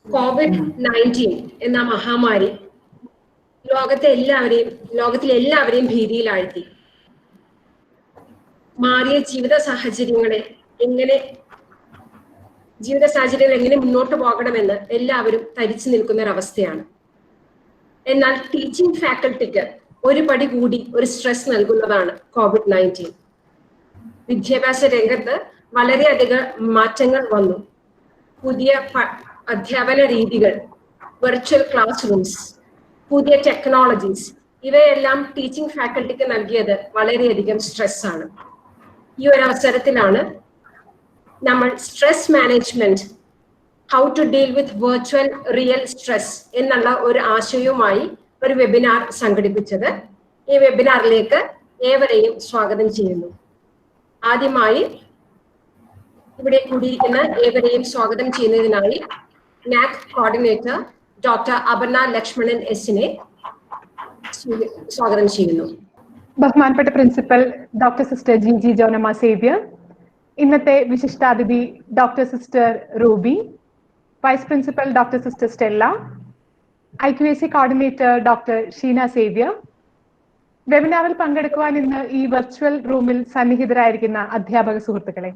COVID-19 എന്ന മഹാമാരി ലോകത്തിലെ എല്ലാവരെയും ഭീതിയിലാഴ്ത്തി. മാറിയ ജീവിത സാഹചര്യങ്ങൾ എങ്ങനെ മുന്നോട്ട് പോകണമെന്ന് എല്ലാവരും തരിച്ചു നിൽക്കുന്ന ഒരവസ്ഥയാണ്. എന്നാൽ ടീച്ചിങ് ഫാക്കൽറ്റിക്ക് ഒരു പടി കൂടി ഒരു സ്ട്രെസ് നൽകുന്നതാണ് COVID-19. വിദ്യാഭ്യാസ രംഗത്ത് വളരെയധികം മാറ്റങ്ങൾ വന്നു. പുതിയ അധ്യാപന രീതികൾ, വെർച്വൽ ക്ലാസ് റൂംസ്, പുതിയ ടെക്നോളജീസ്, ഇവയെല്ലാം ടീച്ചിങ് ഫാക്കൽറ്റിക്ക് നൽകിയത് വളരെയധികം സ്ട്രെസ് ആണ്. ഈ ഒരു അവസരത്തിലാണ് നമ്മൾ stress management, how to deal with virtual real stress എന്നുള്ള ഒരു ആശയവുമായി ഒരു വെബിനാർ സംഘടിപ്പിച്ചത്. ഈ വെബിനാറിലേക്ക് ഏവരെയും സ്വാഗതം ചെയ്യുന്നു. ആദ്യമായി ഇവിടെ കൂടിയിരിക്കുന്ന ഏവരെയും സ്വാഗതം ചെയ്യുന്നതിനായി NAAC coordinator doctor Aparna Lakshmanan എസിനെ സ്വാഗതം ചെയ്യുന്നു. ബഹുമാനപ്പെട്ട principal doctor sister Jiji Johnamma Xavier, ഇന്നത്തെ വിശിഷ്ടാതിഥി doctor sister Ruby, vice principal doctor sister Stella, IQAC coordinator doctor Sheena Xavier, വെബിനാറിൽ പങ്കെടുക്കുവാൻ ഇന്ന് ഈ വെർച്വൽ റൂമിൽ സന്നിഹിതരായിരിക്കുന്ന അധ്യാപക സുഹൃത്തുക്കളെ,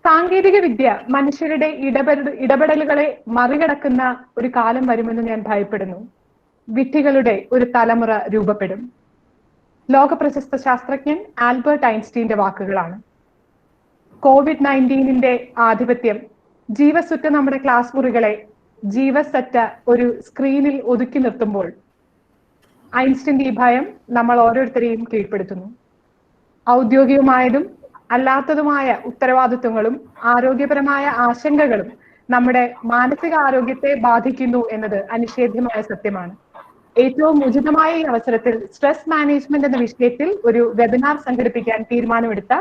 സാങ്കേതിക വിദ്യ മനുഷ്യരുടെ ഇടപെടലുകളെ മറികടക്കുന്ന ഒരു കാലം വരുമെന്ന് ഞാൻ ഭയപ്പെടുന്നു. വിഡ്ഢികളുടെ ഒരു തലമുറ രൂപപ്പെടും. ലോക പ്രശസ്ത ശാസ്ത്രജ്ഞൻ ആൽബർട്ട് ഐൻസ്റ്റീന്റെ വാക്കുകളാണ്. COVID-19 ആധിപത്യം ജീവസുറ്റ നമ്മുടെ ക്ലാസ് മുറികളെ ജീവസറ്റ ഒരു സ്ക്രീനിൽ ഒതുക്കി നിർത്തുമ്പോൾ ഐൻസ്റ്റീന്റെ ഈ ഭയം നമ്മൾ ഓരോരുത്തരെയും കീഴ്പ്പെടുത്തുന്നു. ഔദ്യോഗികമായതും അല്ലാത്തതുമായ ഉത്തരവാദിത്വങ്ങളും ആരോഗ്യപരമായ ആശങ്കകളും നമ്മുടെ മാനസിക ആരോഗ്യത്തെ ബാധിക്കുന്നു എന്നത് അനിഷേധ്യമായ സത്യമാണ്. ഏറ്റവും ഉചിതമായ ഈ അവസരത്തിൽ സ്ട്രെസ് മാനേജ്മെന്റ് എന്ന വിഷയത്തിൽ ഒരു വെബിനാർ സംഘടിപ്പിക്കാൻ തീരുമാനമെടുത്ത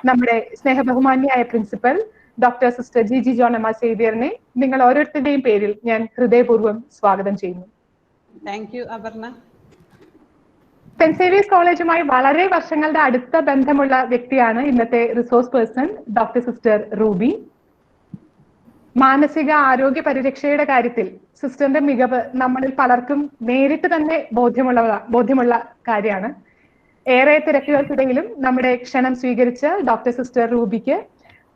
നമ്മുടെ സ്നേഹബഹുമാന്യായ principal doctor sister Jiji Johnamma സേവ്യറിനെ നിങ്ങൾ ഓരോരുത്തരുടെയും പേരിൽ ഞാൻ ഹൃദയപൂർവ്വം സ്വാഗതം ചെയ്യുന്നു. Thank you Aparna. Saint Xavier's കോളേജുമായി വളരെ വർഷങ്ങളുടെ അടുത്ത ബന്ധമുള്ള വ്യക്തിയാണ് ഇന്നത്തെ resource person doctor sister Ruby. മാനസിക ആരോഗ്യ പരിരക്ഷയുടെ കാര്യത്തിൽ സിസ്റ്ററിന്റെ മികവ് നമ്മളിൽ പലർക്കും നേരിട്ട് തന്നെ ബോധ്യമുള്ള കാര്യമാണ്. ഏറെ തിരക്കുകൾക്കിടയിലും നമ്മുടെ ക്ഷണം സ്വീകരിച്ച ഡോക്ടർ സിസ്റ്റർ റൂബിക്ക്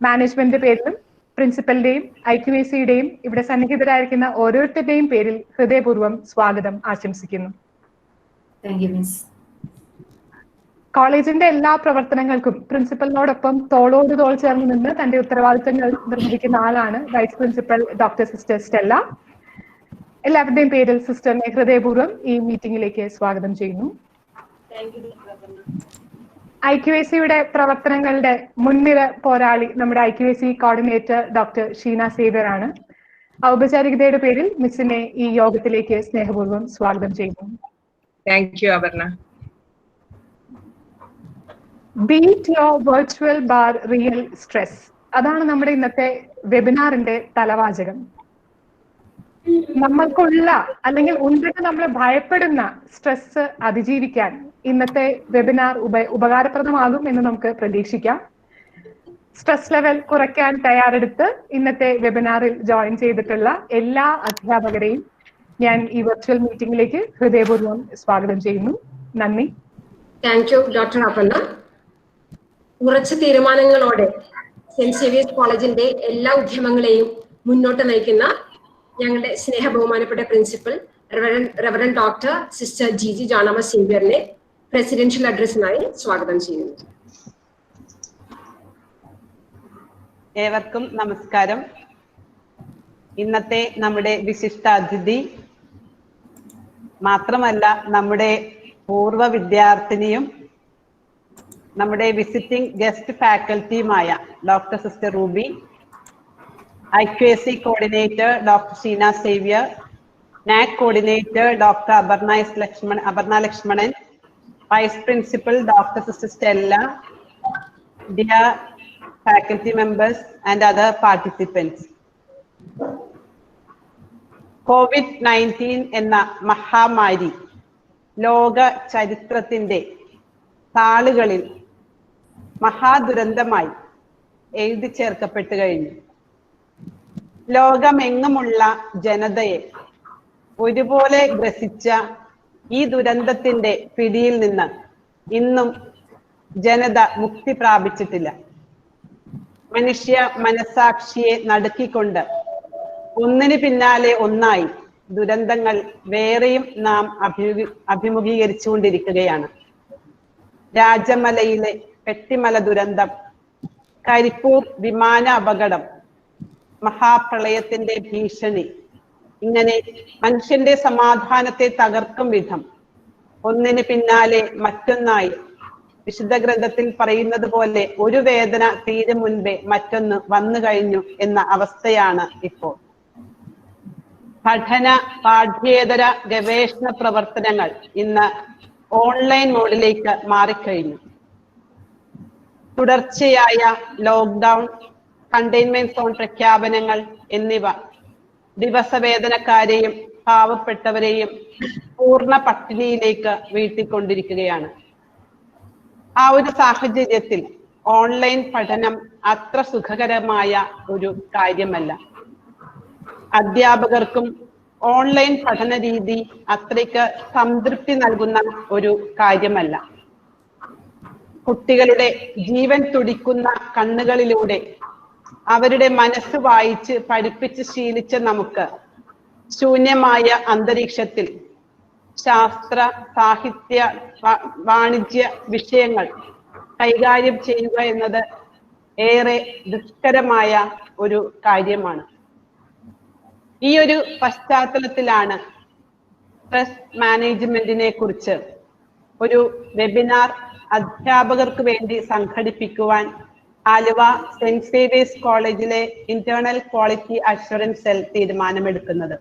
മാനേജ്മെന്റിന്റെ പേരിലും പ്രിൻസിപ്പലിന്റെയും IQACയുടെയും ഇവിടെ സന്നിഹിതരായിരിക്കുന്ന ഓരോരുത്തരുടെയും പേരിൽ ഹൃദയപൂർവ്വം സ്വാഗതം ആശംസിക്കുന്നു. കോളേജിന്റെ എല്ലാ പ്രവർത്തനങ്ങൾക്കും പ്രിൻസിപ്പലിനോടൊപ്പം തോളോട് തോൾ ചേർന്ന് നിന്ന് തന്റെ ഉത്തരവാദിത്തങ്ങൾ നിർവഹിക്കുന്ന ആളാണ് vice principal doctor sister Stella. എല്ലാവരുടെയും പേരിൽ സിസ്റ്ററിനെ ഹൃദയപൂർവ്വം ഈ മീറ്റിംഗിലേക്ക് സ്വാഗതം ചെയ്യുന്നു. IQACയുടെ പ്രവർത്തനങ്ങളുടെ മുൻനിര പോരാളി നമ്മുടെ IQAC coordinator doctor Sheena Xavier ആണ്. ഔപചാരികതയുടെ പേരിൽ മിസ്സിനെ ഈ യോഗത്തിലേക്ക് സ്നേഹപൂർവ്വം സ്വാഗതം ചെയ്യുന്നു. Thank you Aparna. Beat your virtual bar real stress, അതാണ് നമ്മുടെ ഇന്നത്തെ വെബിനാറിന്റെ തലവാചകം. നമ്മൾക്കുള്ള അല്ലെങ്കിൽ ഉണ്ടിട്ട് നമ്മൾ ഭയപ്പെടുന്ന സ്ട്രെസ് അതിജീവിക്കാൻ ഇന്നത്തെ വെബിനാർ ഉപകാരപ്രദമാകും എന്ന് നമുക്ക് പ്രതീക്ഷിക്കാം. സ്ട്രെസ് ലെവൽ കുറയ്ക്കാൻ തയ്യാറെടുത്ത് ഇന്നത്തെ വെബിനാറിൽ ജോയിൻ ചെയ്തിട്ടുള്ള എല്ലാ അധ്യാപകരെയും ഞാൻ ഈ വെർച്വൽ മീറ്റിംഗിലേക്ക് ഹൃദയപൂർവ്വം സ്വാഗതം ചെയ്യുന്നു. നന്ദി. Thank you doctor Aparna. ഉറച്ച തീരുമാനങ്ങളോടെ സെന്റ് സേവിയേഴ്സ് കോളേജിന്റെ എല്ലാ ഉദ്യമങ്ങളെയും മുന്നോട്ട് നയിക്കുന്ന ഞങ്ങളുടെ സ്നേഹ ബഹുമാനപ്പെട്ട principal reverend doctor sister Jiji Johnamma സേവ്യറിനെ പ്രസിഡൻഷ്യൽ അഡ്രസ്സിനായി സ്വാഗതം ചെയ്യുന്നു. ഏവർക്കും നമസ്കാരം. ഇന്നത്തെ നമ്മുടെ വിശിഷ്ടാതിഥി മാത്രമല്ല നമ്മുടെ പൂർവ്വ വിദ്യാർത്ഥിനിയും നമ്മുടെ വിസിറ്റിംഗ് ഗസ്റ്റ് ഫാക്കൽറ്റിയുമായ doctor sister Ruby, IQAC coordinator doctor Sheena Xavier, NAAC coordinator doctor Aparna Lakshmanan, vice principal doctor sister Stella, dear faculty members and other participants. COVID-19 എന്ന മഹാമാരി ലോക ചരിത്രത്തിന്റെ താളുകളിൽ മഹാദുരന്തമായി എഴുതി ചേർക്കപ്പെട്ടു കഴിഞ്ഞു. ലോകമെങ്ങുമുള്ള ജനതയെ ഒരുപോലെ ഗ്രസിച്ച ഈ ദുരന്തത്തിന്റെ പിടിയിൽ നിന്ന് ഇന്നും ജനത മുക്തി പ്രാപിച്ചിട്ടില്ല. മനുഷ്യ മനസാക്ഷിയെ നടുക്കിക്കൊണ്ട് ഒന്നിന് പിന്നാലെ ഒന്നായി ദുരന്തങ്ങൾ വേറെയും നാം അഭിമുഖീകരിച്ചുകൊണ്ടിരിക്കുകയാണ്. രാജമലയിലെ പെട്ടിമല ദുരന്തം, കരിപ്പൂർ വിമാന അപകടം, മഹാപ്രളയത്തിന്റെ ഭീഷണി, ഇങ്ങനെ മനുഷ്യന്റെ സമാധാനത്തെ തകർക്കും വിധം ഒന്നിന് പിന്നാലെ മറ്റൊന്നായി വിശുദ്ധ ഗ്രന്ഥത്തിൽ പറയുന്നത് പോലെ ഒരു വേദന തീരും മുൻപേ മറ്റൊന്ന് വന്നു കഴിഞ്ഞു എന്ന അവസ്ഥയാണ് ഇപ്പോൾ. പഠന പാഠ്യേതര ഗവേഷണ പ്രവർത്തനങ്ങൾ ഇന്ന് ഓൺലൈൻ മോഡിലേക്ക് മാറിക്കഴിഞ്ഞു. തുടർച്ചയായ ലോക്ക്ഡൌൺ, കണ്ടെയ്ൻമെന്റ് സോൺ പ്രഖ്യാപനങ്ങൾ എന്നിവ ദിവസവേതനക്കാരെയും പാവപ്പെട്ടവരെയും പൂർണ്ണ പട്ടിണിയിലേക്ക് വീഴ്ത്തിക്കൊണ്ടിരിക്കുകയാണ്. ആ ഒരു സാഹചര്യത്തിൽ ഓൺലൈൻ പഠനം അത്ര സുഖകരമായ ഒരു കാര്യമല്ല. അധ്യാപകർക്കും ഓൺലൈൻ പഠന രീതി അത്രയ്ക്ക് സംതൃപ്തി നൽകുന്ന ഒരു കാര്യമല്ല. കുട്ടികളുടെ ജീവൻ തുടിക്കുന്ന കണ്ണുകളിലൂടെ അവരുടെ മനസ്സ് വായിച്ച് പഠിപ്പിച്ച് ശീലിച്ച നമുക്ക് ശൂന്യമായ അന്തരീക്ഷത്തിൽ ശാസ്ത്ര, സാഹിത്യ, വാണിജ്യ വിഷയങ്ങൾ കൈകാര്യം ചെയ്യുക എന്നത് ഏറെ ദുഷ്കരമായ ഒരു കാര്യമാണ്. ഈ ഒരു പശ്ചാത്തലത്തിലാണ് സ്ട്രെസ് മാനേജ്മെന്റിനെ കുറിച്ച് ഒരു വെബിനാർ അധ്യാപകർക്ക് വേണ്ടി സംഘടിപ്പിക്കുവാൻ ആലുവ സെന്റ് സേവിയേഴ്സ് കോളേജിലെ ഇന്റേണൽ ക്വാളിറ്റി അഷുറൻസ് സെൽ തീരുമാനമെടുക്കുന്നത്.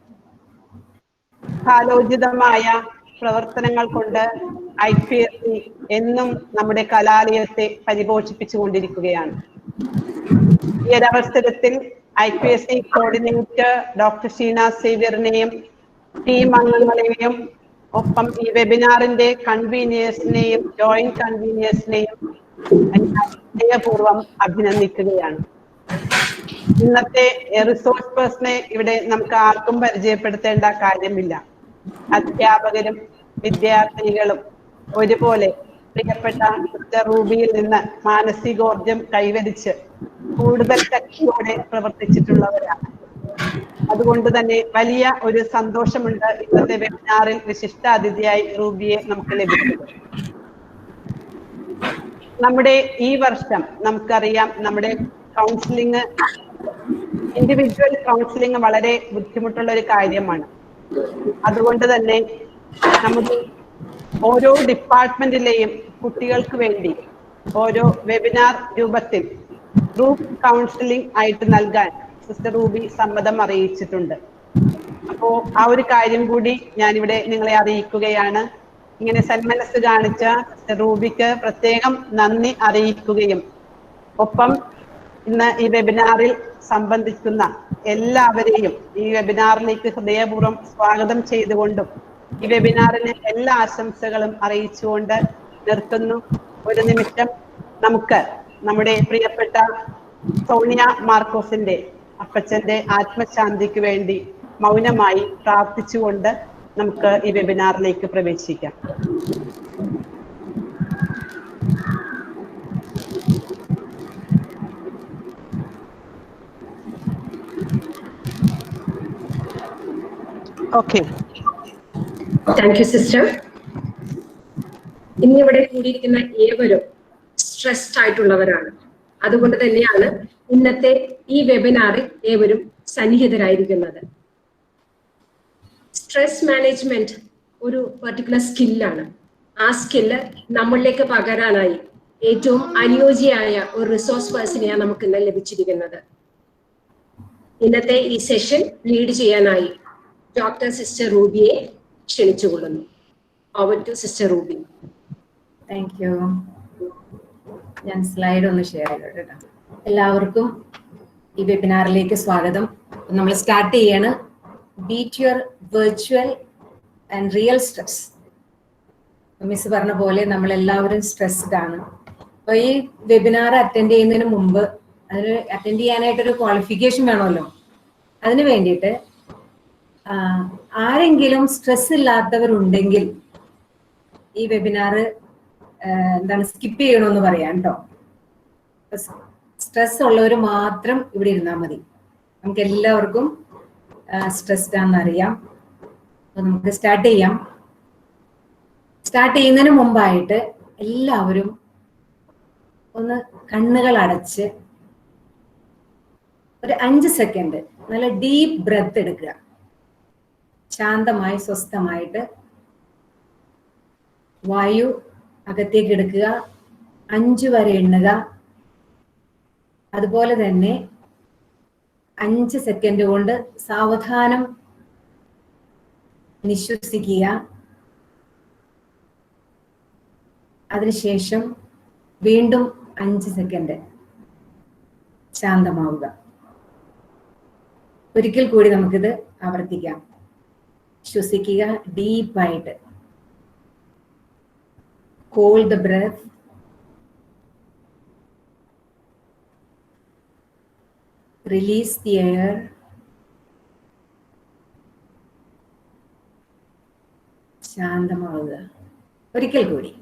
കാലോചിതമായ പ്രവർത്തനങ്ങൾ കൊണ്ട് IPSC എന്നും നമ്മുടെ കലാലയത്തെ പരിപോഷിപ്പിച്ചുകൊണ്ടിരിക്കുകയാണ്. ഈ ഒരവസരത്തിൽ IPSC കോർഡിനേറ്റർ ഡോക്ടർ ഷീന സേവ്യറിനെയും ടീം അംഗങ്ങളെയും ഒപ്പം ഈ വെബിനാറിന്റെ കൺവീനിയേഴ്സിനെയും ജോയിന്റ് കൺവീനിയേഴ്സിനെയും ഹൃദയപൂർവ്വം അഭിനന്ദിക്കുകയാണ്. ഇന്നത്തെ റിസോഴ്സ് പേഴ്സണെ ഇവിടെ നമുക്ക് ആർക്കും പരിചയപ്പെടുത്തേണ്ട കാര്യമില്ല. അധ്യാപകരും വിദ്യാർത്ഥികളും ഒരുപോലെ പ്രിയപ്പെട്ട സിസ്റ്റർ റൂബിയിൽ നിന്ന് മാനസികോർജം കൈവരിച്ച് കൂടുതൽ ശക്തിയോടെ പ്രവർത്തിച്ചിട്ടുള്ളവരാണ്. അതുകൊണ്ട് തന്നെ വലിയ ഒരു സന്തോഷമുണ്ട് ഇന്നത്തെ വെബിനാറിൽ വിശിഷ്ടാതിഥിയായി റൂബിയെ നമുക്ക് ലഭിക്കുന്നത്. നമ്മുടെ ഈ വർഷം നമുക്കറിയാം, നമ്മുടെ കൗൺസിലിംഗ്, ഇൻഡിവിജ്വൽ കൗൺസിലിംഗ് വളരെ ബുദ്ധിമുട്ടുള്ള ഒരു കാര്യമാണ്. അതുകൊണ്ട് തന്നെ നമുക്ക് ഓരോ ഡിപ്പാർട്ട്മെന്റിലെയും കുട്ടികൾക്ക് വേണ്ടി ഓരോ വെബിനാർ രൂപത്തിൽ ഗ്രൂപ്പ് കൗൺസിലിംഗ് ആയിട്ട് നൽകാൻ സിസ്റ്റർ റൂബി സമ്മതം അറിയിച്ചിട്ടുണ്ട്. അപ്പോ ആ ഒരു കാര്യം കൂടി ഞാനിവിടെ നിങ്ങളെ അറിയിക്കുകയാണ്. ഇങ്ങനെ സന്മനസ് കാണിച്ച സിസ്റ്റർ റൂബിക്ക് പ്രത്യേകം നന്ദി അറിയിക്കുകയും ഒപ്പം ഇന്ന് ഈ വെബിനാറിൽ സംബന്ധിക്കുന്ന എല്ലാവരെയും ഈ വെബിനാറിലേക്ക് ഹൃദയപൂർവ്വം സ്വാഗതം ചെയ്തുകൊണ്ടും ഈ വെബിനാറിന് എല്ലാ ആശംസകളും അറിയിച്ചുകൊണ്ട് നിർത്തുന്നു. ഒരു നിമിഷം നമുക്ക് നമ്മുടെ പ്രിയപ്പെട്ട സോണിയ മാർക്കോസിന്റെ അപ്പച്ചന്റെ ആത്മശാന്തിക്ക് വേണ്ടി മൗനമായി പ്രാർത്ഥിച്ചുകൊണ്ട് നമുക്ക് ഈ വെബിനാറിലേക്ക് പ്രവേശിക്കാം. Okay, thank you sister. ഇന്നിവിടെ കൂടിയിരിക്കുന്ന ഏവരും സ്ട്രെസ്ഡ് ആയിട്ടുള്ളവരാണ്. അതുകൊണ്ട് തന്നെയാണ് ഇന്നത്തെ ഈ വെബിനാറിൽ ഏവരും സന്നിഹിതരായിരിക്കുന്നത്. സ്ട്രെസ് മാനേജ്മെന്റ് ഒരു പെർട്ടിക്കുലർ സ്കില്ലാണ്. ആ സ്കില്ല് നമ്മളിലേക്ക് പകരാനായി ഏറ്റവും അനുയോജ്യമായ ഒരു റിസോഴ്സ് പേഴ്സണെയാണ് നമുക്ക് ഇന്ന് ലഭിച്ചിരിക്കുന്നത്. ഇന്നത്തെ ഈ സെഷൻ ലീഡ് ചെയ്യാനായി ഡോക്ടർ സിസ്റ്റർ റൂബിയെ ക്ഷണിച്ചുകൊള്ളുന്നു. Over to sister Ruby. Thank you. ഞാൻ സ്ലൈഡ് ഒന്ന് ഷെയർ ചെയ്തോട്ടെ കേട്ടോ. എല്ലാവർക്കും ഈ വെബിനാറിലേക്ക് സ്വാഗതം. നമ്മൾ സ്റ്റാർട്ട് ചെയ്യാണ്. Beat your virtual and real stress. Miss പറഞ്ഞ പോലെ നമ്മൾ എല്ലാവരും സ്ട്രെസ്ഡ് ആണ്. അപ്പൊ ഈ വെബിനാർ അറ്റൻഡ് ചെയ്യുന്നതിന് മുമ്പ് അതിന് അറ്റൻഡ് ചെയ്യാനായിട്ടൊരു ക്വാളിഫിക്കേഷൻ വേണമല്ലോ. അതിനു വേണ്ടിയിട്ട് ആരെങ്കിലും സ്ട്രെസ് ഇല്ലാത്തവരുണ്ടെങ്കിൽ ഈ വെബിനാർ എന്താണ് സ്കിപ്പ് ചെയ്യണമെന്ന് പറയാം കേട്ടോ. സ്ട്രെസ് ഉള്ളവർ മാത്രം ഇവിടെ ഇരുന്നാൽ മതി. നമുക്ക് എല്ലാവർക്കും സ്ട്രെസ്ഡ് ആണെന്ന് അറിയാം. അപ്പൊ നമുക്ക് സ്റ്റാർട്ട് ചെയ്യാം. സ്റ്റാർട്ട് ചെയ്യുന്നതിന് മുമ്പായിട്ട് എല്ലാവരും ഒന്ന് കണ്ണുകൾ അടച്ച് ഒരു 5 സെക്കൻഡ് നല്ല ഡീപ്പ് ബ്രെത്ത് എടുക്കുക. ശാന്തമായി സ്വസ്ഥമായിട്ട് വായു അകത്തേക്ക് എടുക്കുക. 5 വരെ എണ്ണുക. അതുപോലെ തന്നെ 5 സെക്കൻഡ് കൊണ്ട് സാവധാനം നിശ്വസിക്കുക. അതിനുശേഷം വീണ്ടും 5 സെക്കൻഡ് ശാന്തമാവുക. ഒരിക്കൽ കൂടി നമുക്കിത് ആവർത്തിക്കാം. ശ്വസിക്കുക ഡീപ്പായിട്ട്. Hold the breath. Release the air. ശാന്തമാവുക. ഒരിക്കൽ കൂടി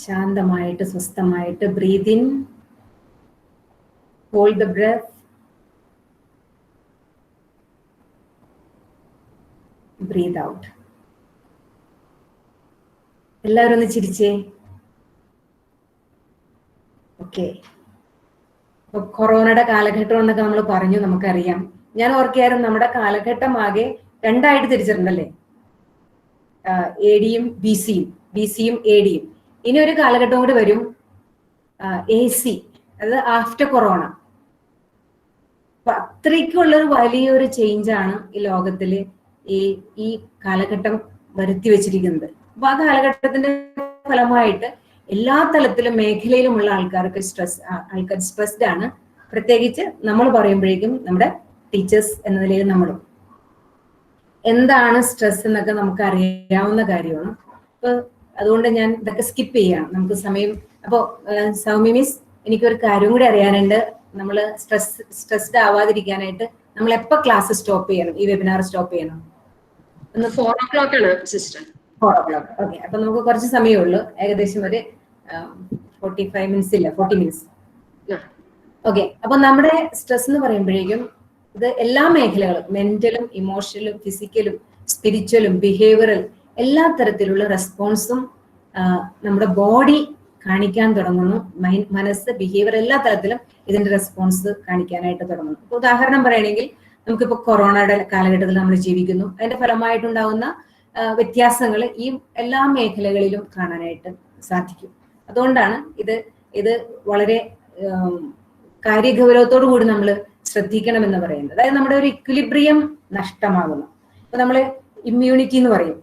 ശാന്തമായിട്ട് സ്വസ്ഥമായിട്ട് breathe in. Hold the breath. Breathe out. എല്ലാവരും ഒന്ന് ചിരിച്ചേ. ഓക്കെ. ഇപ്പൊ കൊറോണയുടെ കാലഘട്ടം എന്നൊക്കെ നമ്മൾ പറഞ്ഞു, നമുക്കറിയാം. ഞാൻ ഓർക്കായിരുന്നു നമ്മുടെ കാലഘട്ടം ആകെ 2 ആയിട്ട് തിരിച്ചിട്ടുണ്ടല്ലേ, AD-യും BC-യും AD-യും. ഇനി ഒരു കാലഘട്ടം കൂടി വരും, AC, അത് ആഫ്റ്റർ കൊറോണ. അപ്പൊ അത്രയ്ക്കുള്ളൊരു വലിയൊരു ചേഞ്ചാണ് ഈ ലോകത്തില് ഈ കാലഘട്ടം വരുത്തി വെച്ചിരിക്കുന്നത്. അപ്പൊ ആ കാലഘട്ടത്തിന്റെ ഫലമായിട്ട് എല്ലാ തലത്തിലും മേഖലയിലുമുള്ള ആൾക്കാർക്ക് ആൾക്കാർ സ്ട്രെസ്ഡ് ആണ്. പ്രത്യേകിച്ച് നമ്മൾ പറയുമ്പോഴേക്കും നമ്മുടെ ടീച്ചേഴ്സ് എന്ന നിലയിൽ നമ്മളും. എന്താണ് സ്ട്രെസ് എന്നൊക്കെ നമുക്ക് അറിയാവുന്ന കാര്യമാണ്. അപ്പൊ അതുകൊണ്ട് ഞാൻ ഇതൊക്കെ സ്കിപ്പ് ചെയ്യാണ്, നമുക്ക് സമയം. അപ്പോ സൗമ്യ മിസ്, എനിക്കൊരു കാര്യം കൂടി അറിയാനുണ്ട്. നമ്മൾ സ്ട്രെസ്ഡ് ആവാതിരിക്കാനായിട്ട് നമ്മൾ എപ്പോ ക്ലാസ് സ്റ്റോപ്പ് ചെയ്യണം, ഈ വെബിനാർ സ്റ്റോപ്പ് ചെയ്യണം? 4 o'clock ആണ് സിസ്റ്റർ. 4 o'clock. ഓക്കെ. അപ്പൊ നമുക്ക് കുറച്ച് സമയമേ ഉള്ളൂ, ഏകദേശം ഒരു 45 മിനിറ്റ്സ് ഇല്ല, 40 മിനിറ്റ്സ്. ഓക്കെ. അപ്പൊ നമ്മുടെ സ്ട്രെസ് എന്ന് പറയുമ്പോഴേക്കും ഇത് എല്ലാ മേഖലകളും, മെന്റലും ഇമോഷണലും ഫിസിക്കലും സ്പിരിച്വലും ബിഹേവിയറൽ എല്ലാ തരത്തിലുള്ള റെസ്പോൺസും നമ്മുടെ ബോഡി കാണിക്കാൻ തുടങ്ങുന്നു. മനസ്സ്, ബിഹേവിയർ എല്ലാ തരത്തിലും ഇതിന്റെ റെസ്പോൺസ് കാണിക്കാനായിട്ട് തുടങ്ങുന്നു. ഇപ്പൊ ഉദാഹരണം പറയുകയാണെങ്കിൽ, നമുക്കിപ്പോ കൊറോണയുടെ കാലഘട്ടത്തിൽ നമ്മൾ ജീവിക്കുന്നു. അതിന്റെ ഫലമായിട്ടുണ്ടാവുന്ന വ്യത്യാസങ്ങൾ ഈ എല്ലാ മേഖലകളിലും കാണാനായിട്ട് സാധിക്കും. അതുകൊണ്ടാണ് ഇത് വളരെ കാര്യഗൗരവത്തോടു കൂടി നമ്മൾ ശ്രദ്ധിക്കണമെന്ന് പറയുന്നത്. അതായത് നമ്മുടെ ഒരു ഇക്വിലിബ്രിയം നഷ്ടമാകുന്നു. ഇപ്പൊ നമ്മള് ഇമ്മ്യൂണിറ്റി എന്ന് പറയും.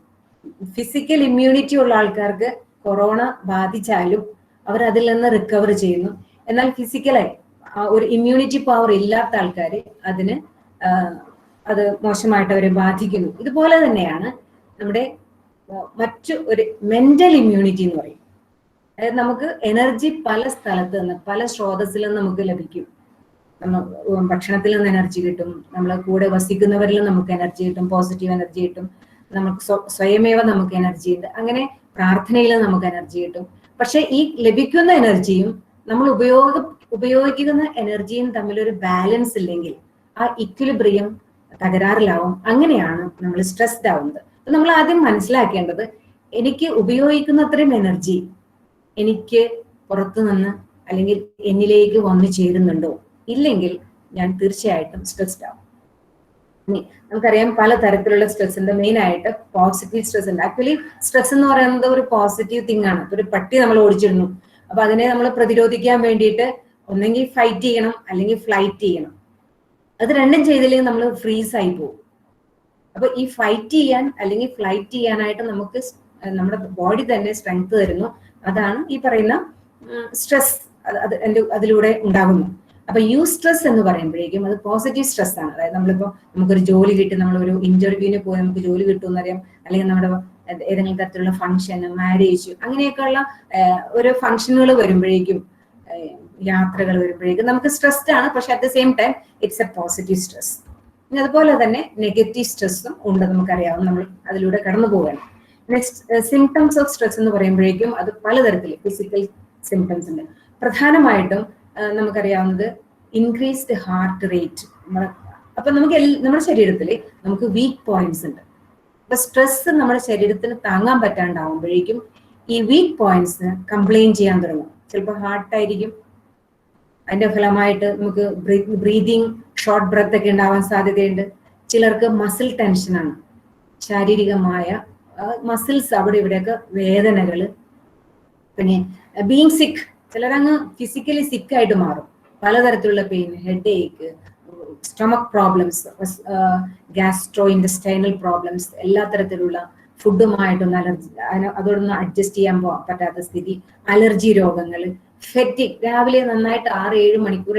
ഫിസിക്കൽ ഇമ്മ്യൂണിറ്റി ഉള്ള ആൾക്കാർക്ക് കൊറോണ ബാധിച്ചാലും അവർ അതിൽ നിന്ന് റിക്കവർ ചെയ്യുന്നു. എന്നാൽ ഫിസിക്കലായി ഒരു ഇമ്മ്യൂണിറ്റി പവർ ഇല്ലാത്ത ആൾക്കാർ അത് മോശമായിട്ട് അവരെ ബാധിക്കുന്നു. ഇതുപോലെ തന്നെയാണ് നമ്മുടെ മറ്റു ഒരു മെന്റൽ ഇമ്മ്യൂണിറ്റി എന്ന് പറയും. അതായത് നമുക്ക് എനർജി പല സ്ഥലത്ത് നിന്ന്, പല സ്രോതസ്സിൽ നിന്ന് നമുക്ക് ലഭിക്കും. ഭക്ഷണത്തിൽ നിന്ന് എനർജി കിട്ടും, നമ്മളെ കൂടെ വസിക്കുന്നവരിൽ നമുക്ക് എനർജി കിട്ടും, പോസിറ്റീവ് എനർജി കിട്ടും, നമുക്ക് സ്വയമേവ നമുക്ക് എനർജി ഉണ്ട്, അങ്ങനെ പ്രാർത്ഥനയിൽ നമുക്ക് എനർജി കിട്ടും. പക്ഷെ ഈ ലഭിക്കുന്ന എനർജിയും നമ്മൾ ഉപയോഗിക്കുന്ന എനർജിയും തമ്മിലൊരു ബാലൻസ് ഇല്ലെങ്കിൽ ആ ഇക്വിലിബ്രിയം തകരാറിലാവും. അങ്ങനെയാണ് നമ്മൾ സ്ട്രെസ്ഡ് ആവുന്നത്. അപ്പൊ നമ്മൾ ആദ്യം മനസ്സിലാക്കേണ്ടത്, എനിക്ക് ഉപയോഗിക്കുന്ന അത്രയും എനർജി എനിക്ക് പുറത്തു നിന്ന് അല്ലെങ്കിൽ എന്നിലേക്ക് വന്നു ചേരുന്നുണ്ടോ? ഇല്ലെങ്കിൽ ഞാൻ തീർച്ചയായിട്ടും സ്ട്രെസ്ഡ് ആവും. നമുക്കറിയാം പല തരത്തിലുള്ള സ്ട്രെസ് ഉണ്ട്. മെയിൻ ആയിട്ട് പോസിറ്റീവ് സ്ട്രെസ് ഉണ്ട്. ആക്ച്വലി സ്ട്രെസ് എന്ന് പറയുന്നത് ഒരു പോസിറ്റീവ് തിങ് ആണ്. ഒരു പട്ടി നമ്മൾ ഓടിച്ചിരുന്നു, അപ്പൊ അതിനെ നമ്മൾ പ്രതിരോധിക്കാൻ വേണ്ടിയിട്ട് ഒന്നെങ്കിൽ ഫൈറ്റ് ചെയ്യണം അല്ലെങ്കിൽ ഫ്ലൈറ്റ് ചെയ്യണം. അത് രണ്ടും ചെയ്തില്ലെങ്കിൽ നമ്മൾ ഫ്രീസ് ആയി പോകും. അപ്പൊ ഈ ഫൈറ്റ് ചെയ്യാൻ അല്ലെങ്കിൽ ഫ്ലൈറ്റ് ചെയ്യാനായിട്ട് നമുക്ക് നമ്മുടെ ബോഡി തന്നെ സ്ട്രെങ്ത് തരുന്നു. അതാണ് ഈ പറയുന്ന സ്ട്രെസ്, അതിലൂടെ ഉണ്ടാകുന്നു. അപ്പൊ സ്ട്രെസ് എന്ന് പറയുമ്പോഴേക്കും അത് പോസിറ്റീവ് സ്ട്രെസ് ആണ്. അതായത് നമ്മളിപ്പോ നമുക്കൊരു ജോലി കിട്ടി, നമ്മളൊരു ഇന്റർവ്യൂവിന് പോയി നമുക്ക് ജോലി കിട്ടുമെന്ന് അറിയാം, അല്ലെങ്കിൽ നമ്മുടെ ഏതെങ്കിലും തരത്തിലുള്ള ഫംഗ്ഷൻ, മാരേജ്, അങ്ങനെയൊക്കെയുള്ള ഓരോ ഫംഗ്ഷനുകൾ വരുമ്പോഴേക്കും യാത്രകൾ വരുമ്പോഴേക്കും നമുക്ക് സ്ട്രെസ്ഡ് ആണ്, പക്ഷെ at the same time it's A positive stress. പിന്നെ അതുപോലെ തന്നെ നെഗറ്റീവ് സ്ട്രെസ്സും ഉണ്ട്, നമുക്കറിയാം, നമ്മൾ അതിലൂടെ കടന്നു പോവുകയാണ്. നെക്സ്റ്റ് സിംറ്റംസ് ഓഫ് സ്ട്രെസ് എന്ന് പറയുമ്പോഴേക്കും അത് പലതരത്തിൽ ഫിസിക്കൽ സിംറ്റംസ് ഉണ്ട്. പ്രധാനമായിട്ടും നമുക്കറിയാവുന്നത് ഇൻക്രീസ്ഡ് ഹാർട്ട് റേറ്റ്. അപ്പൊ നമുക്ക് നമ്മുടെ ശരീരത്തിൽ നമുക്ക് വീക്ക് പോയിന്റ്സ് ഉണ്ട്. അപ്പൊ സ്ട്രെസ് നമ്മുടെ ശരീരത്തിന് താങ്ങാൻ പറ്റാണ്ടാവുമ്പോഴേക്കും ഈ വീക്ക് പോയിന്റ്സ് കംപ്ലൈന്റ് ചെയ്യാൻ തുടങ്ങും. ചിലപ്പോൾ ഹാർട്ടായിരിക്കും, അതിന്റെ ഫലമായിട്ട് നമുക്ക് ബ്രീതിങ് ഷോർട്ട് ബ്രെത്ത് ഒക്കെ ഉണ്ടാവാൻ സാധ്യതയുണ്ട്. ചിലർക്ക് മസിൽ ടെൻഷനാണ്, ശാരീരികമായ മസിൽസ് അവിടെ ഇവിടെയൊക്കെ വേദനകള്. പിന്നെ ബീങ് സിക്ക്, ചിലരങ്ങ് ഫിസിക്കലി സിക്കായിട്ട് മാറും. പലതരത്തിലുള്ള pain, headache, stomach problems, gastro intestinal problems, എല്ലാ തരത്തിലുള്ള ഫുഡുമായിട്ടൊന്ന് അലർജി, അതോടൊന്ന് അഡ്ജസ്റ്റ് ചെയ്യാൻ പറ്റാത്ത സ്ഥിതി, അലർജി രോഗങ്ങൾ, ഫെറ്റിക്, രാവിലെ നന്നായിട്ട് 6-7 മണിക്കൂർ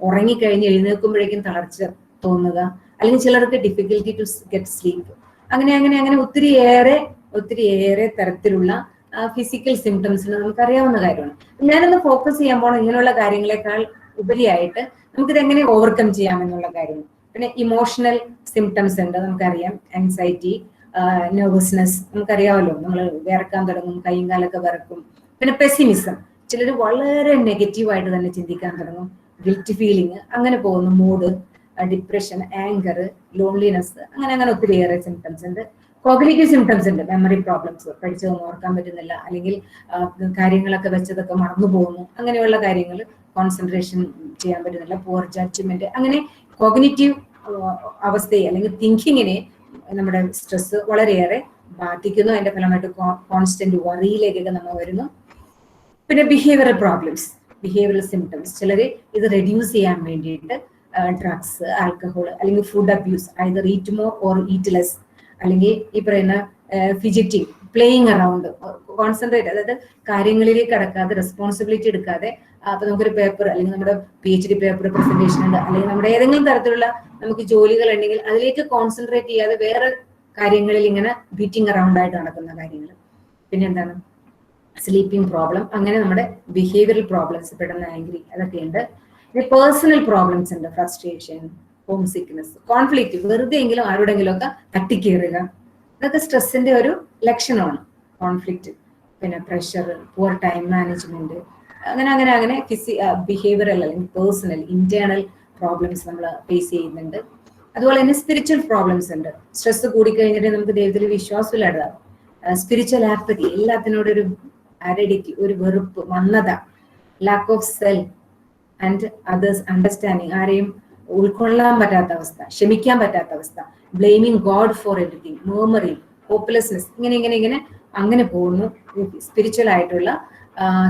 ഉറങ്ങിക്കഴിഞ്ഞ് എഴുന്നേൽക്കുമ്പോഴേക്കും തളർച്ച തോന്നുക, അല്ലെങ്കിൽ ചിലർക്ക് ഡിഫിക്കൽറ്റി ടു ഗെറ്റ് സ്ലീപ്പ്. അങ്ങനെ ഒത്തിരിയേറെ തരത്തിലുള്ള ഫിസിക്കൽ സിംറ്റംസിന് നമുക്കറിയാവുന്ന കാര്യമാണ്. ഞാനൊന്ന് ഫോക്കസ് ചെയ്യാൻ പോകണം ഇങ്ങനെയുള്ള കാര്യങ്ങളെക്കാൾ ഉപരിയായിട്ട് നമുക്കിത് എങ്ങനെ ഓവർകം ചെയ്യാം എന്നുള്ള കാര്യങ്ങൾ. പിന്നെ ഇമോഷണൽ സിംറ്റംസ് ഉണ്ട്, നമുക്കറിയാം, ആൻസൈറ്റി, നെർവസ്നെസ്, നമുക്കറിയാമല്ലോ, നമ്മൾ വിറക്കാൻ തുടങ്ങും, കൈയും കാലൊക്കെ വിറക്കും. പിന്നെ പെസിമിസം, ചിലർ വളരെ നെഗറ്റീവായിട്ട് തന്നെ ചിന്തിക്കാൻ തുടങ്ങും, ഗിൽറ്റ് ഫീലിംഗ്, അങ്ങനെ പോകുന്നു, മൂഡ്, ഡിപ്രഷൻ, ആങ്കർ, ലോൺലിനെസ്, അങ്ങനെ ഒത്തിരിയേറെ സിംറ്റംസ് ഉണ്ട്. കോഗ്നിറ്റീവ് സിംറ്റംസ് ഉണ്ട്, മെമ്മറി പ്രോബ്ലംസ്, പഠിച്ചതൊന്നും ഓർക്കാൻ പറ്റുന്നില്ല, അല്ലെങ്കിൽ കാര്യങ്ങളൊക്കെ വെച്ചതൊക്കെ മറന്നു പോകുന്നു, അങ്ങനെയുള്ള കാര്യങ്ങൾ, കോൺസെൻട്രേഷൻ ചെയ്യാൻ പറ്റുന്നില്ല, പുവർ ജഡ്ജ്മെന്റ്, അങ്ങനെ കോഗ്നിറ്റീവ് അവസ്ഥയെ അല്ലെങ്കിൽ തിങ്കിങ്ങിനെ നമ്മുടെ സ്ട്രെസ് വളരെയേറെ ബാധിക്കുന്നു. അതിന്റെ ഫലമായിട്ട് കോൺസ്റ്റന്റ് വറിയിലേക്കൊക്കെ നമ്മൾ വരുന്നു. പിന്നെ ബിഹേവിയറൽ പ്രോബ്ലംസ്, ബിഹേവിയറൽ സിംറ്റംസ്, ചിലർ ഇത് റെഡ്യൂസ് ചെയ്യാൻ വേണ്ടിയിട്ട് ഡ്രഗ്സ്, ആൽക്കഹോൾ, അല്ലെങ്കിൽ food abuse, either eat more or eat less, അല്ലെങ്കിൽ ഈ പറയുന്ന ഫിജിറ്റിംഗ്, പ്ലേയിങ് അറൗണ്ട്, കോൺസെൻട്രേറ്റ്, അതായത് കാര്യങ്ങളിലേക്ക് കടക്കാതെ, റെസ്പോൺസിബിലിറ്റി എടുക്കാതെ, അപ്പൊ നമുക്കൊരു പേപ്പർ അല്ലെങ്കിൽ നമ്മുടെ PhD പേപ്പർ പ്രസന്റേഷൻ ഉണ്ട്, അല്ലെങ്കിൽ നമ്മുടെ ഏതെങ്കിലും തരത്തിലുള്ള നമുക്ക് ജോലികൾ ഉണ്ടെങ്കിൽ അതിലേക്ക് കോൺസെൻട്രേറ്റ് ചെയ്യാതെ വേറെ കാര്യങ്ങളിൽ ഇങ്ങനെ ബീറ്റിംഗ് അറൗണ്ട് ആയിട്ട് നടക്കുന്ന കാര്യങ്ങൾ. പിന്നെ എന്താണ്, സ്ലീപ്പിംഗ് പ്രോബ്ലം, അങ്ങനെ നമ്മുടെ ബിഹേവിയറൽ പ്രോബ്ലംസ്, പെട്ടെന്ന് ആംഗ്രി, അതൊക്കെ ഉണ്ട്. പിന്നെ പേഴ്സണൽ പ്രോബ്ലംസ് ഉണ്ട്, ഫ്രസ്ട്രേഷൻ, ഹോം സിക്നെസ്, കോൺഫ്ലിക്റ്റ്, വെറുതെ എങ്കിലും ആരോടെങ്കിലും ഒക്കെ തട്ടിക്കേറുക, ഇതൊക്കെ സ്ട്രെസ്സിന്റെ ഒരു ലക്ഷണമാണ്, കോൺഫ്ലിക്റ്റ്. പിന്നെ പ്രഷർ, പുവർ ടൈം മാനേജ്മെന്റ്, അങ്ങനെ ബിഹേവിയറൽ അല്ലെങ്കിൽ പേഴ്സണൽ ഇന്റേണൽ പ്രോബ്ലംസ് നമ്മൾ ഫേസ് ചെയ്യുന്നുണ്ട്. അതുപോലെ തന്നെ സ്പിരിച്വൽ പ്രോബ്ലംസ് ഉണ്ട്. സ്ട്രെസ് കൂടിക്കഴിഞ്ഞിട്ട് നമുക്ക് ദൈവത്തിൽ വിശ്വാസമില്ലാതാവും, സ്പിരിച്വൽ ആപ്പതി, എല്ലാത്തിനോടും ഒരു അരഡിറ്റി, ഒരു വെറുപ്പ്, മന്ദത, lack of self and others understanding, ആരെയും ഉൾക്കൊള്ളാൻ പറ്റാത്ത അവസ്ഥ, ക്ഷമിക്കാൻ പറ്റാത്ത അവസ്ഥ, blaming god for everything, murmuring, hopelessness, ഇങ്ങനെ അങ്ങനെ പോകുന്നു സ്പിരിച്വൽ ആയിട്ടുള്ള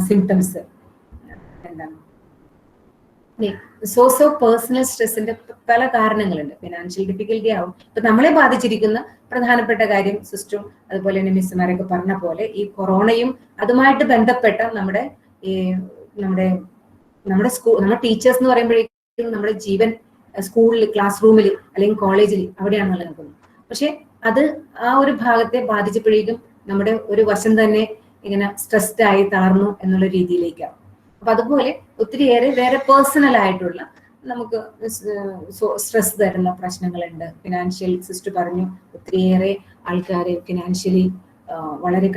സിംറ്റംസ്. എന്താണ് സോഴ്സ് ഓഫ് പേഴ്സണൽ സ്ട്രെസ്സിന്റെ പല കാരണങ്ങളുണ്ട്. ഫിനാൻഷ്യൽ ഡിഫിക്കൽറ്റി ആവും. ഇപ്പൊ നമ്മളെ ബാധിച്ചിരിക്കുന്ന പ്രധാനപ്പെട്ട കാര്യം സിസ്റ്ററും അതുപോലെ തന്നെ മിസ്സുമാരൊക്കെ പറഞ്ഞ പോലെ ഈ കൊറോണയും അതുമായിട്ട് ബന്ധപ്പെട്ട നമ്മുടെ ടീച്ചേഴ്സ് എന്ന് പറയുമ്പോഴേക്കും നമ്മുടെ ജീവൻ സ്കൂളിൽ, ക്ലാസ് റൂമിൽ അല്ലെങ്കിൽ കോളേജിൽ അവിടെയാണ് നിലനിൽക്കുന്നത്. പക്ഷെ അത് ആ ഒരു ഭാഗത്തെ ബാധിച്ചപ്പോഴേക്കും നമ്മുടെ ഒരു വശം തന്നെ ഇങ്ങനെ സ്ട്രെസ്ഡ് ആയി തളർന്നു എന്നുള്ള രീതിയിലേക്കാണ്. അപ്പൊ അതുപോലെ ഒത്തിരിയേറെ വേറെ പേഴ്സണൽ ആയിട്ടുള്ള നമുക്ക് സ്ട്രെസ് തരുന്ന പ്രശ്നങ്ങളുണ്ട്. ഫിനാൻഷ്യൽ സിസ്റ്റർ പറഞ്ഞു, ഒത്തിരിയേറെ ആൾക്കാരെ ഫിനാൻഷ്യലി വളരെ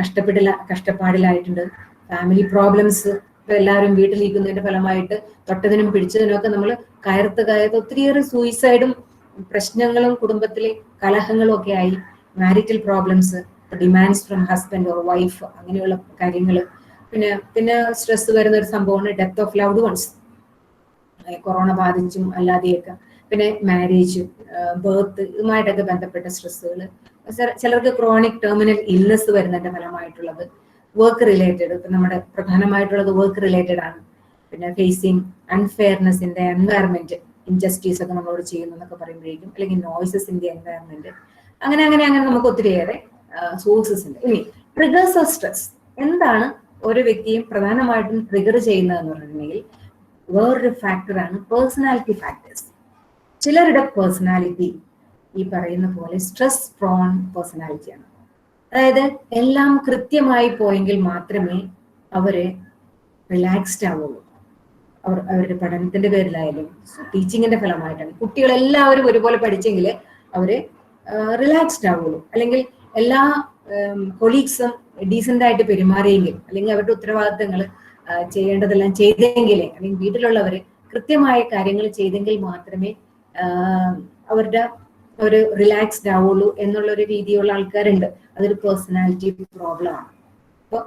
കഷ്ടപ്പാടിലായിട്ടുണ്ട്. ഫാമിലി പ്രോബ്ലംസ്, ഇപ്പൊ എല്ലാവരും വീട്ടിലിരിക്കുന്നതിന്റെ ഫലമായിട്ട് തൊട്ടതിനും പിടിച്ചതിനും ഒക്കെ നമ്മൾ കയർത്ത് ഒത്തിരിയേറെ സൂയിസൈഡും പ്രശ്നങ്ങളും കുടുംബത്തിലെ കലഹങ്ങളും ഒക്കെ ആയി. Marital problems, demands from husband or wife, അങ്ങനെയുള്ള കാര്യങ്ങൾ. പിന്നെ സ്ട്രെസ് വരുന്ന ഒരു സംഭവമാണ് death of loved ones, corona ബാധിച്ചും അല്ലാതെയൊക്കെ. പിന്നെ മാരേജ്, ബർത്ത്, ഇതുമായിട്ടൊക്കെ ബന്ധപ്പെട്ട സ്ട്രെസ്സുകൾ. ചിലർക്ക് ക്രോണിക് ടെർമിനൽ ഇൽനെസ് വരുന്നതിന്റെ ഫലമായിട്ടുള്ളത്. വർക്ക് റിലേറ്റഡ്, ഇപ്പൊ നമ്മുടെ പ്രധാനമായിട്ടുള്ളത് വർക്ക് റിലേറ്റഡ് ആണ്. പിന്നെ facing unfairness in the environment, injustice ഒക്കെ നമ്മളോട് ചെയ്യുന്നു എന്നൊക്കെ പറയുമ്പോഴേക്കും, അല്ലെങ്കിൽ നോയ്സസ് ഇൻ ദി എൻവയറമെന്റ്, അങ്ങനെ നമുക്ക് ഒത്തിരിയേറെ സോഴ്സസ് ഉണ്ട്. ഇനി ട്രിഗേഴ്സ് ഓഫ് സ്ട്രെസ് എന്താണ് ഓരോ വ്യക്തിയും പ്രധാനമായിട്ടും ട്രിഗർ ചെയ്യുന്നതെന്ന് പറഞ്ഞിട്ടുണ്ടെങ്കിൽ വേറൊരു ഫാക്ടറാണ് പേഴ്സണാലിറ്റി ഫാക്ടേഴ്സ്. ചിലരുടെ പേഴ്സണാലിറ്റി ഈ പറയുന്ന പോലെ സ്ട്രെസ് പ്രോൺ പേഴ്സണാലിറ്റിയാണ്. അതായത് എല്ലാം കൃത്യമായി പോയെങ്കിൽ മാത്രമേ അവര് റിലാക്സ്ഡ് ആവുള്ളൂ. അവരുടെ പഠനത്തിന്റെ പേരിലായാലും ടീച്ചിങ്ങിന്റെ ഫലമായിട്ടാണ്. കുട്ടികളെല്ലാവരും ഒരുപോലെ പഠിച്ചെങ്കിൽ അവര് റിലാക്സ്ഡ് ആവുള്ളൂ. അല്ലെങ്കിൽ എല്ലാ കൊളീഗ്സും ഡീസന്റ് ആയിട്ട് പെരുമാറിയെങ്കിൽ, അല്ലെങ്കിൽ അവരുടെ ഉത്തരവാദിത്തങ്ങൾ ചെയ്യേണ്ടതെല്ലാം ചെയ്തെങ്കിലേ, അല്ലെങ്കിൽ വീട്ടിലുള്ളവര് കൃത്യമായ കാര്യങ്ങൾ ചെയ്തെങ്കിൽ മാത്രമേ അവരുടെ ഒരു റിലാക്സ്ഡ് ആവുള്ളൂ എന്നുള്ള ഒരു രീതിയുള്ള ആൾക്കാരുണ്ട്. അതൊരു പേഴ്സണാലിറ്റി പ്രോബ്ലം ആണ്. അപ്പൊ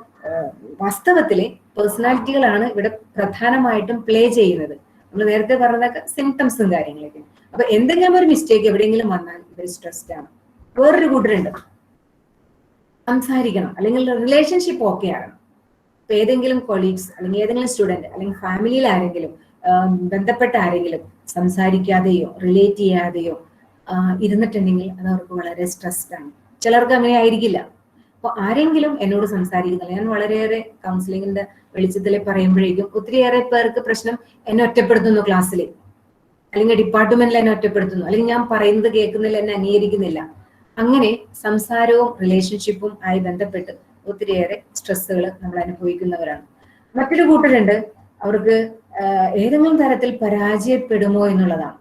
വാസ്തവത്തില് പേഴ്സണാലിറ്റികളാണ് ഇവിടെ പ്രധാനമായിട്ടും പ്ലേ ചെയ്യുന്നത്. നമ്മൾ നേരത്തെ പറഞ്ഞതൊക്കെ സിംറ്റംസും കാര്യങ്ങളൊക്കെ. അപ്പൊ എന്തെങ്കിലും ഒരു മിസ്റ്റേക്ക് എവിടെയെങ്കിലും വന്നാൽ ഇവർ സ്ട്രെസ്ഡ് ആണ്. വേറൊരു കൂട്ടരുണ്ട്, സംസാരിക്കണം, അല്ലെങ്കിൽ റിലേഷൻഷിപ്പ് ഓക്കെ ആകണം. ഇപ്പൊ ഏതെങ്കിലും കൊളീഗ്സ് അല്ലെങ്കിൽ ഏതെങ്കിലും സ്റ്റുഡന്റ് അല്ലെങ്കിൽ ഫാമിലിയിൽ ആരെങ്കിലും ബന്ധപ്പെട്ട ആരെങ്കിലും സംസാരിക്കാതെയോ റിലേറ്റ് ചെയ്യാതെയോ ഇരുന്നിട്ടുണ്ടെങ്കിൽ അത് അവർക്ക് വളരെ സ്ട്രെസ്ഡ് ആണ്. ചിലർക്ക് അങ്ങനെ ആയിരിക്കില്ല. അപ്പൊ ആരെങ്കിലും എന്നോട് സംസാരിക്കുന്നില്ല, ഞാൻ വളരെയേറെ കൗൺസിലിങ്ങിന്റെ വെളിച്ചത്തിൽ പറയുമ്പോഴേക്കും ഒത്തിരിയേറെ പേർക്ക് പ്രശ്നം എന്നെ ഒറ്റപ്പെടുത്തുന്നു ക്ലാസ്സിൽ, അല്ലെങ്കിൽ ഡിപ്പാർട്ട്മെന്റിൽ എന്നെ ഒറ്റപ്പെടുത്തുന്നു, അല്ലെങ്കിൽ ഞാൻ പറയുന്നത് കേൾക്കുന്നില്ല, എന്നെ അംഗീകരിക്കുന്നില്ല. അങ്ങനെ സംസാരവും റിലേഷൻഷിപ്പും ആയി ബന്ധപ്പെട്ട് ഒത്തിരിയേറെ സ്ട്രെസ്സുകൾ നമ്മൾ അനുഭവിക്കുന്നവരാണ്. മറ്റൊരു കൂട്ടരുണ്ട്, അവർക്ക് ഏതെങ്കിലും തരത്തിൽ പരാജയപ്പെടുമോ എന്നുള്ളതാണ്.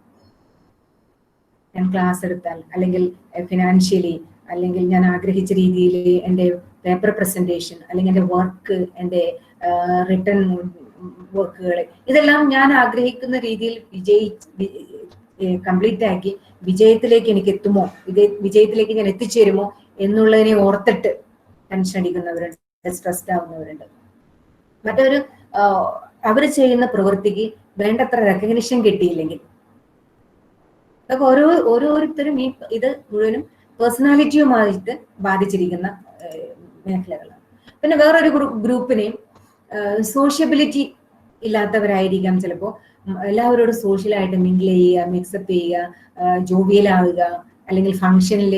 ഞാൻ ക്ലാസ് എടുത്താൽ, അല്ലെങ്കിൽ ഫിനാൻഷ്യലി, അല്ലെങ്കിൽ ഞാൻ ആഗ്രഹിച്ച രീതിയിൽ എൻ്റെ പേപ്പർ പ്രസന്റേഷൻ, അല്ലെങ്കിൽ എൻ്റെ വർക്ക്, എൻ്റെ റിട്ടേൺ വർക്കുകൾ, ഇതെല്ലാം ഞാൻ ആഗ്രഹിക്കുന്ന രീതിയിൽ കംപ്ലീറ്റ് ആക്കി വിജയത്തിലേക്ക് എനിക്ക് എത്തുമോ, വിജയത്തിലേക്ക് ഞാൻ എത്തിച്ചേരുമോ എന്നുള്ളതിനെ ഓർത്തിട്ട് ടെൻഷൻ അടിക്കുന്നവരുണ്ട്, സ്ട്രെസ്ഡ് ആവുന്നവരുണ്ട്. മറ്റൊരു അവർ ചെയ്യുന്ന പ്രവൃത്തിക്ക് വേണ്ടത്ര റെക്കഗ്നിഷൻ കിട്ടിയില്ലെങ്കിൽ, അതൊക്കെ ഓരോരുത്തരും ഇത് മുഴുവനും പേഴ്സണാലിറ്റിയുമായിട്ട് ബാധിച്ചിരിക്കുന്ന മേഖലകളാണ്. പിന്നെ വേറൊരു ഗ്രൂപ്പിനെ സോഷ്യബിലിറ്റി ഇല്ലാത്തവരായിരിക്കാം. ചിലപ്പോൾ എല്ലാവരോടും സോഷ്യലായിട്ട് മിങ്കിൾ ചെയ്യുക, മിക്സപ്പ് ചെയ്യുക, ജോവിയലാവുക, അല്ലെങ്കിൽ ഫംഗ്ഷനിൽ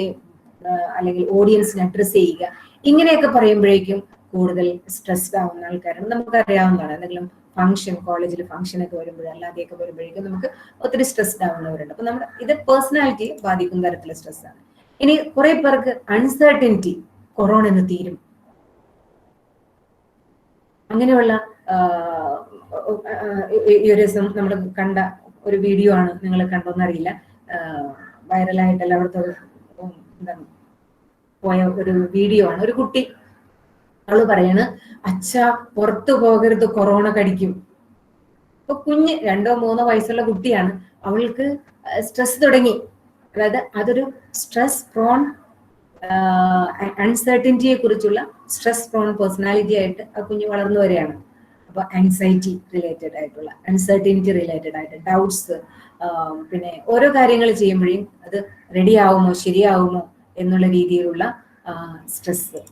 അല്ലെങ്കിൽ ഓഡിയൻസിനെ അഡ്രസ് ചെയ്യുക, ഇങ്ങനെയൊക്കെ പറയുമ്പോഴേക്കും കൂടുതൽ സ്ട്രെസ്ഡ് ആവുന്ന ആൾക്കാരാണ്. നമുക്കറിയാവുന്നതാണ്. എന്തെങ്കിലും ഫംഗ്ഷൻ, കോളേജിൽ ഫംഗ്ഷൻ ഒക്കെ വരുമ്പോഴും അല്ലാതെയൊക്കെ വരുമ്പോഴേക്കും നമുക്ക് ഒത്തിരി സ്ട്രെസ്ഡ് ആവുന്നവരുണ്ട്. അപ്പൊ നമ്മുടെ ഇത് പേഴ്സണാലിറ്റിയെ ബാധിക്കുന്ന തരത്തിലുള്ള സ്ട്രെസ്സാണ്. ഇനി കുറെ പേർക്ക് അൺസർട്ടനിറ്റി, കൊറോണ എന്ന് തീരും, അങ്ങനെയുള്ള ഈ ഒരു ദിവസം നമ്മൾ കണ്ട ഒരു വീഡിയോ ആണ്, നിങ്ങൾ കണ്ടോന്നറിയില്ല, വൈറലായിട്ട് എല്ലായിടത്തും എന്താണ് പോയ ഒരു വീഡിയോ ആണ്. ഒരു കുട്ടി, അവള് പറയാണ്, അച്ഛാ പുറത്തു പോകരുത്, കൊറോണ കടിക്കും. ഇപ്പൊ കുഞ്ഞ് 2-3 വയസ്സുള്ള കുട്ടിയാണ്, അവൾക്ക് സ്ട്രെസ് തുടങ്ങി. അതായത് അതൊരു സ്ട്രെസ് പ്രോൺ, അൺസർട്ടനിറ്റിയെ കുറിച്ചുള്ള സ്ട്രെസ് പ്രോൺ പേഴ്സണാലിറ്റി ആയിട്ട് ആ കുഞ്ഞ് വളർന്നു വരികയാണ്. അപ്പൊ ആൻസൈറ്റി റിലേറ്റഡ് ആയിട്ടുള്ള, അൺസർട്ടനിറ്റി റിലേറ്റഡ് ആയിട്ട് ഡൗട്ട്സ്, പിന്നെ ഓരോ കാര്യങ്ങൾ ചെയ്യുമ്പോഴേയും അത് റെഡി ആവുമോ, ശരിയാവുമോ എന്നുള്ള രീതിയിലുള്ള സ്ട്രെസ്.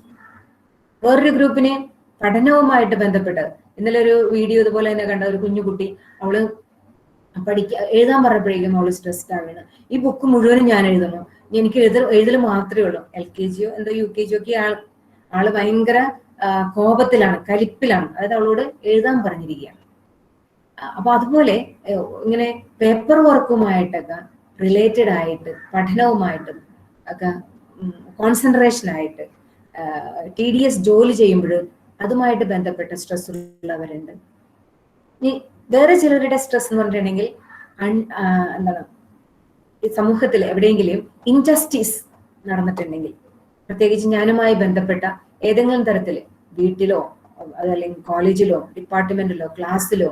വേറൊരു ഗ്രൂപ്പിനെ പഠനവുമായിട്ട് ബന്ധപ്പെട്ട്, ഇന്നലെ ഒരു വീഡിയോ ഇതുപോലെ തന്നെ കണ്ട ഒരു കുഞ്ഞുകുട്ടി, അവള് എഴുതാൻ പറഞ്ഞപ്പോഴേക്കും അവള് സ്ട്രെസ്ഡ് ആവുകയാണ്. ഈ ബുക്ക് മുഴുവനും ഞാൻ എഴുതണോ, എനിക്ക് എഴുതൽ മാത്രമേ ഉള്ളൂ. LKG എന്തോ UKG ഒക്കെ ആള് ഭയങ്കര കോപത്തിലാണ്, കലിപ്പിലാണ്. അതായത് അവളോട് എഴുതാൻ പറഞ്ഞിരിക്കുകയാണ്. അപ്പൊ അതുപോലെ ഇങ്ങനെ പേപ്പർ വർക്കുമായിട്ടൊക്കെ റിലേറ്റഡ് ആയിട്ട്, പഠനവുമായിട്ടും ഒക്കെ കോൺസെൻട്രേഷൻ ആയിട്ട് TDS ജോലി ചെയ്യുമ്പോൾ അതുമായിട്ട് ബന്ധപ്പെട്ട സ്ട്രെസ് ഉള്ളവരുണ്ട്. ഇനി വേറെ ചിലരുടെ സ്ട്രെസ് എന്ന് പറഞ്ഞിട്ടുണ്ടെങ്കിൽ എന്താണ്, ഈ സമൂഹത്തിൽ എവിടെയെങ്കിലും ഇൻജസ്റ്റിസ് നടന്നിട്ടുണ്ടെങ്കിൽ, പ്രത്യേകിച്ച് ഞാനുമായി ബന്ധപ്പെട്ട ഏതെങ്കിലും തരത്തിൽ വീട്ടിലോ അതല്ലെങ്കിൽ കോളേജിലോ ഡിപ്പാർട്ട്മെന്റിലോ ക്ലാസ്സിലോ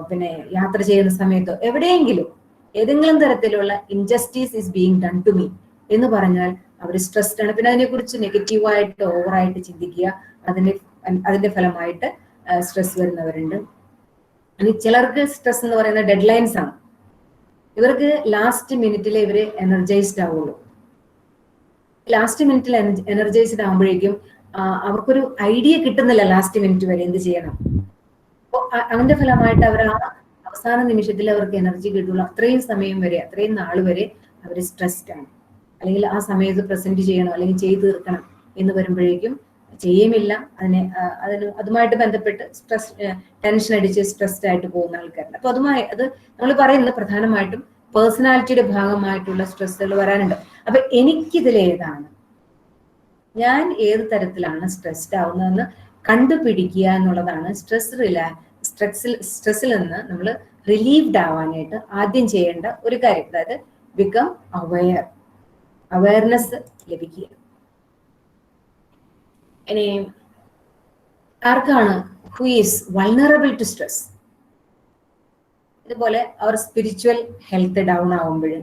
പിന്നെ യാത്ര ചെയ്യുന്ന സമയത്തോ എവിടെയെങ്കിലും ഏതെങ്കിലും തരത്തിലുള്ള injustice is being done to me എന്ന് പറഞ്ഞാൽ അവർ സ്ട്രെസ്ഡ് ആണ്. പിന്നെ അതിനെക്കുറിച്ച് നെഗറ്റീവായിട്ട് ഓവറായിട്ട് ചിന്തിക്കുക, അതിന്റെ ഫലമായിട്ട് സ്ട്രെസ് വരുന്നവരുണ്ട്. ഇനി ചിലർക്ക് സ്ട്രെസ് എന്ന് പറയുന്നത് ഡെഡ് ലൈൻസ് ആണ്. ഇവർക്ക് ലാസ്റ്റ് മിനിറ്റിൽ ഇവര് എനർജൈസ്ഡ് ആവുള്ളൂ. ലാസ്റ്റ് മിനിറ്റിൽ എനർജൈസ്ഡ് ആകുമ്പോഴേക്കും അവർക്കൊരു ഐഡിയ കിട്ടുന്നില്ല ലാസ്റ്റ് മിനിറ്റ് വരെ എന്ത് ചെയ്യണം. അപ്പോൾ അതിന്റെ ഫലമായിട്ട് അവർ ആ അവസാന നിമിഷത്തിൽ അവർക്ക് എനർജി കിട്ടുള്ളൂ. അത്രയും സമയം വരെ, അത്രയും നാൾ വരെ അവർ സ്ട്രെസ്ഡ് ആണ്. അല്ലെങ്കിൽ ആ സമയത്ത് പ്രസന്റ് ചെയ്യണം, അല്ലെങ്കിൽ ചെയ്തു തീർക്കണം എന്ന് വരുമ്പോഴേക്കും ചെയ്യുമില്ല. അതുമായിട്ട് ബന്ധപ്പെട്ട് ടെൻഷൻ അടിച്ച് സ്ട്രെസ്ഡ് ആയിട്ട് പോകുന്ന ആൾക്കാരുണ്ട്. അപ്പൊ അത് നമ്മൾ പറയുന്നത് പ്രധാനമായിട്ടും പേഴ്സണാലിറ്റിയുടെ ഭാഗമായിട്ടുള്ള സ്ട്രെസ്സുകൾ വരാനുണ്ട്. അപ്പൊ എനിക്കിതിലേതാണ്, ഞാൻ ഏത് തരത്തിലാണ് സ്ട്രെസ്ഡ് ആവുന്നതെന്ന് കണ്ടുപിടിക്കുക എന്നുള്ളതാണ് സ്ട്രെസ് സ്ട്രെസ്സിൽ നിന്ന് നമ്മൾ റിലീവ്ഡ് ആവാനായിട്ട് ആദ്യം ചെയ്യേണ്ട ഒരു കാര്യം, അതായത് ബിക്കം അവയർനെസ് ലഭിക്കുക. ഇനി ആർക്കാണ് who is vulnerable to stress? ഇതുപോലെ അവർ സ്പിരിച്വൽ ഹെൽത്ത് ഡൗൺ ആവുമ്പോഴും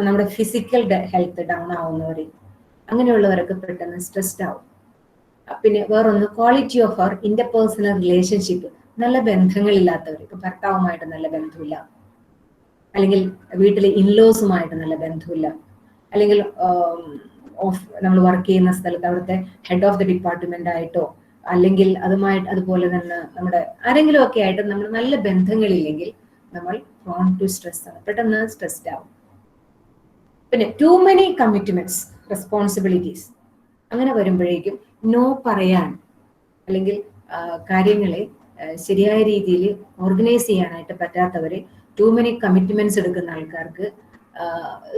നമ്മുടെ ഫിസിക്കൽ ഹെൽത്ത് ഡൗൺ ആവുന്നവർ, അങ്ങനെയുള്ളവരൊക്കെ പെട്ടെന്ന് സ്ട്രെസ്ഡ് ആവും. പിന്നെ വേറൊന്ന്, quality of our interpersonal relationship, നല്ല ബന്ധങ്ങളില്ലാത്തവർ, ഇപ്പൊ ഭർത്താവുമായിട്ട് നല്ല ബന്ധമില്ല, അല്ലെങ്കിൽ വീട്ടിലെ ഇൻലോസുമായിട്ട് നല്ല ബന്ധമില്ല, അല്ലെങ്കിൽ നമ്മൾ വർക്ക് ചെയ്യുന്ന സ്ഥലത്ത് അവിടുത്തെ ഹെഡ് ഓഫ് ദി ഡിപ്പാർട്ട്മെന്റ് ആയിട്ടോ അല്ലെങ്കിൽ അതുപോലെ തന്നെ നമ്മുടെ ആരെങ്കിലും ഒക്കെ ആയിട്ട് നമ്മൾ നല്ല ബന്ധങ്ങളില്ലെങ്കിൽ നമ്മൾ പ്രോൺ ടു സ്ട്രെസ് ആണ്, പെട്ടെന്ന് സ്ട്രെസ്ഡ് ആവും. പിന്നെ ടു മെനി കമ്മിറ്റ്മെന്റ്സ്, റെസ്പോൺസിബിലിറ്റീസ്, അങ്ങനെ വരുമ്പോഴേക്കും നോ പറയാൻ അല്ലെങ്കിൽ കാര്യങ്ങളെ ശരിയായ രീതിയിൽ ഓർഗനൈസ് ചെയ്യാനായിട്ട് പറ്റാത്തവരെ, ടു മെനി കമ്മിറ്റ്മെന്റ്സ് എടുക്കുന്ന ആൾക്കാർക്ക്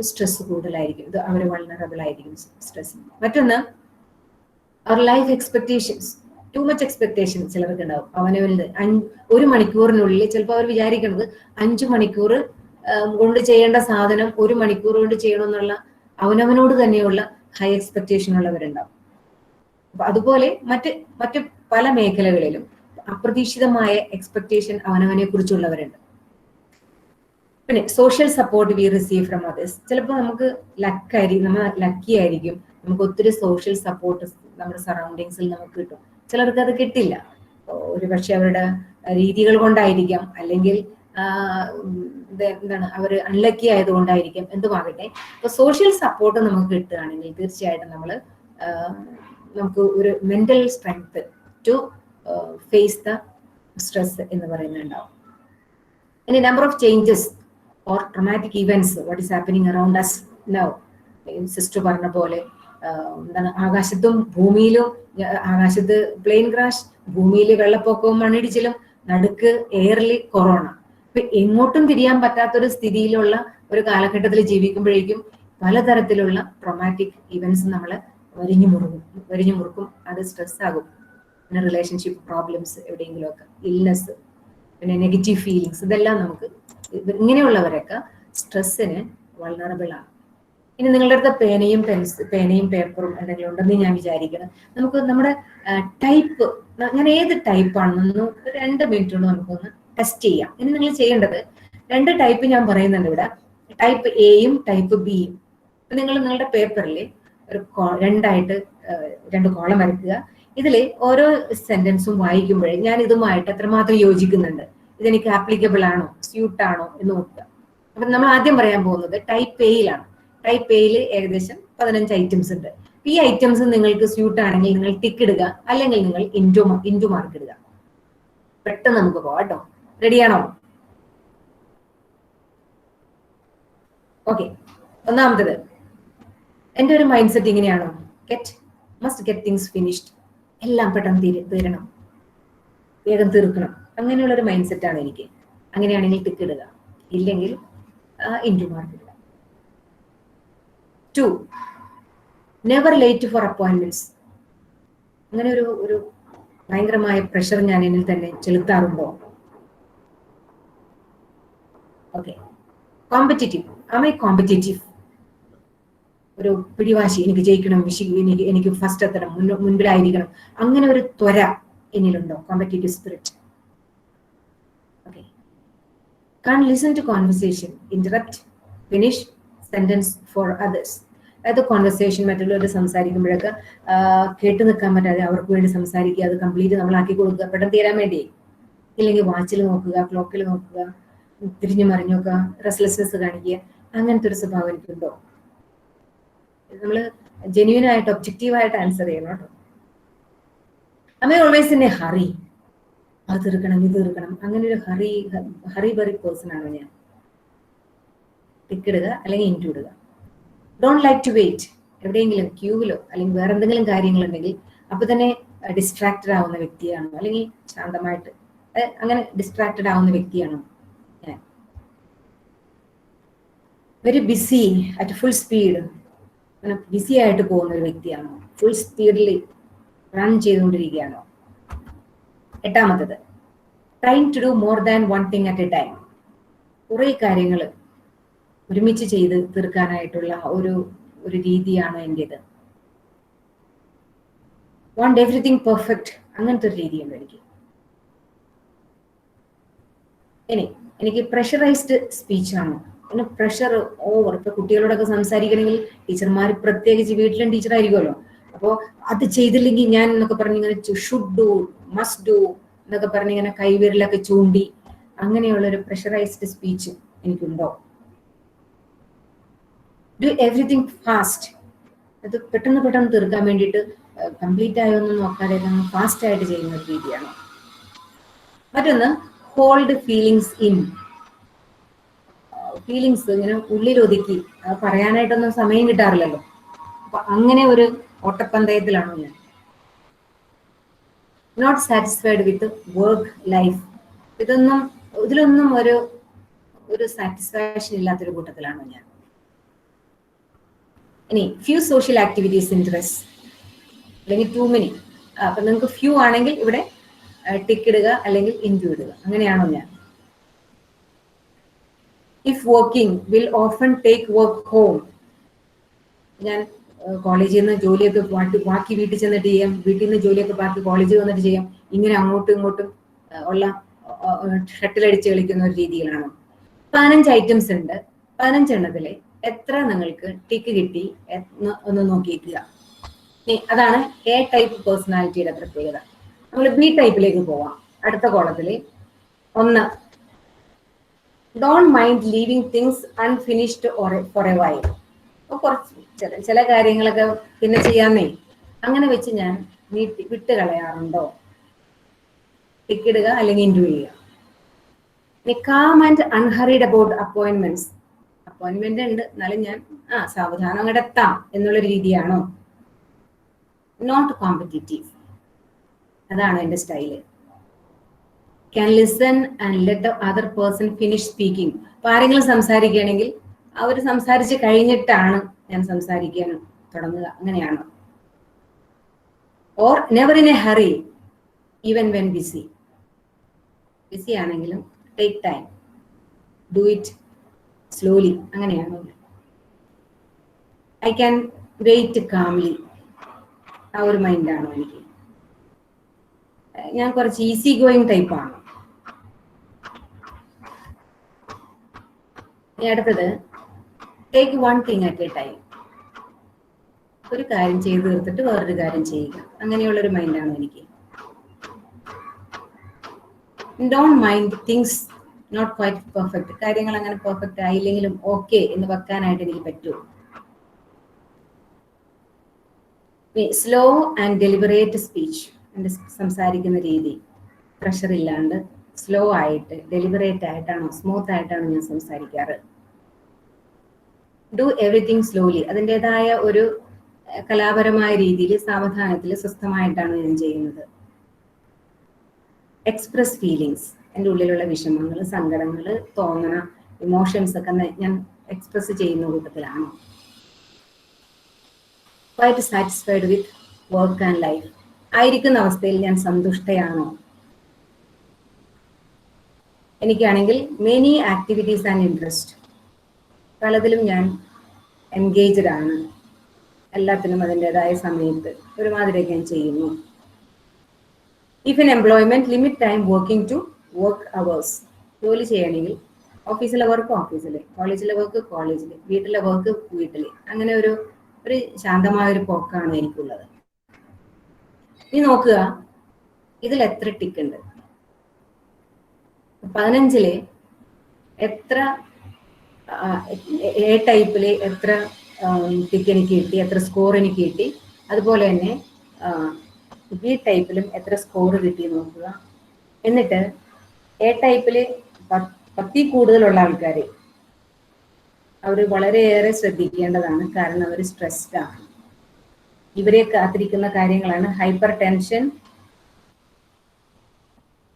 സ്ട്രെസ് കൂടുതലായിരിക്കും. ഇത് അവർ വൾണറബിൾ ആയിരിക്കും സ്ട്രെസ്. മറ്റൊന്ന്, our life expectations, too much expectation ചിലർക്ക് ഉണ്ടാവും. അവനവൻ്റെ 1 മണിക്കൂറിനുള്ളിൽ ചിലപ്പോൾ അവർ വിചാരിക്കുന്നത് 5 മണിക്കൂർ കൊണ്ട് ചെയ്യേണ്ട സാധനം 1 മണിക്കൂർ കൊണ്ട് ചെയ്യണമെന്നുള്ള അവനവനോട് തന്നെയുള്ള ഹൈ എക്സ്പെക്ടേഷൻ ഉള്ളവരുണ്ടാവും. അപ്പൊ അതുപോലെ മറ്റ് പല മേഖലകളിലും അപ്രതീക്ഷിതമായ എക്സ്പെക്ടേഷൻ അവനവനെ കുറിച്ചുള്ളവരുണ്ട്. പിന്നെ social support we receive from others, ചിലപ്പോൾ നമുക്ക് നമ്മൾ ലക്കി ആയിരിക്കും, നമുക്ക് ഒത്തിരി സോഷ്യൽ സപ്പോർട്ട് നമ്മുടെ സറൗണ്ടിങ്സിൽ നമുക്ക് കിട്ടും. ചിലർക്ക് അത് കിട്ടില്ല, ഒരു പക്ഷെ അവരുടെ രീതികൾ കൊണ്ടായിരിക്കാം, അല്ലെങ്കിൽ എന്താണ് അവർ അൺലക്കി ആയതുകൊണ്ടായിരിക്കാം, എന്തുമാകട്ടെ. ഇപ്പൊ സോഷ്യൽ സപ്പോർട്ട് നമുക്ക് കിട്ടുകയാണെങ്കിൽ തീർച്ചയായിട്ടും നമുക്ക് ഒരു mental strength to face the stress എന്ന് പറയുന്നുണ്ടാവും. ഇനി number of changes or traumatic events what is happening around us now. Sister പറഞ്ഞ പോലെ എന്താണ്, ആകാശത്ത് പ്ലെയിൻ ക്രാഷ്, ഭൂമിയിൽ വെള്ളപ്പൊക്കവും മണ്ണിടിച്ചിലും, നടുക്ക് എയറിൽ കൊറോണ. ഇപ്പൊ എങ്ങോട്ടും തിരിയാൻ പറ്റാത്തൊരു സ്ഥിതിയിലുള്ള ഒരു കാലഘട്ടത്തിൽ ജീവിക്കുമ്പോഴേക്കും പലതരത്തിലുള്ള ട്രോമാറ്റിക് ഇവന്റ്സ് നമ്മളെ വരിഞ്ഞു മുറുക്കും. അത് സ്ട്രെസ് ആകും. പിന്നെ റിലേഷൻഷിപ്പ് പ്രോബ്ലംസ്, എവിടെയെങ്കിലുമൊക്കെ ഇൽനെസ്, പിന്നെ നെഗറ്റീവ് ഫീലിങ്സ്, ഇതെല്ലാം നമുക്ക് ഇങ്ങനെയുള്ളവരൊക്കെ സ്ട്രെസ്സിന് വൾണറബിൾ ആണ്. ഇനി നിങ്ങളുടെ അടുത്ത് പേനയും പേപ്പറും എന്തെങ്കിലും ഉണ്ടെന്ന് ഞാൻ വിചാരിക്കണം. നമുക്ക് നമ്മുടെ ടൈപ്പ്, അങ്ങനെ ഏത് ടൈപ്പാണെന്നൊന്ന് 2 മിനിറ്റ് കൊണ്ട് നമുക്കൊന്ന് ടെസ്റ്റ് ചെയ്യാം. ഇനി നിങ്ങൾ ചെയ്യേണ്ടത് 2 ടൈപ്പ് ഞാൻ പറയുന്നുണ്ട് ഇവിടെ, ടൈപ്പ് എയും ടൈപ്പ് ബിയും. നിങ്ങൾ നിങ്ങളുടെ പേപ്പറിൽ ഒരു 2 കോളം വരയ്ക്കുക. ഇതിൽ ഓരോ സെന്റൻസും വായിക്കുമ്പോഴേ ഞാൻ ഇതുമായിട്ട് എത്രമാത്രം യോജിക്കുന്നുണ്ട്, ഇതെനിക്ക് ആപ്ലിക്കബിൾ ആണോ, സ്യൂട്ട് ആണോ എന്ന് നോക്കുക. അപ്പൊ നമ്മൾ ആദ്യം പറയാൻ പോകുന്നത് ടൈപ്പ് എയിലാണ്. ടൈപ്പ് എയിൽ ഏകദേശം 15 ഐറ്റംസ് ഉണ്ട്. ഈ ഐറ്റംസ് നിങ്ങൾക്ക് സ്യൂട്ട് ആണെങ്കിൽ നിങ്ങൾ ടിക്ക് ഇടുക, അല്ലെങ്കിൽ നിങ്ങൾ ഇൻറ്റു മാർക്ക് ഇടുക. പെട്ടെന്ന് നമുക്ക് പോവാം കേട്ടോ. റെഡിയാണോ? ഓക്കെ. ഒന്നാമത്തത്, എൻ്റെ ഒരു മൈൻഡ് സെറ്റ് ഇങ്ങനെയാണോ, മസ്റ്റ് ഗെറ്റ് തിങ്സ് ഫിനിഷ്ഡ്, എല്ലാം പെട്ടെന്ന് തീരണം, വേഗം തീർക്കണം, അങ്ങനെയുള്ളൊരു മൈൻഡ് സെറ്റാണ് എനിക്ക്. അങ്ങനെയാണെങ്കിൽ ടിക്ക് ഇടുക, ഇല്ലെങ്കിൽ ഇൻറ്റു മാർക്ക് ഇടുക. 2, നെവർ ലേറ്റ് ഫോർ അപ്പോയിന്റ്മെന്റ്സ്. അങ്ങനെ ഒരു ഭയങ്കരമായ പ്രഷർ ഞാൻ എന്നിൽ തന്നെ ചെലുത്താറുണ്ടോ? ഓക്കെ. കോമ്പറ്റീറ്റീവ്, കോമ്പറ്റീറ്റീവ്, ഒരു പിടിവാശി, എനിക്ക് ജയിക്കണം, എനിക്ക് ഫസ്റ്റ് എത്തണം, മുൻപിലായിരിക്കണം, അങ്ങനെ ഒരു ത്വര എന്നിലുണ്ടോ? Competitive spirit. Okay. Can listen to conversation, interrupt, finish sentence for others. അതായത് കോൺവെർസേഷൻ, മറ്റുള്ളവർ സംസാരിക്കുമ്പോഴൊക്കെ കേട്ട് നിൽക്കാൻ പറ്റാതെ അവർക്ക് വേണ്ടി സംസാരിക്കുക, അത് കംപ്ലീറ്റ് നമ്മളാക്കി കൊടുക്കുക, പെട്ടെന്ന് തീരാൻ വേണ്ടി. ഇല്ലെങ്കിൽ വാച്ചിൽ നോക്കുക, ക്ലോക്കിൽ നോക്കുക, തിരിഞ്ഞു മറിഞ്ഞൊക്കെ റെസ്ലെസ്നെസ് കാണിക്കുക, അങ്ങനത്തെ ഒരു സ്വഭാവം എനിക്കുണ്ടോ? നമ്മള് ജെന്യൂൻ ആയിട്ട് ഒബ്ജക്റ്റീവായിട്ട് ആൻസർ ചെയ്യണം കേട്ടോ. അമ്മ ഓൾവേസ് ഇൻ എ ഹറി, അത് തീർക്കണം, ഇത് തീർക്കണം, അങ്ങനെ ഒരു ഹറി ബറി പേഴ്സൺ ആണ് ഞാൻ. ടിക്കിടുക, അല്ലെങ്കിൽ ഇൻറ്റു ഇടുക. ഡോണ്ട് ലൈക്ക് ടു വെയിറ്റ്, എവിടെയെങ്കിലും ക്യൂവിലോ അല്ലെങ്കിൽ വേറെ എന്തെങ്കിലും കാര്യങ്ങളുണ്ടെങ്കിൽ അപ്പൊ തന്നെ ഡിസ്ട്രാക്റ്റഡ് ആവുന്ന വ്യക്തിയാണോ, അല്ലെങ്കിൽ ശാന്തമായിട്ട് അങ്ങനെ ഡിസ്ട്രാക്റ്റഡ് ആവുന്ന വ്യക്തിയാണോ ഞാൻ? Very busy at full speed, അങ്ങനെ ബിസി ആയിട്ട് പോകുന്ന ഒരു വ്യക്തിയാണോ? ഫുൾ സ്പീഡിൽ റൺ ചെയ്തുകൊണ്ടിരിക്കുകയാണോ? 8ാമത്തത്, trying to do more than one thing at a time. കുറേ കാര്യങ്ങൾ ഒരുമിച്ച് ചെയ്ത് തീർക്കാനായിട്ടുള്ള ഒരു രീതിയാണ് എൻ്റേത്. വാണ്ട് എവറിത്തിങ് പെർഫെക്റ്റ്, അങ്ങനത്തെ ഒരു രീതിയുണ്ട് എനിക്ക്. എനിക്ക് പ്രഷറൈസ്ഡ് സ്പീച്ചാണ്. പിന്നെ പ്രഷർ ഓവർ. ഇപ്പൊ കുട്ടികളോടൊക്കെ സംസാരിക്കണമെങ്കിൽ ടീച്ചർമാർ, പ്രത്യേകിച്ച് വീട്ടിലും ടീച്ചറായിരിക്കുമല്ലോ, അപ്പോൾ അത് ചെയ്തില്ലെങ്കിൽ ഞാൻ എന്നൊക്കെ പറഞ്ഞിങ്ങനെ ഷുഡ് ഡു, മസ്റ്റ് ഡു എന്നൊക്കെ പറഞ്ഞിങ്ങനെ കൈവിരലൊക്കെ ചൂണ്ടി അങ്ങനെയുള്ള ഒരു പ്രഷറൈസ്ഡ് സ്പീച്ച് എനിക്കുണ്ടോ? Do everything fast. അത് പെട്ടെന്ന് തീർക്കാൻ വേണ്ടിയിട്ട് കംപ്ലീറ്റ് ആയൊന്നും നോക്കാതെ ഫാസ്റ്റ് ആയിട്ട് ചെയ്യുന്ന ഒരു രീതിയാണ്. മറ്റൊന്ന് ഹോൾഡ് ഫീലിങ്സ് ഇൻ. ഫീലിങ്സ് ഇങ്ങനെ ഉള്ളിൽ ഒതുക്കി പറയാനായിട്ടൊന്നും സമയം കിട്ടാറില്ലല്ലോ. അപ്പൊ അങ്ങനെ ഒരു ഓട്ടപ്പന്തയത്തിലാണ് ഞാൻ. Not satisfied with work life. ഇതിലൊന്നും ഒരു സാറ്റിസ്ഫാക്ഷൻ ഇല്ലാത്തൊരു കൂട്ടത്തിലാണ് ഞാൻ. ഇനി ഫ്യൂ സോഷ്യൽ ആക്ടിവിറ്റീസ് ഇൻട്രസ്റ്റ്, അല്ലെങ്കിൽ ടു മെനി. അപ്പൊ നിങ്ങൾക്ക് ഫ്യൂ ആണെങ്കിൽ ഇവിടെ ടിക്ക് ഇടുക, അല്ലെങ്കിൽ ഇൻറ്റു ഇടുക. അങ്ങനെയാണോ ഞാൻ? If working will often take work home. ഞാൻ കോളേജിൽ നിന്ന് ജോലിയൊക്കെ ബാക്കി വീട്ടിൽ ചെന്നിട്ട് ചെയ്യാം, വീട്ടിൽ നിന്ന് ജോലിയൊക്കെ ബാക്കി കോളേജിൽ വന്നിട്ട് ചെയ്യാം. ഇങ്ങനെ അങ്ങോട്ടും ഇങ്ങോട്ടും ഉള്ള ഷട്ടിലടിച്ച് കളിക്കുന്ന ഒരു രീതിയിലാണ്. 15 ഐറ്റംസ് ഉണ്ട്. 15 എണ്ണത്തില് എത്ര നിങ്ങൾക്ക് ടിക്ക് കിട്ടി ഒന്ന് നോക്കിയിരിക്കുക. അതാണ് എ ടൈപ്പ് പേഴ്സണാലിറ്റിയുടെ പ്രത്യേകത. നമ്മൾ ബി ടൈപ്പിലേക്ക് പോവാം. അടുത്ത കോളത്തില് 1, don't mind leaving things unfinished for a while. കുറച്ച് ചില കാര്യങ്ങളൊക്കെ പിന്നെ ചെയ്യാന്നേ, അങ്ങനെ വെച്ച് ഞാൻ വിട്ട് കളയാറുണ്ടോ? ടിക്കിടുക, അല്ലെങ്കിൽ ഇൻറ്റു ചെയ്യുക. Calm and unhurried about appointments. Appointment ഉണ്ട്, എന്നാലും ഞാൻ സാവധാനം അങ്ങോട്ട് എത്താം എന്നുള്ള രീതിയാണോ? Not competitive. അതാണ് എൻ്റെ style. Can listen and let the other person finish speaking. അപ്പൊ ആരെങ്കിലും സംസാരിക്കുകയാണെങ്കിൽ അവർ സംസാരിച്ച് കഴിഞ്ഞിട്ടാണ് ഞാൻ സംസാരിക്കാൻ തുടങ്ങുക, അങ്ങനെയാണ്. Or never in a hurry even when busy. Busy ആണെങ്കിലും take time, do it slowly, അങ്ങനെയാണ്. I can wait calmly. ആ ഒരു മൈൻഡാണോ എനിക്ക്? ഞാൻ കുറച്ച് ഈസി ഗോയിങ് ടൈപ്പാണ്. അടുത്തത് take one thing at a time. ഒരു കാര്യം ചെയ്ത് തീർത്തിട്ട് വേറൊരു കാര്യം ചെയ്യുക, അങ്ങനെയുള്ളൊരു മൈൻഡാണ് എനിക്ക്. Don't mind things not quite perfect. കാര്യങ്ങൾ അങ്ങനെ പെർഫെക്റ്റ് ആയില്ലെങ്കിലും ഓക്കെ എന്ന് വെക്കാനായിട്ട് എനിക്ക് പറ്റുമോ? Slow and deliberate speech. എൻ്റെ സംസാരിക്കുന്ന രീതി പ്രഷർ ഇല്ലാണ്ട് സ്ലോ ആയിട്ട് ഡെലിബറേറ്റ് ആയിട്ടാണോ സ്മൂത്ത് ആയിട്ടാണോ ഞാൻ സംസാരിക്കാറ്? Do everything slowly. അതിൻ്റെതായ ഒരു കലാപരമായ രീതിയിൽ സാവധാനത്തിൽ സ്വസ്ഥമായിട്ടാണ് ഞാൻ ചെയ്യുന്നത്. Express feelings. എൻ്റെ ഉള്ളിലുള്ള വിഷമങ്ങൾ, സങ്കടങ്ങൾ, തോന്നണ ഇമോഷൻസ് ഒക്കെ ഞാൻ എക്സ്പ്രസ് ചെയ്യുന്ന കൂട്ടത്തിലാണ്. Quite satisfied with work and life. ആയിരിക്കുന്ന അവസ്ഥയിൽ ഞാൻ സന്തുഷ്ടയാണോ? എനിക്കാണെങ്കിൽ മെനി ആക്ടിവിറ്റീസ് ആൻഡ് ഇൻട്രസ്റ്റ്. പലതിലും ഞാൻ എൻഗേജ്ഡ് ആണ്. എല്ലാത്തിനും അതിൻ്റെതായ സമയത്ത് ഒരുമാതിരിയൊക്കെ ഞാൻ ചെയ്യുന്നു. If an employment limit time working to work hours. ജോലി ചെയ്യണമെങ്കിൽ ഓഫീസിലെ വർക്ക് ഓഫീസിൽ, കോളേജിലെ വർക്ക് കോളേജിൽ, വീട്ടിലെ വർക്ക് വീട്ടിൽ, അങ്ങനെ ഒരു ശാന്തമായൊരു പോക്കാണ് എനിക്കുള്ളത്. ഇനി നോക്കുക, ഇതിൽ എത്ര ടിക്ക് ഉണ്ട്? 15 എത്ര എ ടൈപ്പില് എത്ര ടിക്ക് എനിക്ക് കിട്ടി, എത്ര സ്കോർ എനിക്ക് കിട്ടി, അതുപോലെ തന്നെ ബി ടൈപ്പിലും എത്ര സ്കോർ കിട്ടി നോക്കുക. എന്നിട്ട് എ ടൈപ്പില് 10 കൂടുതലുള്ള ആൾക്കാർ അവർ വളരെയേറെ ശ്രദ്ധിക്കേണ്ടതാണ്. കാരണം അവർ സ്ട്രെസ്ഡ് ആണ്. ഇവരെ കാത്തിരിക്കുന്ന കാര്യങ്ങളാണ് ഹൈപ്പർ ടെൻഷൻ,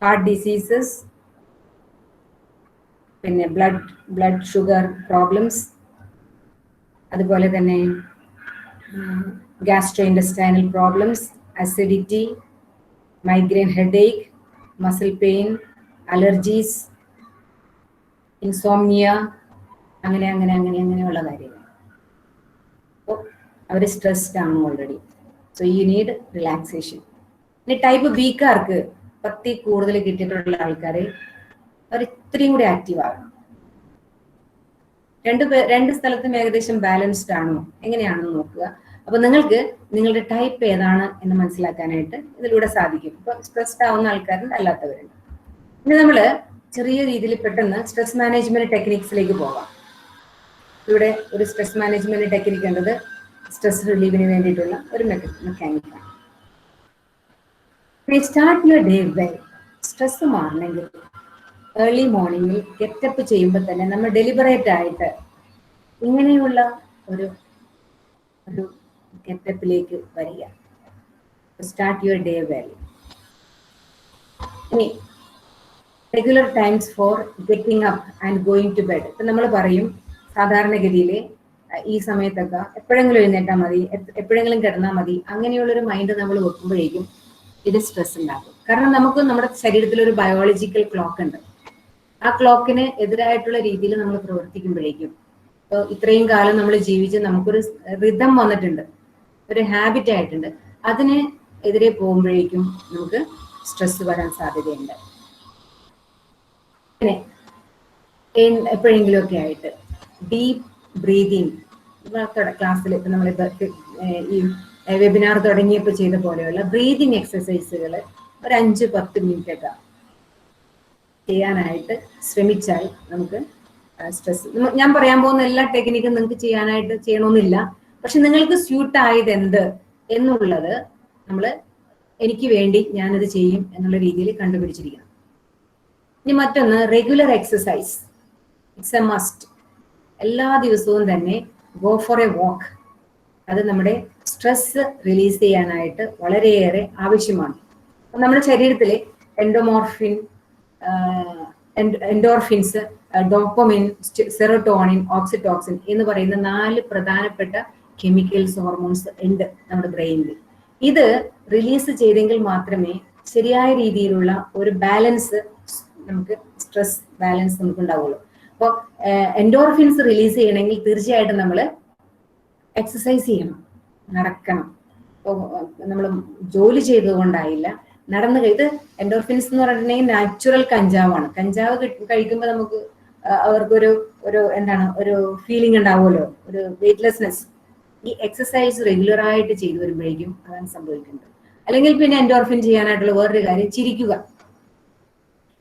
ഹാർട്ട് ഡിസീസസ്, പിന്നെ ബ്ലഡ് ഷുഗർ പ്രോബ്ലംസ്, അതുപോലെ തന്നെ gastro intestinal problems, acidity, migraine headache, muscle pain, allergies, insomnia, അങ്ങനെയുള്ള കാര്യങ്ങൾ. അപ്പോൾ അവർ സ്ട്രെസ്ഡ് ആണ് already. So you need relaxation. ഇനി ടൈപ്പ് ബിക്കാർക്ക് 10 കൂടുതൽ കിട്ടിയിട്ടുള്ള ആൾക്കാർ അവർ ഇത്രയും കൂടി ആക്റ്റീവ് ആകണം. രണ്ട് സ്ഥലത്തും ഏകദേശം ബാലൻസ്ഡ് ആണോ എങ്ങനെയാണെന്ന് നോക്കുക. അപ്പൊ നിങ്ങൾക്ക് നിങ്ങളുടെ ടൈപ്പ് ഏതാണ് എന്ന് മനസ്സിലാക്കാനായിട്ട് ഇതിലൂടെ സാധിക്കും. ഇപ്പൊ സ്ട്രെസ്ഡ് ആവുന്ന ആൾക്കാരുണ്ട്, അല്ലാത്തവരുണ്ട്. ഇനി നമ്മള് ചെറിയ രീതിയിൽ പെട്ടെന്ന് സ്ട്രെസ് മാനേജ്മെന്റ് ടെക്നിക്സിലേക്ക് പോകാം. ഇവിടെ ഒരു സ്ട്രെസ് മാനേജ്മെന്റ് ടെക്നിക്ക് എന്നത് സ്ട്രെസ് റിലീവിന് വേണ്ടിയിട്ടുള്ള ഒരു മെക്കാനിക്കാണ്. Start your day well. Stress മാറണമെങ്കിൽ ഏർലി മോർണിംഗിൽ ഗെറ്റപ്പ് ചെയ്യുമ്പോൾ തന്നെ നമ്മൾ ഡെലിബറേറ്റ് ആയിട്ട് ഇങ്ങനെയുള്ള ഒരു ഗെറ്റപ്പിലേക്ക് വരിക. Start your day well. ഇനി regular times for getting up and going to bed. ഇപ്പം നമ്മൾ പറയും സാധാരണഗതിയിൽ ഈ സമയത്തൊക്കെ എപ്പോഴെങ്കിലും എഴുന്നേറ്റാൽ മതി, എപ്പോഴെങ്കിലും കിടന്നാൽ മതി, അങ്ങനെയുള്ളൊരു മൈൻഡ് നമ്മൾ വെക്കുമ്പോഴേക്കും ഇത് സ്ട്രെസ് ഉണ്ടാകും. കാരണം നമുക്ക് നമ്മുടെ ശരീരത്തിൽ ഒരു ബയോളജിക്കൽ ക്ലോക്ക് ഉണ്ട്. ആ ക്ലോക്കിന് എതിരായിട്ടുള്ള രീതിയിൽ നമ്മൾ പ്രവർത്തിക്കുമ്പോഴേക്കും, ഇപ്പോൾ ഇത്രയും കാലം നമ്മൾ ജീവിച്ച് നമുക്കൊരു റിതം വന്നിട്ടുണ്ട്, ഒരു ഹാബിറ്റ് ആയിട്ടുണ്ട്, അതിന് എതിരെ പോകുമ്പോഴേക്കും നമുക്ക് സ്ട്രെസ് വരാൻ സാധ്യതയുണ്ട്. പിന്നെ എപ്പോഴെങ്കിലുമൊക്കെ ആയിട്ട് ഡീപ്പ് ബ്രീതിങ്, ക്ലാസ്സിൽ ഇപ്പം നമ്മൾ ഈ വെബിനാർ തുടങ്ങിയപ്പോൾ ചെയ്ത പോലെയുള്ള ബ്രീതിങ് എക്സസൈസുകൾ ഒരു 5-10 മിനിറ്റൊക്കെ ചെയ്യാനായിട്ട് ശ്രമിച്ചാൽ നമുക്ക് സ്ട്രെസ്, ഞാൻ പറയാൻ പോകുന്ന എല്ലാ ടെക്നിക്കും നിങ്ങൾക്ക് ചെയ്യണമെന്നില്ല. പക്ഷെ നിങ്ങൾക്ക് സ്യൂട്ട് ആയത് എന്ത് എന്നുള്ളത് നമ്മൾ എനിക്ക് വേണ്ടി ഞാനിത് ചെയ്യും എന്നുള്ള രീതിയിൽ കണ്ടുപിടിച്ചിരിക്കണം. ഇനി മറ്റൊന്ന് regular exercise. It's A must. എല്ലാ ദിവസവും തന്നെ ഗോ ഫോർ എ വാക്ക്. അത് നമ്മുടെ സ്ട്രെസ് റിലീസ് ചെയ്യാനായിട്ട് വളരെയേറെ ആവശ്യമാണ്. നമ്മുടെ ശരീരത്തിൽ എൻഡോർഫിൻസ്, ഡോപ്പമിൻ, സെറോട്ടോണിൻ, ഓക്സിറ്റോക്സിൻ എന്ന് പറയുന്ന 4 പ്രധാനപ്പെട്ട കെമിക്കൽസ്, ഹോർമോൺസ് ഉണ്ട് നമ്മുടെ ബ്രെയിനിൽ. ഇത് റിലീസ് ചെയ്തെങ്കിൽ മാത്രമേ ശരിയായ രീതിയിലുള്ള ഒരു ബാലൻസ്, നമുക്ക് സ്ട്രെസ് ബാലൻസ് നമുക്ക് ഉണ്ടാവുള്ളൂ. അപ്പോൾ എൻഡോർഫിൻസ് റിലീസ് ചെയ്യണമെങ്കിൽ തീർച്ചയായിട്ടും നമ്മൾ എക്സസൈസ് ചെയ്യണം, നടക്കണം. ഇപ്പോൾ നമ്മൾ ജോലി ചെയ്തുകൊണ്ടായില്ല, നടന്നു. ഇത് എൻഡോർഫിൻസ് എന്ന് പറഞ്ഞിട്ടുണ്ടെങ്കിൽ നാച്ചുറൽ കഞ്ചാവാണ്. കഞ്ചാവ് കഴിക്കുമ്പോൾ നമുക്ക് അവർക്കൊരു ഒരു ഫീലിംഗ് ഉണ്ടാവുമല്ലോ, ഒരു വെയിറ്റ്ലെസ്നെസ്. ഈ എക്സസൈസ് റെഗുലർ ആയിട്ട് ചെയ്തു വരുമ്പോഴേക്കും അതാണ് സംഭവിക്കുന്നത്. അല്ലെങ്കിൽ പിന്നെ എൻഡോർഫിൻ ചെയ്യാനായിട്ടുള്ള വേറൊരു കാര്യം, ചിരിക്കുക.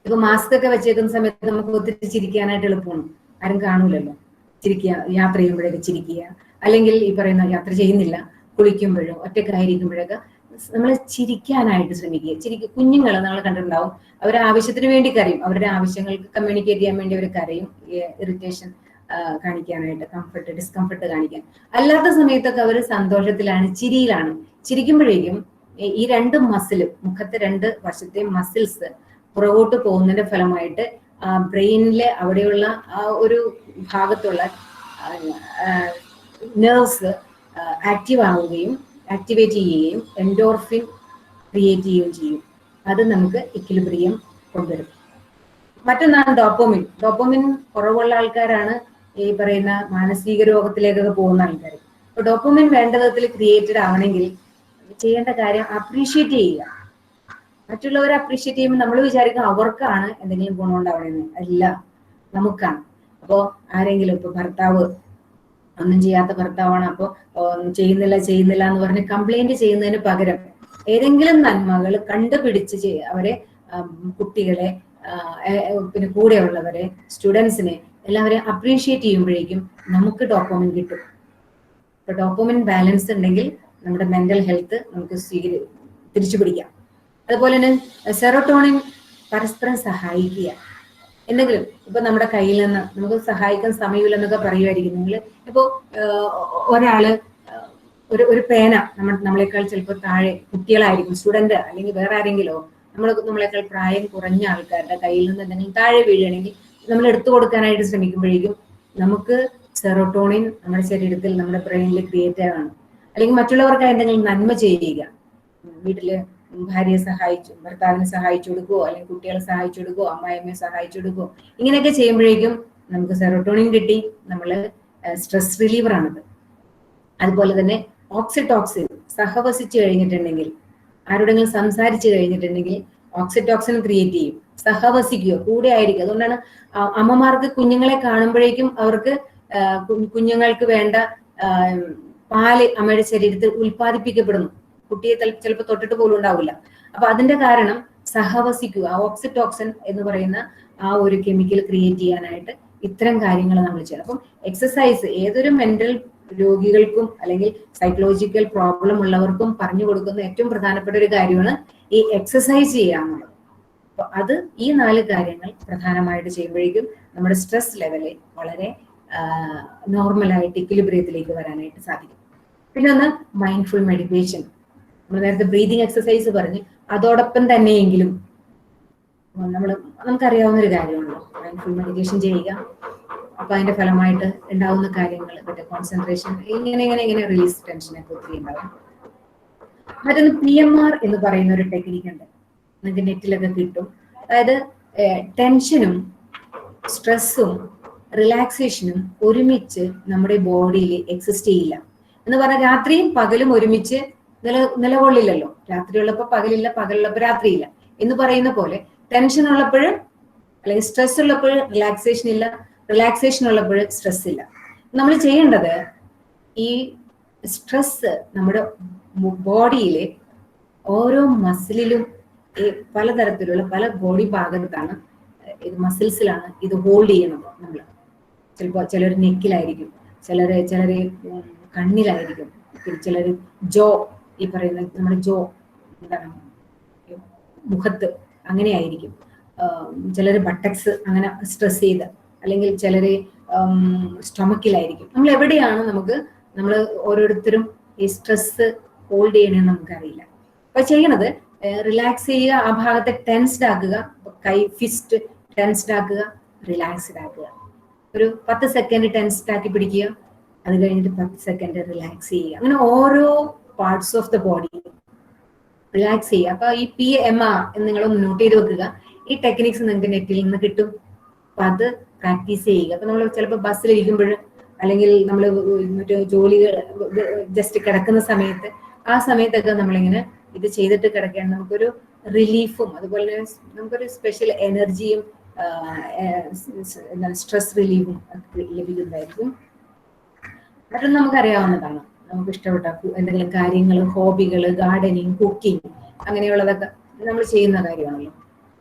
ഇപ്പൊ മാസ്ക് ഒക്കെ വെച്ചേക്കുന്ന സമയത്ത് നമുക്ക് ഒത്തിരി ചിരിക്കാനായിട്ട് എളുപ്പമാണ്, ആരും കാണൂലല്ലോ. ചിരിക്കുക, യാത്ര ചെയ്യുമ്പോഴൊക്കെ ചിരിക്കുക, അല്ലെങ്കിൽ ഈ പറയുന്ന യാത്ര ചെയ്യുന്നില്ല, കുളിക്കുമ്പോഴും ഒറ്റക്കായിരിക്കുമ്പോഴൊക്കെ നമ്മൾ ചിരിക്കാനായിട്ട് ശ്രമിക്കുക. കുഞ്ഞുങ്ങൾ നമ്മൾ കണ്ടിട്ടുണ്ടാവും, അവരുടെ ആവശ്യത്തിന് വേണ്ടി കരയും, അവരുടെ ആവശ്യങ്ങൾക്ക് കമ്മ്യൂണിക്കേറ്റ് ചെയ്യാൻ വേണ്ടി അവർ കരയും, ഇറിറ്റേഷൻ കാണിക്കാനായിട്ട്, ഡിസ്കംഫർട്ട് കാണിക്കാൻ. അല്ലാത്ത സമയത്തൊക്കെ അവർ സന്തോഷത്തിലാണ്, ചിരിയിലാണ്. ചിരിക്കുമ്പോഴേക്കും ഈ 2 മസിലും, മുഖത്തെ 2 വശത്തെ മസിൽസ് പുറകോട്ട് പോകുന്നതിന്റെ ഫലമായിട്ട് ബ്രെയിനിലെ അവിടെയുള്ള ആ ഒരു ഭാഗത്തുള്ള നെർവ്സ് ആക്ടിവേറ്റ് ചെയ്യുകയും എൻഡോർഫിൻ ക്രിയേറ്റ് ചെയ്യുകയും ചെയ്യും. അത് നമുക്ക് ഇക്വിലിബ്രിയം കൊണ്ടുവരും. മറ്റൊന്നാണ് ഡോപ്പമിൻ. ഡോപ്പമിൻ കുറവുള്ള ആൾക്കാരാണ് ഈ പറയുന്ന മാനസിക രോഗത്തിലേക്കൊക്കെ പോകുന്ന ആൾക്കാർ. അപ്പൊ ഡോപ്പമിൻ വേണ്ട വിധത്തിൽ ക്രിയേറ്റഡ് ആവണമെങ്കിൽ ചെയ്യേണ്ട കാര്യം അപ്രീഷിയേറ്റ് ചെയ്യുക. മറ്റുള്ളവരെ അപ്രീഷിയേറ്റ് ചെയ്യുമ്പോൾ നമ്മൾ വിചാരിക്കും അവർക്കാണ് എന്തെങ്കിലും ഗുണം ഉണ്ടാവണമെന്ന്. അല്ല, നമുക്കാണ്. അപ്പോൾ ആരെങ്കിലും, ഇപ്പൊ ഭർത്താവ് ഒന്നും ചെയ്യാത്ത ഭർത്താവാണ്, അപ്പോൾ ചെയ്യുന്നില്ല എന്ന് പറഞ്ഞ് കംപ്ലൈന്റ് ചെയ്യുന്നതിന് പകരം ഏതെങ്കിലും നന്മകൾ കണ്ടുപിടിച്ച് അവരെ, കുട്ടികളെ, പിന്നെ കൂടെയുള്ളവരെ, സ്റ്റുഡൻസിനെ എല്ലാവരെയും അപ്രീഷിയേറ്റ് ചെയ്യുമ്പോഴേക്കും നമുക്ക് ഡോപ്പമിൻ കിട്ടും. ഇപ്പൊ ഡോപ്പമിൻ ബാലൻസ് ഉണ്ടെങ്കിൽ നമ്മുടെ മെന്റൽ ഹെൽത്ത് നമുക്ക് തിരിച്ചു പിടിക്കാം. അതുപോലെ തന്നെ സെറോട്ടോണിൻ പരസ്പരം സഹായിക്കുക. എന്തെങ്കിലും ഇപ്പൊ നമ്മുടെ കയ്യിൽ നിന്ന് നമുക്ക് സഹായിക്കാൻ സമയമില്ലെന്നൊക്കെ പറയുമായിരിക്കും നിങ്ങൾ. ഇപ്പോ ഒരാള് ഒരു പേന നമ്മളെക്കാൾ ചിലപ്പോൾ താഴെ കുട്ടികളായിരിക്കും, സ്റ്റുഡന്റ് അല്ലെങ്കിൽ വേറെ ആരെങ്കിലോ നമ്മളെക്കാൾ പ്രായം കുറഞ്ഞ ആൾക്കാരുടെ കയ്യിൽ നിന്ന് എന്തെങ്കിലും താഴെ വീഴുകയാണെങ്കിൽ നമ്മൾ എടുത്തു കൊടുക്കാനായിട്ട് ശ്രമിക്കുമ്പോഴേക്കും നമുക്ക് സെറോട്ടോണിൻ നമ്മുടെ ശരീരത്തിൽ, നമ്മുടെ ബ്രെയിനിൽ ക്രിയേറ്റ് ആവാണ്. അല്ലെങ്കിൽ മറ്റുള്ളവർക്ക് എന്തെങ്കിലും നന്മ ചെയ്യുക, വീട്ടില് ഭാര്യയെ സഹായിച്ചു, ഭർത്താവിനെ സഹായിച്ചു കൊടുക്കുവോ, അല്ലെങ്കിൽ കുട്ടികളെ സഹായിച്ചു കൊടുക്കുവോ, അമ്മായിയമ്മയെ സഹായിച്ചു കൊടുക്കുവോ, ഇങ്ങനെയൊക്കെ ചെയ്യുമ്പോഴേക്കും നമുക്ക് സെറോട്ടോണിൻ കിട്ടി, നമ്മള് സ്ട്രെസ് റിലീവർ ആണത്. അതുപോലെ തന്നെ ഓക്സിറ്റോക്സിൻ സഹവസിച്ചു കഴിഞ്ഞിട്ടുണ്ടെങ്കിൽ, ആരോടെങ്കിലും സംസാരിച്ചു കഴിഞ്ഞിട്ടുണ്ടെങ്കിൽ ഓക്സിറ്റോക്സിൻ ക്രിയേറ്റ് ചെയ്യും. സഹവസിക്കുകയോ കൂടെ ആയിരിക്കും. അതുകൊണ്ടാണ് അമ്മമാർക്ക് കുഞ്ഞുങ്ങളെ കാണുമ്പോഴേക്കും അവർക്ക് കുഞ്ഞുങ്ങൾക്ക് വേണ്ട പാല് അമ്മയുടെ ശരീരത്തിൽ ഉൽപ്പാദിപ്പിക്കപ്പെടുന്നു. കുട്ടിയെ ചിലപ്പോൾ തൊട്ടിട്ട് പോലും ഉണ്ടാവില്ല. അപ്പൊ അതിന്റെ കാരണം സഹവസിക്കുക, ഓക്സിറ്റോക്സിൻ എന്ന് പറയുന്ന ആ ഒരു കെമിക്കൽ ക്രിയേറ്റ് ചെയ്യാനായിട്ട് ഇത്തരം കാര്യങ്ങൾ നമ്മൾ ചെയ്യണം. അപ്പം എക്സസൈസ് ഏതൊരു മെന്റൽ രോഗികൾക്കും അല്ലെങ്കിൽ സൈക്കോളജിക്കൽ പ്രോബ്ലം ഉള്ളവർക്കും പറഞ്ഞു കൊടുക്കുന്ന ഏറ്റവും പ്രധാനപ്പെട്ട ഒരു കാര്യമാണ് ഈ എക്സസൈസ് ചെയ്യാന്നുള്ളത്. അപ്പൊ അത് ഈ 4 കാര്യങ്ങൾ പ്രധാനമായിട്ട് ചെയ്യുമ്പോഴേക്കും നമ്മുടെ സ്ട്രെസ് ലെവല് വളരെ നോർമലായിട്ട് ഇക്വിലിബ്രിയത്തിലേക്ക് വരാനായിട്ട് സാധിക്കും. പിന്നെ ഒന്ന് മൈൻഡ്ഫുൾ മെഡിറ്റേഷൻ. നമ്മൾ നേരത്തെ ബ്രീതിങ് എക്സസൈസ് പറഞ്ഞ് അതോടൊപ്പം തന്നെയെങ്കിലും നമുക്കറിയാവുന്ന ഒരു കാര്യമാണല്ലോ മൈൻഡ്ഫുൾ മെഡിറ്റേഷൻ ചെയ്യുക. അപ്പൊ അതിന്റെ ഫലമായിട്ട് ഉണ്ടാവുന്ന കാര്യങ്ങൾ മറ്റേ കോൺസെൻട്രേഷൻ ഇങ്ങനെ റിലീസ് ടെൻഷനൊക്കെ ഒത്തിരി ഉണ്ടാവും. മറ്റൊന്ന് PMR എന്ന് പറയുന്ന ഒരു ടെക്നിക്ക് ഉണ്ട്, നിങ്ങൾക്ക് നെറ്റിലൊക്കെ കിട്ടും. അതായത് ടെൻഷനും സ്ട്രെസ്സും റിലാക്സേഷനും ഒരുമിച്ച് നമ്മുടെ ബോഡിയിൽ എക്സിസ്റ്റ് ചെയ്യില്ല എന്ന് പറഞ്ഞാൽ രാത്രിയും പകലും ഒരുമിച്ച് നിലകൊള്ളില്ലല്ലോ. രാത്രി ഉള്ളപ്പോ പകലില്ല, പകലുള്ളപ്പോ രാത്രിയില്ല എന്ന് പറയുന്ന പോലെ ടെൻഷൻ ഉള്ളപ്പോഴും അല്ലെങ്കിൽ സ്ട്രെസ് ഉള്ളപ്പോഴും റിലാക്സേഷൻ ഇല്ല, റിലാക്സേഷൻ ഉള്ളപ്പോഴും സ്ട്രെസ് ഇല്ല. നമ്മൾ ചെയ്യേണ്ടത് ഈ സ്ട്രെസ് നമ്മുടെ ബോഡിയിലെ ഓരോ മസിലിലും പലതരത്തിലുള്ള പല ബോഡി ഭാഗത്താണ്, ഇത് മസിൽസിലാണ് ഇത് ഹോൾഡ് ചെയ്യണത്. നമ്മൾ ചിലപ്പോൾ ചിലർ നെക്കിലായിരിക്കും, ചിലര് കണ്ണിലായിരിക്കും, ചിലർ ജോ, ഈ പറയുന്ന നമ്മുടെ ജോ എന്താണ് മുഖത്ത് അങ്ങനെയായിരിക്കും, ചിലർ ബട്ടക്സ് അങ്ങനെ സ്ട്രെസ് ചെയ്ത്, അല്ലെങ്കിൽ ചിലര് സ്റ്റൊമക്കിലായിരിക്കും. നമ്മൾ എവിടെയാണ് നമ്മൾ ഓരോരുത്തരും ഈ സ്ട്രെസ് ഹോൾഡ് ചെയ്യണമെന്ന് നമുക്കറിയില്ല. അപ്പൊ ചെയ്യണത് റിലാക്സ് ചെയ്യുക, ആ ഭാഗത്തെ ടെൻസ്ഡ് ആക്കുക, കൈ ഫിസ്റ്റ് ടെൻസ്ഡ് ആക്കുക, റിലാക്സ്ഡ് ആക്കുക. ഒരു 10 സെക്കൻഡ് ടെൻസ്ഡ് ആക്കി പിടിക്കുക, അത് കഴിഞ്ഞിട്ട് 10 സെക്കൻഡ് റിലാക്സ് ചെയ്യുക. അങ്ങനെ ഓരോ parts of the body relax ചെയ്യുക. അപ്പൊ ഈ PMR എന്ന് നിങ്ങളൊന്ന് നോട്ട് ചെയ്ത് വെക്കുക. ഈ ടെക്നിക്സ് നിങ്ങൾക്ക് നെറ്റിൽ നിന്ന് കിട്ടും. അപ്പൊ അത് പ്രാക്ടീസ് ചെയ്യുക. അപ്പൊ നമ്മൾ ചിലപ്പോൾ ബസ്സിലിരിക്കുമ്പോൾ അല്ലെങ്കിൽ നമ്മൾ മറ്റു ജോലികൾ ജസ്റ്റ് കിടക്കുന്ന സമയത്ത്, ആ സമയത്തൊക്കെ നമ്മളിങ്ങനെ ഇത് ചെയ്തിട്ട് കിടക്കുകയാണ് നമുക്കൊരു റിലീഫും അതുപോലെ നമുക്കൊരു സ്പെഷ്യൽ എനർജിയും സ്ട്രെസ് റിലീഫും ലഭിക്കുന്നതായിരിക്കും. മറ്റൊന്ന് നമുക്കറിയാവുന്നതാണ്, നമുക്ക് ഇഷ്ടപ്പെട്ട എന്തെങ്കിലും കാര്യങ്ങൾ, ഹോബികൾ, ഗാർഡനിങ്, കുക്കിംഗ് അങ്ങനെയുള്ളതൊക്കെ നമ്മൾ ചെയ്യുന്ന കാര്യമാണല്ലോ.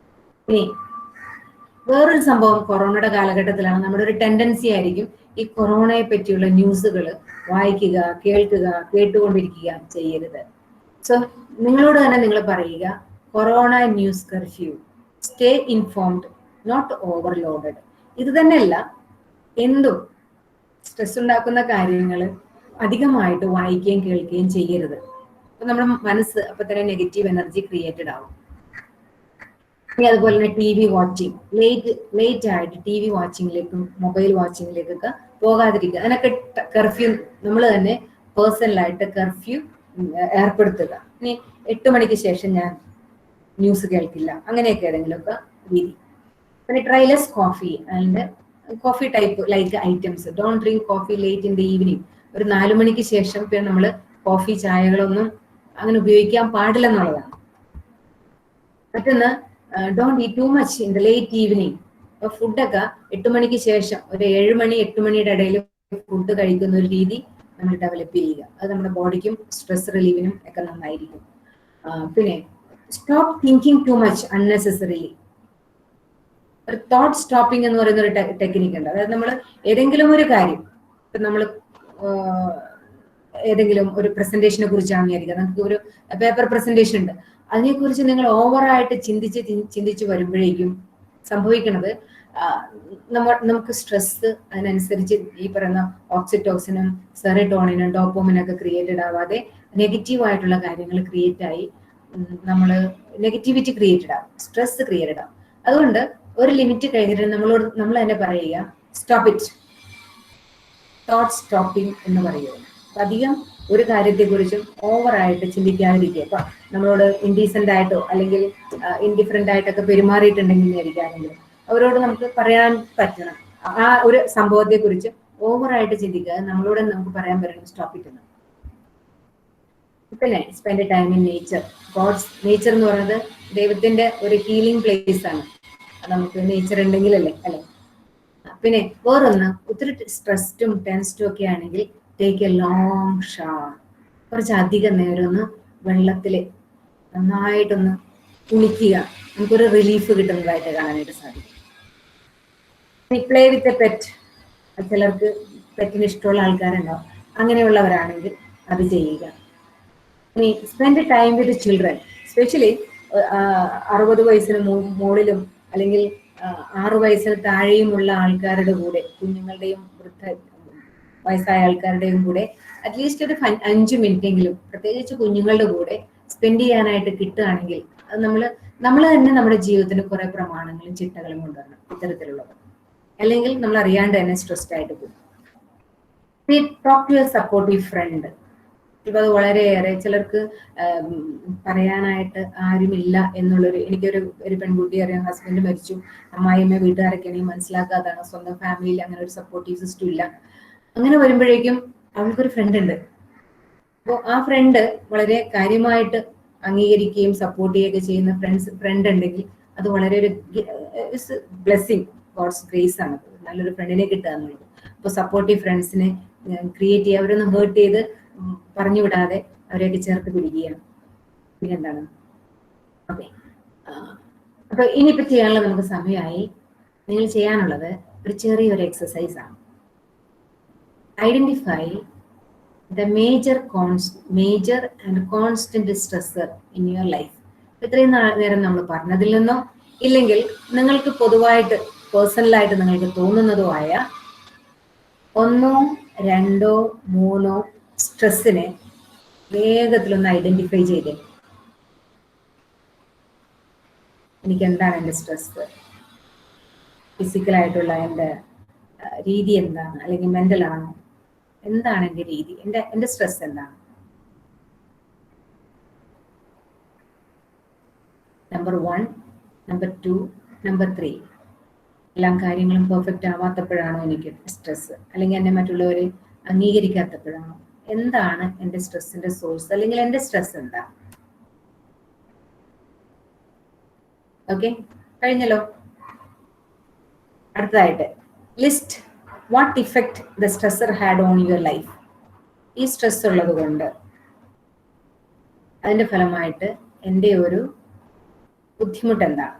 ഇനി വേറൊരു സംഭവം, കൊറോണയുടെ കാലഘട്ടത്തിലാണ് നമ്മുടെ ഒരു ടെൻഡൻസി ആയിരിക്കും ഈ കൊറോണയെ പറ്റിയുള്ള ന്യൂസുകൾ വായിക്കുക, കേൾക്കുക, കേട്ടുകൊണ്ടിരിക്കുക ചെയ്യരുത്. സോ നിങ്ങളോട് തന്നെ നിങ്ങൾ പറയുക, corona news curfew, stay informed, not overloaded. ഇത് തന്നെയല്ല, എന്തും സ്ട്രെസ് ഉണ്ടാക്കുന്ന കാര്യങ്ങൾ അധികമായിട്ട് വായിക്കുകയും കേൾക്കുകയും ചെയ്യരുത്. അപ്പൊ നമ്മുടെ മനസ്സ് അപ്പൊ തന്നെ നെഗറ്റീവ് എനർജി ക്രിയേറ്റഡ് ആവും. ഇനി അതുപോലെ തന്നെ TV വാച്ചിങ്, ലേറ്റ് ആയിട്ട് TV വാച്ചിങ്ങിലേക്കും മൊബൈൽ വാച്ചിങ്ങിലേക്കൊക്കെ പോകാതിരിക്കുക. അതിനൊക്കെ കർഫ്യൂ നമ്മൾ തന്നെ പേഴ്സണലായിട്ട് കർഫ്യൂ ഏർപ്പെടുത്തുക. ഇനി 8 മണിക്ക് ശേഷം ഞാൻ ന്യൂസ് കേൾക്കില്ല, അങ്ങനെയൊക്കെ ഏതെങ്കിലുമൊക്കെ രീതി. പിന്നെ ട്രൈലെസ് coffee and coffee type like items. Don't drink coffee late in the evening. ഒരു 4 മണിക്ക് ശേഷം പിന്നെ നമ്മൾ കോഫി ചായകളൊന്നും അങ്ങനെ ഉപയോഗിക്കാൻ പാടില്ലെന്നുള്ളതാണ്. മറ്റൊന്ന്, don't eat too much in the late evening. അപ്പൊ ഫുഡൊക്കെ 8 മണിക്ക് ശേഷം ഒരു 7 മണി 8 മണിയുടെ ഇടയിൽ ഫുഡ് കഴിക്കുന്ന ഒരു രീതി നമ്മൾ ഡെവലപ്പ് ചെയ്യുക. അത് നമ്മുടെ ബോഡിക്കും സ്ട്രെസ് റിലീവിനും ഒക്കെ നന്നായിരിക്കും. പിന്നെ stop thinking too much unnecessarily. ഒരു തോട്ട് സ്റ്റോപ്പിംഗ് എന്ന് പറയുന്ന ഒരു ടെക്നിക്ക് ഉണ്ട്. അതായത് നമ്മൾ ഏതെങ്കിലും ഒരു കാര്യം, ഇപ്പൊ നമ്മൾ ഏതെങ്കിലും ഒരു പ്രസന്റേഷനെ കുറിച്ചാണ് വിചാരിക്കുക, നമുക്ക് ഒരു പേപ്പർ പ്രസന്റേഷൻ ഉണ്ട്, അതിനെക്കുറിച്ച് നിങ്ങൾ ഓവറായിട്ട് ചിന്തിച്ച് വരുമ്പോഴേക്കും സംഭവിക്കുന്നത് നമുക്ക് സ്ട്രെസ് അതിനനുസരിച്ച് ഈ പറയുന്ന ഓക്സിറ്റോക്സിനും സെറോട്ടോണിനും ഡോപ്പോമിനൊക്കെ ക്രിയേറ്റഡ് ആവാതെ നെഗറ്റീവ് ആയിട്ടുള്ള കാര്യങ്ങൾ ക്രിയേറ്റ് ആയി നമ്മൾ നെഗറ്റിവിറ്റി ക്രിയേറ്റഡ് ആവും, സ്ട്രെസ് ക്രിയേറ്റഡ് ആവും. അതുകൊണ്ട് ഒരു ലിമിറ്റ് കഴിഞ്ഞിട്ട് നമ്മൾ തന്നെ പറയുക, സ്റ്റോപ്പ് ഇറ്റ്, തോട്ട് സ്റ്റോപ്പിംഗ് എന്ന് പറയുക. അധികം ഒരു കാര്യത്തെക്കുറിച്ചും ഓവറായിട്ട് ചിന്തിക്കാതിരിക്കുക. അപ്പൊ നമ്മളോട് ഇൻഡീസെന്റ് ആയിട്ടോ അല്ലെങ്കിൽ ഇൻഡിഫറെന്റ് ആയിട്ടൊക്കെ പെരുമാറിയിട്ടുണ്ടെങ്കിൽ വിചാരിക്കുകയാണെങ്കിൽ അവരോട് നമുക്ക് പറയാൻ പറ്റണം. ആ ഒരു സംഭവത്തെ കുറിച്ച് ഓവറായിട്ട് ചിന്തിക്കുക. നമ്മളോട് നമുക്ക് പറയാൻ പറ്റണം, സ്റ്റോപ്പ് ഇറ്റ്. പിന്നെ spend time in nature. Nature എന്ന് പറയുന്നത് ദൈവത്തിന്റെ ഒരു ഹീലിംഗ് പ്ലേസ് ആണ്. നമുക്ക് നേച്ചർ ഉണ്ടെങ്കിലല്ലേ അല്ലെ. പിന്നെ വേറൊന്ന്, ഒത്തിരി സ്ട്രെസ്ഡും ടെൻസ്ഡും ഒക്കെ ആണെങ്കിൽ ടേക്ക് എ ലോങ് ഷവർ. കുറച്ചധികം നേരം ഒന്ന് വെള്ളത്തിൽ നന്നായിട്ടൊന്ന് കുളിക്കുക. നമുക്കൊരു റിലീഫ് കിട്ടുന്നതായിട്ട് കാണാനായിട്ട് സാധിക്കും. Play with a pet. ചിലർക്ക് പെറ്റിന് ഇഷ്ടമുള്ള ആൾക്കാരുണ്ടാവും. അങ്ങനെയുള്ളവരാണെങ്കിൽ അത് ചെയ്യുക. ഇനി spend time with children, especially 60 വയസ്സിന് മുകളിലും അല്ലെങ്കിൽ 6 വയസ്സിന് താഴെയുമുള്ള ആൾക്കാരുടെ കൂടെ, കുഞ്ഞുങ്ങളുടെയും വയസ്സായ ആൾക്കാരുടെയും കൂടെ അറ്റ്ലീസ്റ്റ് ഒരു 5 മിനിറ്റെങ്കിലും പ്രത്യേകിച്ച് കുഞ്ഞുങ്ങളുടെ കൂടെ സ്പെൻഡ് ചെയ്യാനായിട്ട് കിട്ടുകയാണെങ്കിൽ അത് നമ്മൾ തന്നെ നമ്മുടെ ജീവിതത്തിന് കുറെ പ്രമാണങ്ങളും ചിട്ടകളും കൊണ്ടുവരണം. ഇത്തരത്തിലുള്ളത് അല്ലെങ്കിൽ നമ്മൾ അറിയാണ്ട് തന്നെ സ്ട്രെസ്ഡ് ആയിട്ട് പോകും. Talk to a supportive friend. ഇപ്പൊ അത് വളരെയേറെ ചിലർക്ക് പറയാനായിട്ട് ആരുമില്ല എന്നുള്ളൊരു, എനിക്കൊരു പെൺകുട്ടി അറിയാം, ഹസ്ബൻഡ് മരിച്ചു, അമ്മായിയമ്മ വീട്ടുകാരൊക്കെ ആണെങ്കിൽ മനസ്സിലാക്കാതാണ്, സ്വന്തം ഫാമിലിയിൽ അങ്ങനെ ഒരു സപ്പോർട്ടീവ് സിസ്റ്റം ഇല്ല. അങ്ങനെ വരുമ്പോഴേക്കും അവൾക്കൊരു ഫ്രണ്ട് ഉണ്ട്. അപ്പോൾ ആ ഫ്രണ്ട് വളരെ കാര്യമായിട്ട് അംഗീകരിക്കുകയും സപ്പോർട്ട് ചെയ്യുകയൊക്കെ ചെയ്യുന്ന ഫ്രണ്ട് ഉണ്ടെങ്കിൽ അത് വളരെ ഒരു ബ്ലെസ്സിങ്, ഗോഡ്സ് ഗ്രേസ് ആണ്. നല്ലൊരു ഫ്രണ്ടിനെ കിട്ടുക എന്നുള്ളത്. അപ്പോൾ സപ്പോർട്ടീവ് ഫ്രണ്ട്സിനെ ക്രിയേറ്റ് ചെയ്യുക, അവരൊന്ന് ഹേർട്ട് ചെയ്ത് പറഞ്ഞു വിടാതെ അവരെയൊക്കെ ചേർത്ത് പിടിക്കുകയാണ്. പിന്നെന്താണ്, ഓക്കെ. അപ്പൊ ഇനിയിപ്പോ ചെയ്യാനുള്ള നമുക്ക് സമയമായി. നിങ്ങൾ ചെയ്യാനുള്ളത് ഒരു ചെറിയൊരു എക്സസൈസ് ആണ്. Identify the major and constant stressor in your life. ഇത്രയും നേരം നമ്മൾ പറഞ്ഞതിൽ നിന്നോ ഇല്ലെങ്കിൽ നിങ്ങൾക്ക് പൊതുവായിട്ട് പേഴ്സണലായിട്ട് നിങ്ങൾക്ക് തോന്നുന്നതോ ആയ 1, 2, 3 സ്ട്രെസ്സിനെ വേഗത്തിലൊന്ന് ഐഡന്റിഫൈ ചെയ്തേ. എനിക്ക് എന്താണ് എൻ്റെ സ്ട്രെസ്, ഫിസിക്കലായിട്ടുള്ള എൻ്റെ രീതി എന്താണ്, അല്ലെങ്കിൽ മെന്റൽ ആണോ, എന്താണ് എൻ്റെ രീതി, എൻ്റെ സ്ട്രെസ് എന്താണ്? നമ്പർ 1, നമ്പർ 2, നമ്പർ 3 എല്ലാ കാര്യങ്ങളും പെർഫെക്റ്റ് ആവാത്തപ്പോഴാണോ എനിക്ക് സ്ട്രെസ്, അല്ലെങ്കിൽ എന്നെ മറ്റുള്ളവർ അംഗീകരിക്കാത്തപ്പോഴാണോ? എന്താണ് എൻ്റെ സ്ട്രെസ്സിന്റെ സോഴ്സ്, അല്ലെങ്കിൽ എൻ്റെ സ്ട്രെസ് എന്താ? ഓക്കെ, കഴിഞ്ഞല്ലോ. അടുത്തതായിട്ട് list what effect the stressor had on your life. ഈ സ്ട്രെസ് ഉള്ളത് കൊണ്ട് അതിന്റെ ഫലമായിട്ട് എൻ്റെ ഒരു ബുദ്ധിമുട്ട് എന്താണ്?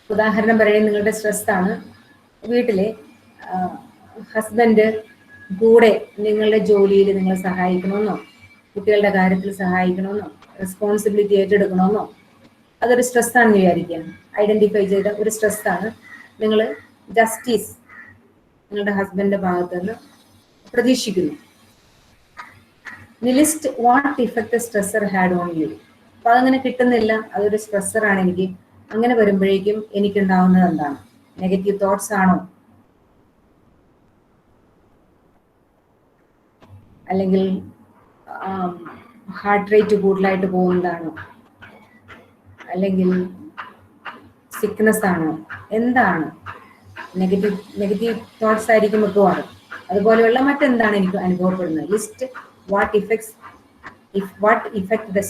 ഉദാഹരണം പറയുന്നത്, നിങ്ങളുടെ സ്ട്രെസ് ആണ് വീട്ടിലെ ഹസ്ബൻഡ് കൂടെ നിങ്ങളുടെ ജോലിയിൽ നിങ്ങളെ സഹായിക്കണമെന്നോ, കുട്ടികളുടെ കാര്യത്തിൽ സഹായിക്കണമെന്നോ, റെസ്പോൺസിബിലിറ്റി ഏറ്റെടുക്കണമെന്നോ, അതൊരു സ്ട്രെസ്സാണെന്ന് വിചാരിക്കുക. ഐഡന്റിഫൈ ചെയ്ത ഒരു സ്ട്രെസ്സാണ്. നിങ്ങൾ ജസ്റ്റിസ് നിങ്ങളുടെ ഹസ്ബൻഡിന്റെ ഭാഗത്ത് നിന്ന് പ്രതീക്ഷിക്കുന്നു. List what effect stressor had on you. അപ്പൊ അതങ്ങനെ കിട്ടുന്നില്ല, അതൊരു സ്ട്രെസ്സറാണ് എനിക്ക്. അങ്ങനെ വരുമ്പോഴേക്കും എനിക്കുണ്ടാവുന്നത് എന്താണ്? നെഗറ്റീവ് തോട്ട്സ് ആണോ, അല്ലെങ്കിൽ ഹാർട്ട് റേറ്റ് കൂടുതലായിട്ട് പോകുന്നതാണോ, അല്ലെങ്കിൽ സിക്നസ് ആണോ, എന്താണ്? നെഗറ്റീവ് തോട്ട്സ് ആയിരിക്കും മിക്കവാറും. അതുപോലെയുള്ള മറ്റെന്താണ് എനിക്ക് അനുഭവപ്പെടുന്നത്? List what effect the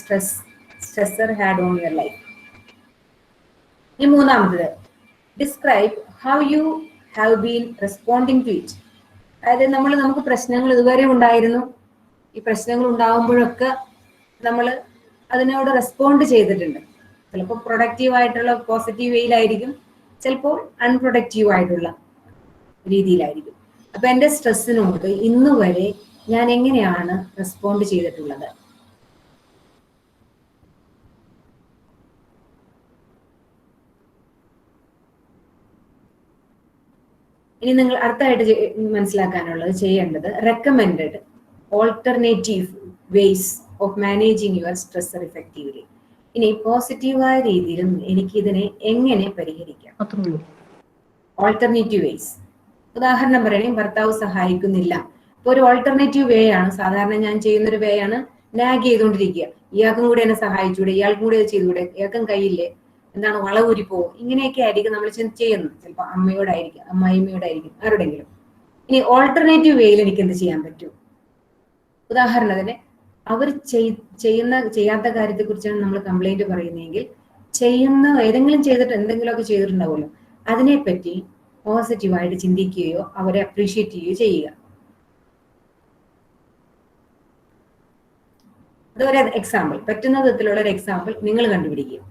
stressor had on your life. ഈ മൂന്നാമത്, describe how you have been responding to it. അതായത് നമുക്ക് പ്രശ്നങ്ങൾ ഇതുവരെ ഉണ്ടായിരുന്നു, ഈ പ്രശ്നങ്ങൾ ഉണ്ടാകുമ്പോഴൊക്കെ നമ്മൾ അതിനോട് റെസ്പോണ്ട് ചെയ്തിട്ടുണ്ട്. ചിലപ്പോൾ പ്രൊഡക്റ്റീവ് ആയിട്ടുള്ള പോസിറ്റീവ് വേയിലായിരിക്കും, ചിലപ്പോൾ അൺപ്രൊഡക്റ്റീവ് ആയിട്ടുള്ള രീതിയിലായിരിക്കും. അപ്പൊ എൻ്റെ സ്ട്രെസ്സിനോട് ഇന്ന് വരെ ഞാൻ എങ്ങനെയാണ് റെസ്പോണ്ട് ചെയ്തിട്ടുള്ളത്? ഇനി നിങ്ങൾ അടുത്തായിട്ട് മനസ്സിലാക്കാനുള്ളത്, ചെയ്യേണ്ടത്, recommended alternative ways of managing your stressor effectively. ഇനി പോസിറ്റീവായ രീതിയിൽ എനിക്ക് ഇതിനെ എങ്ങനെ പരിഹരിക്കാം? Alternative ways. ഉദാഹരണം പറയണെങ്കിൽ ഭർത്താവ് സഹായിക്കുന്നില്ല. ഇപ്പൊ ഒരു ഓൾട്ടർനേറ്റീവ് വേ ആണ്, സാധാരണ ഞാൻ ചെയ്യുന്നൊരു വേ ആണ് നാഗ് ചെയ്തുകൊണ്ടിരിക്കുക. ഇയാൾക്കും കൂടെ എന്നെ സഹായിച്ചൂടെ, ഇയാൾക്കും കൂടെ ചെയ്തുകൂടെ, ഇയാൾക്കും കയ്യില്ലേ, എന്താണ് വളവൂരി പോവും, ഇങ്ങനെയൊക്കെ ആയിരിക്കും നമ്മൾ ചെയ്യുന്നത്. ചിലപ്പോൾ അമ്മയോടായിരിക്കും, അമ്മായിമ്മയോടായിരിക്കും, ആരുടെങ്കിലും. ഇനി ഓൾട്ടർനേറ്റീവ് വേയിൽ എനിക്ക് എന്ത് ചെയ്യാൻ പറ്റും? ഉദാഹരണത്തിന് അവർ ചെയ്യാത്ത കാര്യത്തെ കുറിച്ചാണ് നമ്മൾ കംപ്ലൈന്റ് പറയുന്നതെങ്കിൽ ഏതെങ്കിലും ചെയ്തിട്ട് എന്തെങ്കിലുമൊക്കെ ചെയ്തിട്ടുണ്ടാവുമല്ലോ, അതിനെപ്പറ്റി പോസിറ്റീവായിട്ട് ചിന്തിക്കുകയോ അവരെ അപ്രീഷിയേറ്റ് ചെയ്യുകയോ ചെയ്യുക. അതൊരു എക്സാമ്പിൾ, പറ്റുന്ന വിധത്തിലുള്ള ഒരു എക്സാമ്പിൾ നിങ്ങൾ കണ്ടുപിടിക്കുക.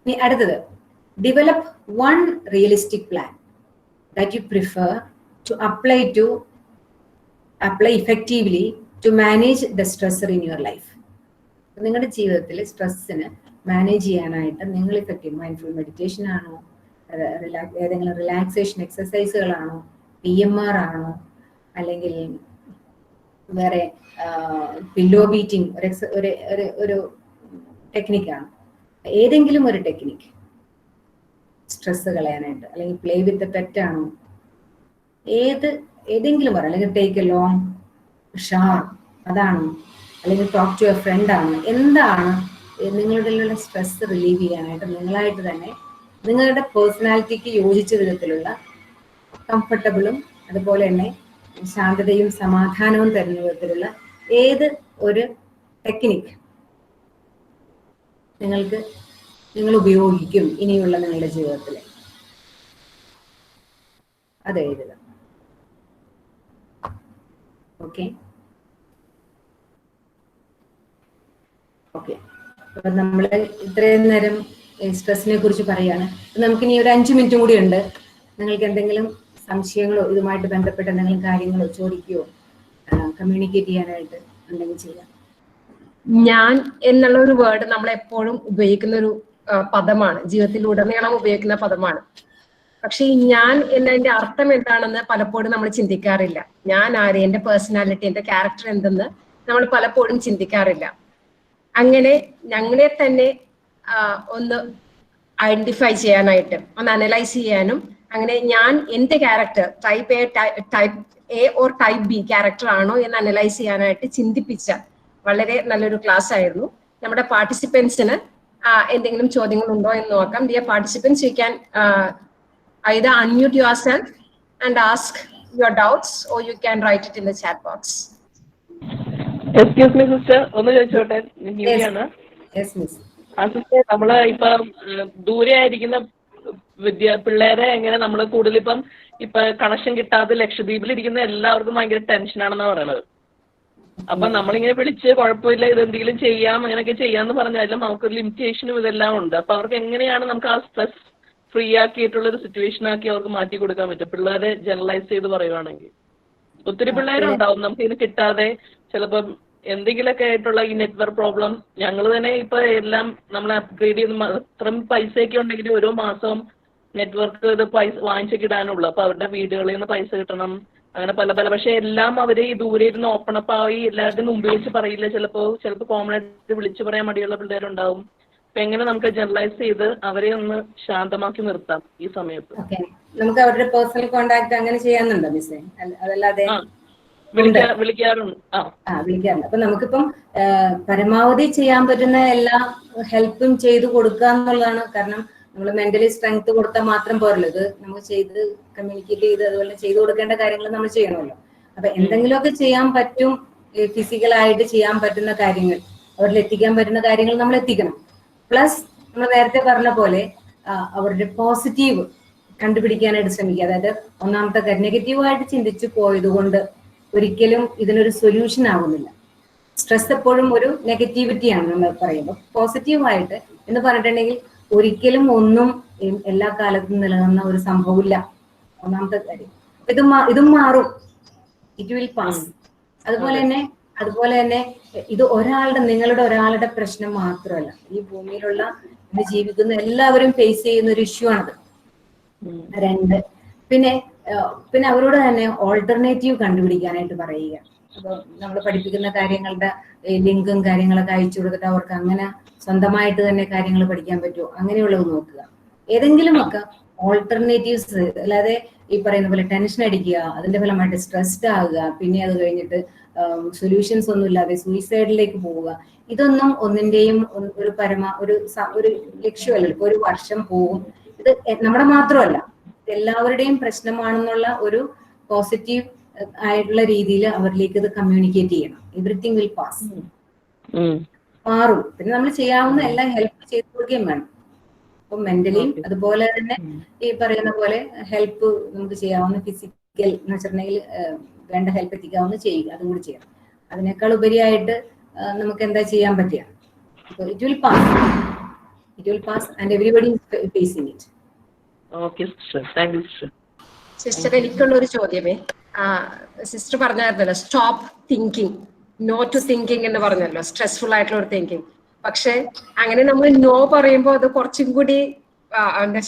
ഇനി അടുത്തത്, develop one realistic plan that you prefer to apply effectively to manage the stressor in your life. നിങ്ങളുടെ ജീവിതത്തിൽ സ്ട്രെസ്സിന് മാനേജ് ചെയ്യാനായിട്ട് നിങ്ങൾ ഇഫക്റ്റീവ് മൈൻഡ്ഫുൾ മെഡിറ്റേഷൻ ആണോ, ഏതെങ്കിലും റിലാക്സേഷൻ എക്സസൈസുകളാണോ, PMR ആണോ, അല്ലെങ്കിൽ വേറെ പില്ലോ ബീറ്റിംഗ് ഒരു ടെക്നിക്കാണ്, ഏതെങ്കിലും ഒരു ടെക്നിക്ക് സ്ട്രെസ് കളയാനായിട്ട്, അല്ലെങ്കിൽ പ്ലേ വിത്ത് ദ പെറ്റ് ആണോ, ഏതെങ്കിലും പറയാം, അല്ലെങ്കിൽ ടേക്ക് എ ലോങ് ഷവർ അതാണോ, അല്ലെങ്കിൽ ടോക്ക് ടു എ ഫ്രണ്ട് ആണോ, എന്താണ് നിങ്ങളുടെ സ്ട്രെസ് റിലീവ് ചെയ്യാനായിട്ട് നിങ്ങളായിട്ട് തന്നെ നിങ്ങളുടെ പേഴ്സണാലിറ്റിക്ക് യോജിച്ച വിധത്തിലുള്ള കംഫർട്ടബിളും അതുപോലെ തന്നെ ശാന്തതയും സമാധാനവും തരുന്ന വിധത്തിലുള്ള ഏത് ഒരു ടെക്നിക്ക് നിങ്ങൾ ഉപയോഗിക്കും ഇനിയുള്ള നിങ്ങളുടെ ജീവിതത്തിൽ, അത് എഴുതുക. ഓക്കെ. അപ്പൊ നമ്മള് ഇത്രയും നേരം സ്ട്രെസ്സിനെ കുറിച്ച് പറയാണ്. നമുക്കിനി ഒരു 5 മിനിറ്റും കൂടി ഉണ്ട്. നിങ്ങൾക്ക് എന്തെങ്കിലും സംശയങ്ങളോ ഇതുമായിട്ട് ബന്ധപ്പെട്ട എന്തെങ്കിലും കാര്യങ്ങളോ ചോദിക്കുകയോ കമ്മ്യൂണിക്കേറ്റ് ചെയ്യാനായിട്ട് ഉണ്ടെങ്കിൽ ചെയ്യാം. ഞാൻ എന്നുള്ള ഒരു വേർഡ് നമ്മൾ എപ്പോഴും ഉപയോഗിക്കുന്ന ഒരു പദമാണ്, ജീവിതത്തിലുടനീളം ഉപയോഗിക്കുന്ന പദമാണ്. പക്ഷെ ഈ ഞാൻ എന്നതിന്റെ അർത്ഥം എന്താണെന്ന് പലപ്പോഴും നമ്മൾ ചിന്തിക്കാറില്ല. ഞാൻ ആര്, എന്റെ പേഴ്സണാലിറ്റി, എന്റെ ക്യാരക്ടർ എന്തെന്ന് നമ്മൾ പലപ്പോഴും ചിന്തിക്കാറില്ല. അങ്ങനെ ഞങ്ങളെ തന്നെ ഒന്ന് ഐഡന്റിഫൈ ചെയ്യാനായിട്ട്, ഒന്ന് അനലൈസ് ചെയ്യാനും, അങ്ങനെ ഞാൻ എന്റെ character type A or type B character ആണോ എന്ന് അനലൈസ് ചെയ്യാനായിട്ട് ചിന്തിപ്പിച്ച വളരെ നല്ലൊരു ക്ലാസ് ആയിരുന്നു. നമ്മുടെ പാർട്ടിസിപ്പൻസിന് എന്തെങ്കിലും ചോദ്യങ്ങൾ ഉണ്ടോ എന്ന് നോക്കാം. Dear participants, you can either unmute yourself and ask your doubts, or you can write it in the chat box. Excuse me, sister. ഒന്ന് ചോദിച്ചോട്ടെ. Yes, miss. സിസ്റ്റർ, നമ്മള് ഇപ്പം ദൂരെ ആയിരിക്കുന്ന പിള്ളേരെ എങ്ങനെ നമ്മൾ കൂടുതൽ ഇപ്പൊ കണക്ഷൻ കിട്ടാതെ ലക്ഷദ്വീപിൽ ഇരിക്കുന്ന എല്ലാവർക്കും ഭയങ്കര ടെൻഷനാണെന്നാ പറയണത്. അപ്പൊ നമ്മളിങ്ങനെ വിളിച്ച് കുഴപ്പമില്ല, ഇതെന്തെങ്കിലും ചെയ്യാം, അങ്ങനെയൊക്കെ ചെയ്യാന്ന് പറഞ്ഞാലും നമുക്കൊരു ലിമിറ്റേഷനും ഇതെല്ലാം ഉണ്ട്. അപ്പൊ അവർക്ക് എങ്ങനെയാണ് നമുക്ക് ആ സ്ട്രെസ് ഫ്രീ ആക്കിയിട്ടുള്ള ഒരു സിറ്റുവേഷൻ ആക്കി അവർക്ക് മാറ്റി കൊടുക്കാൻ പറ്റും? പിള്ളേരെ ജനറലൈസ് ചെയ്ത് പറയുവാണെങ്കിൽ ഒത്തിരി പിള്ളേരുണ്ടാവും നമുക്ക് ഇത് കിട്ടാതെ, ചിലപ്പം എന്തെങ്കിലുമൊക്കെ ആയിട്ടുള്ള ഈ നെറ്റ്വർക്ക് പ്രോബ്ലം. ഞങ്ങൾ തന്നെ ഇപ്പൊ എല്ലാം നമ്മൾ അപ്ഗ്രേഡ് ചെയ്ത് അത്രയും പൈസയൊക്കെ ഉണ്ടെങ്കിൽ ഓരോ മാസവും നെറ്റ്വർക്ക് ഇത് പൈസ വാങ്ങിച്ചൊക്കെ ഇടാനുള്ളൂ. അപ്പൊ അവരുടെ വീടുകളിൽ നിന്ന് പൈസ കിട്ടണം, അങ്ങനെ പല പക്ഷെ എല്ലാം അവര് ഈ ദൂരെ ഇരുന്ന് ഓപ്പൺ അപ്പ് ആയി എല്ലാവരുടെയും മുമ്പ് വെച്ച് പറയില്ല. ചിലപ്പോൾ കോമൺ ആയിട്ട് വിളിച്ചു പറയാൻ മടിയുള്ള പിള്ളേരുണ്ടാവും. അപ്പൊ എങ്ങനെ നമുക്ക് ജനറലൈസ് ചെയ്ത് അവരെ ഒന്ന് ശാന്തമാക്കി നിർത്താം ഈ സമയത്ത്? നമുക്ക് അവരുടെ പേഴ്സണൽ കോണ്ടാക്ട് അങ്ങനെ ചെയ്യാനുണ്ടോ മിസ്സേ? അതല്ലാതെ വിളിക്കാറുണ്ട്. വിളിക്കാറുണ്ട്. അപ്പൊ നമുക്കിപ്പം പരമാവധി ചെയ്യാൻ പറ്റുന്ന എല്ലാ ഹെൽപ്പും ചെയ്ത് കൊടുക്കുക എന്നുള്ളതാണ്. കാരണം നമ്മൾ മെന്റലി സ്ട്രെങ്ത് കൊടുത്താൽ മാത്രം പോരല്ലോ, ഇത് നമ്മൾ ചെയ്ത് കമ്മ്യൂണിക്കേറ്റ് ചെയ്ത് അതുപോലെ ചെയ്തു കൊടുക്കേണ്ട കാര്യങ്ങൾ നമ്മൾ ചെയ്യണമല്ലോ. അപ്പൊ എന്തെങ്കിലുമൊക്കെ ചെയ്യാൻ പറ്റും, ഫിസിക്കലായിട്ട് ചെയ്യാൻ പറ്റുന്ന കാര്യങ്ങൾ, അവരിൽ എത്തിക്കാൻ പറ്റുന്ന കാര്യങ്ങൾ നമ്മൾ എത്തിക്കണം. പ്ലസ് നമ്മൾ നേരത്തെ പറഞ്ഞ പോലെ അവരുടെ പോസിറ്റീവ് കണ്ടുപിടിക്കാനായിട്ട് ശ്രമിക്കുക. അതായത് ഒന്നാമത്തെ കാര്യം, നെഗറ്റീവായിട്ട് ചിന്തിച്ചു പോയത് കൊണ്ട് ഒരിക്കലും ഇതിനൊരു സൊല്യൂഷൻ ആവുന്നില്ല. സ്ട്രെസ് എപ്പോഴും ഒരു നെഗറ്റിവിറ്റിയാണ് നമ്മൾ പറയുമ്പോൾ. പോസിറ്റീവായിട്ട് എന്ന് പറഞ്ഞിട്ടുണ്ടെങ്കിൽ ഒരിക്കലും ഒന്നും എല്ലാ കാലത്തും നിലനിന്ന ഒരു സംഭവമില്ല. ഒന്നാമത്തെ കാര്യം ഇതും മാറും, ഇറ്റ് വിൽ പാസ്. അതുപോലെ തന്നെ ഇത് നിങ്ങളുടെ ഒരാളുടെ പ്രശ്നം മാത്രമല്ല, ഈ ഭൂമിയിലുള്ള ഇന്ന് ജീവിക്കുന്ന എല്ലാവരും ഫേസ് ചെയ്യുന്ന ഒരു ഇഷ്യൂ ആണത്. 2, പിന്നെ അവരോട് തന്നെ ഓൾട്ടർനേറ്റീവ് കണ്ടുപിടിക്കാനായിട്ട് പറയുക. അപ്പോൾ നമ്മൾ പഠിപ്പിക്കുന്ന കാര്യങ്ങളുടെ ലിങ്കും കാര്യങ്ങളൊക്കെ അയച്ചു കൊടുത്തിട്ട് അവർക്ക് അങ്ങനെ സ്വന്തമായിട്ട് തന്നെ കാര്യങ്ങൾ പഠിക്കാൻ പറ്റുമോ, അങ്ങനെയുള്ളത് നോക്കുക. ഏതെങ്കിലുമൊക്കെ ഓൾട്ടർനേറ്റീവ്സ്, അല്ലാതെ ഈ പറയുന്ന പോലെ ടെൻഷൻ അടിക്കുക, അതിന്റെ ഫലമായിട്ട് സ്ട്രെസ്ഡ് ആകുക, പിന്നെ അത് കഴിഞ്ഞിട്ട് സൊല്യൂഷൻസ് ഒന്നും ഇല്ലാതെ സൂയിസൈഡിലേക്ക് പോവുക, ഇതൊന്നും ഒന്നിന്റെയും ഒരു ലക്ഷ്യമല്ല. ഇപ്പൊ ഒരു വർഷം പോകും, ഇത് നമ്മുടെ മാത്രമല്ല എല്ലാവരുടെയും പ്രശ്നമാണെന്നുള്ള ഒരു പോസിറ്റീവ് ആയിട്ടുള്ള രീതിയിൽ അവരിലേക്ക് ഇത് കമ്മ്യൂണിക്കേറ്റ് ചെയ്യണം. എവറിത്തിങ് വിൽ പാസ്, മാറും. പിന്നെ നമ്മൾ ചെയ്യാവുന്ന എല്ലാം ഹെൽപ്പ് ചെയ്ത് കൊടുക്കുകയും വേണം. അപ്പൊ മെന്റലിയും അതുപോലെ തന്നെ ഈ പറയുന്ന പോലെ ഹെൽപ്പ് നമുക്ക് ചെയ്യാവുന്ന ഫിസിക്കൽ എന്ന് വെച്ചിട്ടുണ്ടെങ്കിൽ വേണ്ട ഹെൽപ്പ് എത്തിക്കാവുന്ന ചെയ്യുക, അതും കൂടി ചെയ്യണം. അതിനേക്കാൾ ഉപരിയായിട്ട് നമുക്ക് എന്താ ചെയ്യാൻ പറ്റുക? It will pass and everybody is facing it. Okay sister, thank you sister. Sister, എനിക്കുള്ള ഒരു ചോദ്യമേ, സിസ്റ്റർ പറഞ്ഞായിരുന്നല്ലോ stop thinking, no to thinking എന്ന് പറഞ്ഞല്ലോ, സ്ട്രെസ്ഫുൾ ആയിട്ടുള്ള ഒരു തിങ്കിങ്. പക്ഷെ അങ്ങനെ നമ്മൾ നോ പറയുമ്പോൾ അത് കുറച്ചും കൂടി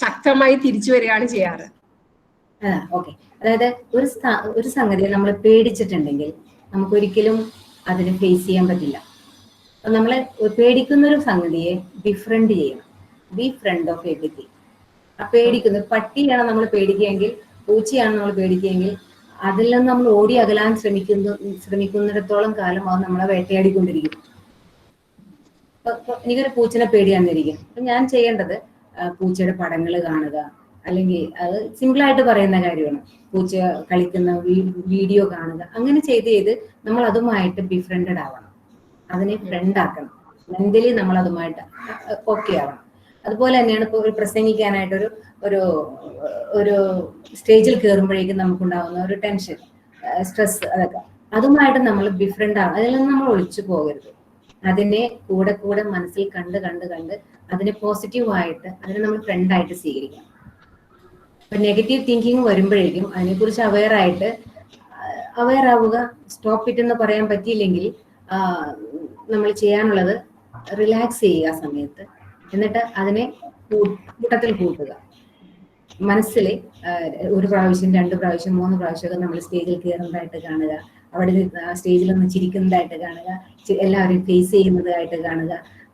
ശക്തമായി തിരിച്ചു വരികയാണ് ചെയ്യാറ്. ഓക്കെ, അതായത് ഒരു സംഗതിയെ നമ്മൾ പേടിച്ചിട്ടുണ്ടെങ്കിൽ നമുക്ക് ഒരിക്കലും അതിനെ ഫേസ് ചെയ്യാൻ പറ്റില്ല. അപ്പൊ നമ്മൾ പേടിക്കുന്ന ഒരു സംഗതിയെ ബിഫ്രണ്ട് ചെയ്യണം. Be friend of everything. ആ പേടിക്കുന്നത് പട്ടിയാണ് നമ്മൾ പേടിക്കുകയെങ്കിൽ, പൂച്ചയാണ് നമ്മൾ പേടിക്കുകയെങ്കിൽ, അതിൽ നിന്ന് നമ്മൾ ഓടി അകലാൻ ശ്രമിക്കുന്നിടത്തോളം കാലം അത് നമ്മളെ വേട്ടയാടിക്കൊണ്ടിരിക്കും. എനിക്കൊരു പൂച്ചനെ പേടിയാന്നിരിക്കും, അപ്പൊ ഞാൻ ചെയ്യേണ്ടത് പൂച്ചയുടെ പടങ്ങൾ കാണുക, അല്ലെങ്കിൽ അത് സിമ്പിൾ ആയിട്ട് പറയുന്ന കാര്യമാണ്, പൂച്ച കളിക്കുന്ന വീഡിയോ കാണുക. അങ്ങനെ ചെയ്ത് നമ്മൾ അതുമായിട്ട് ബിഫ്രണ്ടഡ് ആവണം, അതിനെ ഫ്രണ്ട് ആക്കണം. മെന്റലി നമ്മൾ അതുമായിട്ട് ഓക്കെ ആവണം. അതുപോലെ തന്നെയാണ് ഇപ്പോൾ ഒരു പ്രസംഗിക്കാനായിട്ടൊരു ഒരു സ്റ്റേജിൽ കയറുമ്പോഴേക്കും നമുക്കുണ്ടാകുന്ന ഒരു ടെൻഷൻ, സ്ട്രെസ്, അതൊക്കെ അതുമായിട്ട് നമ്മൾ ബിഫ്രണ്ട് ആവണം. അതിൽ നിന്ന് നമ്മൾ ഒളിച്ചു പോകരുത്. അതിനെ കൂടെ മനസ്സിൽ കണ്ട് അതിനെ പോസിറ്റീവായിട്ട് അതിനെ നമ്മൾ ഫ്രണ്ടായിട്ട് സ്വീകരിക്കാം. അപ്പൊ നെഗറ്റീവ് തിങ്കിങ് വരുമ്പോഴേക്കും അതിനെക്കുറിച്ച് അവെയർ ആവുക. സ്റ്റോപ്പ് ഇറ്റ് എന്ന് പറയാൻ പറ്റിയില്ലെങ്കിൽ നമ്മൾ ചെയ്യാനുള്ളത് റിലാക്സ് ചെയ്യുക ആ സമയത്ത്. എന്നിട്ട് അതിനെ കൂട്ടത്തിൽ കൂട്ടുക. മനസ്സിൽ 1 പ്രാവശ്യം 2 പ്രാവശ്യം 3 പ്രാവശ്യമൊക്കെ നമ്മൾ സ്റ്റേജിൽ കയറുന്നതായിട്ട് കാണുക, അവിടെ സ്റ്റേജിൽ ഒന്ന് ചിരിക്കുന്നതായിട്ട് കാണുക, എല്ലാവരെയും ഫേസ് ചെയ്യുന്നതായിട്ട് കാണുക.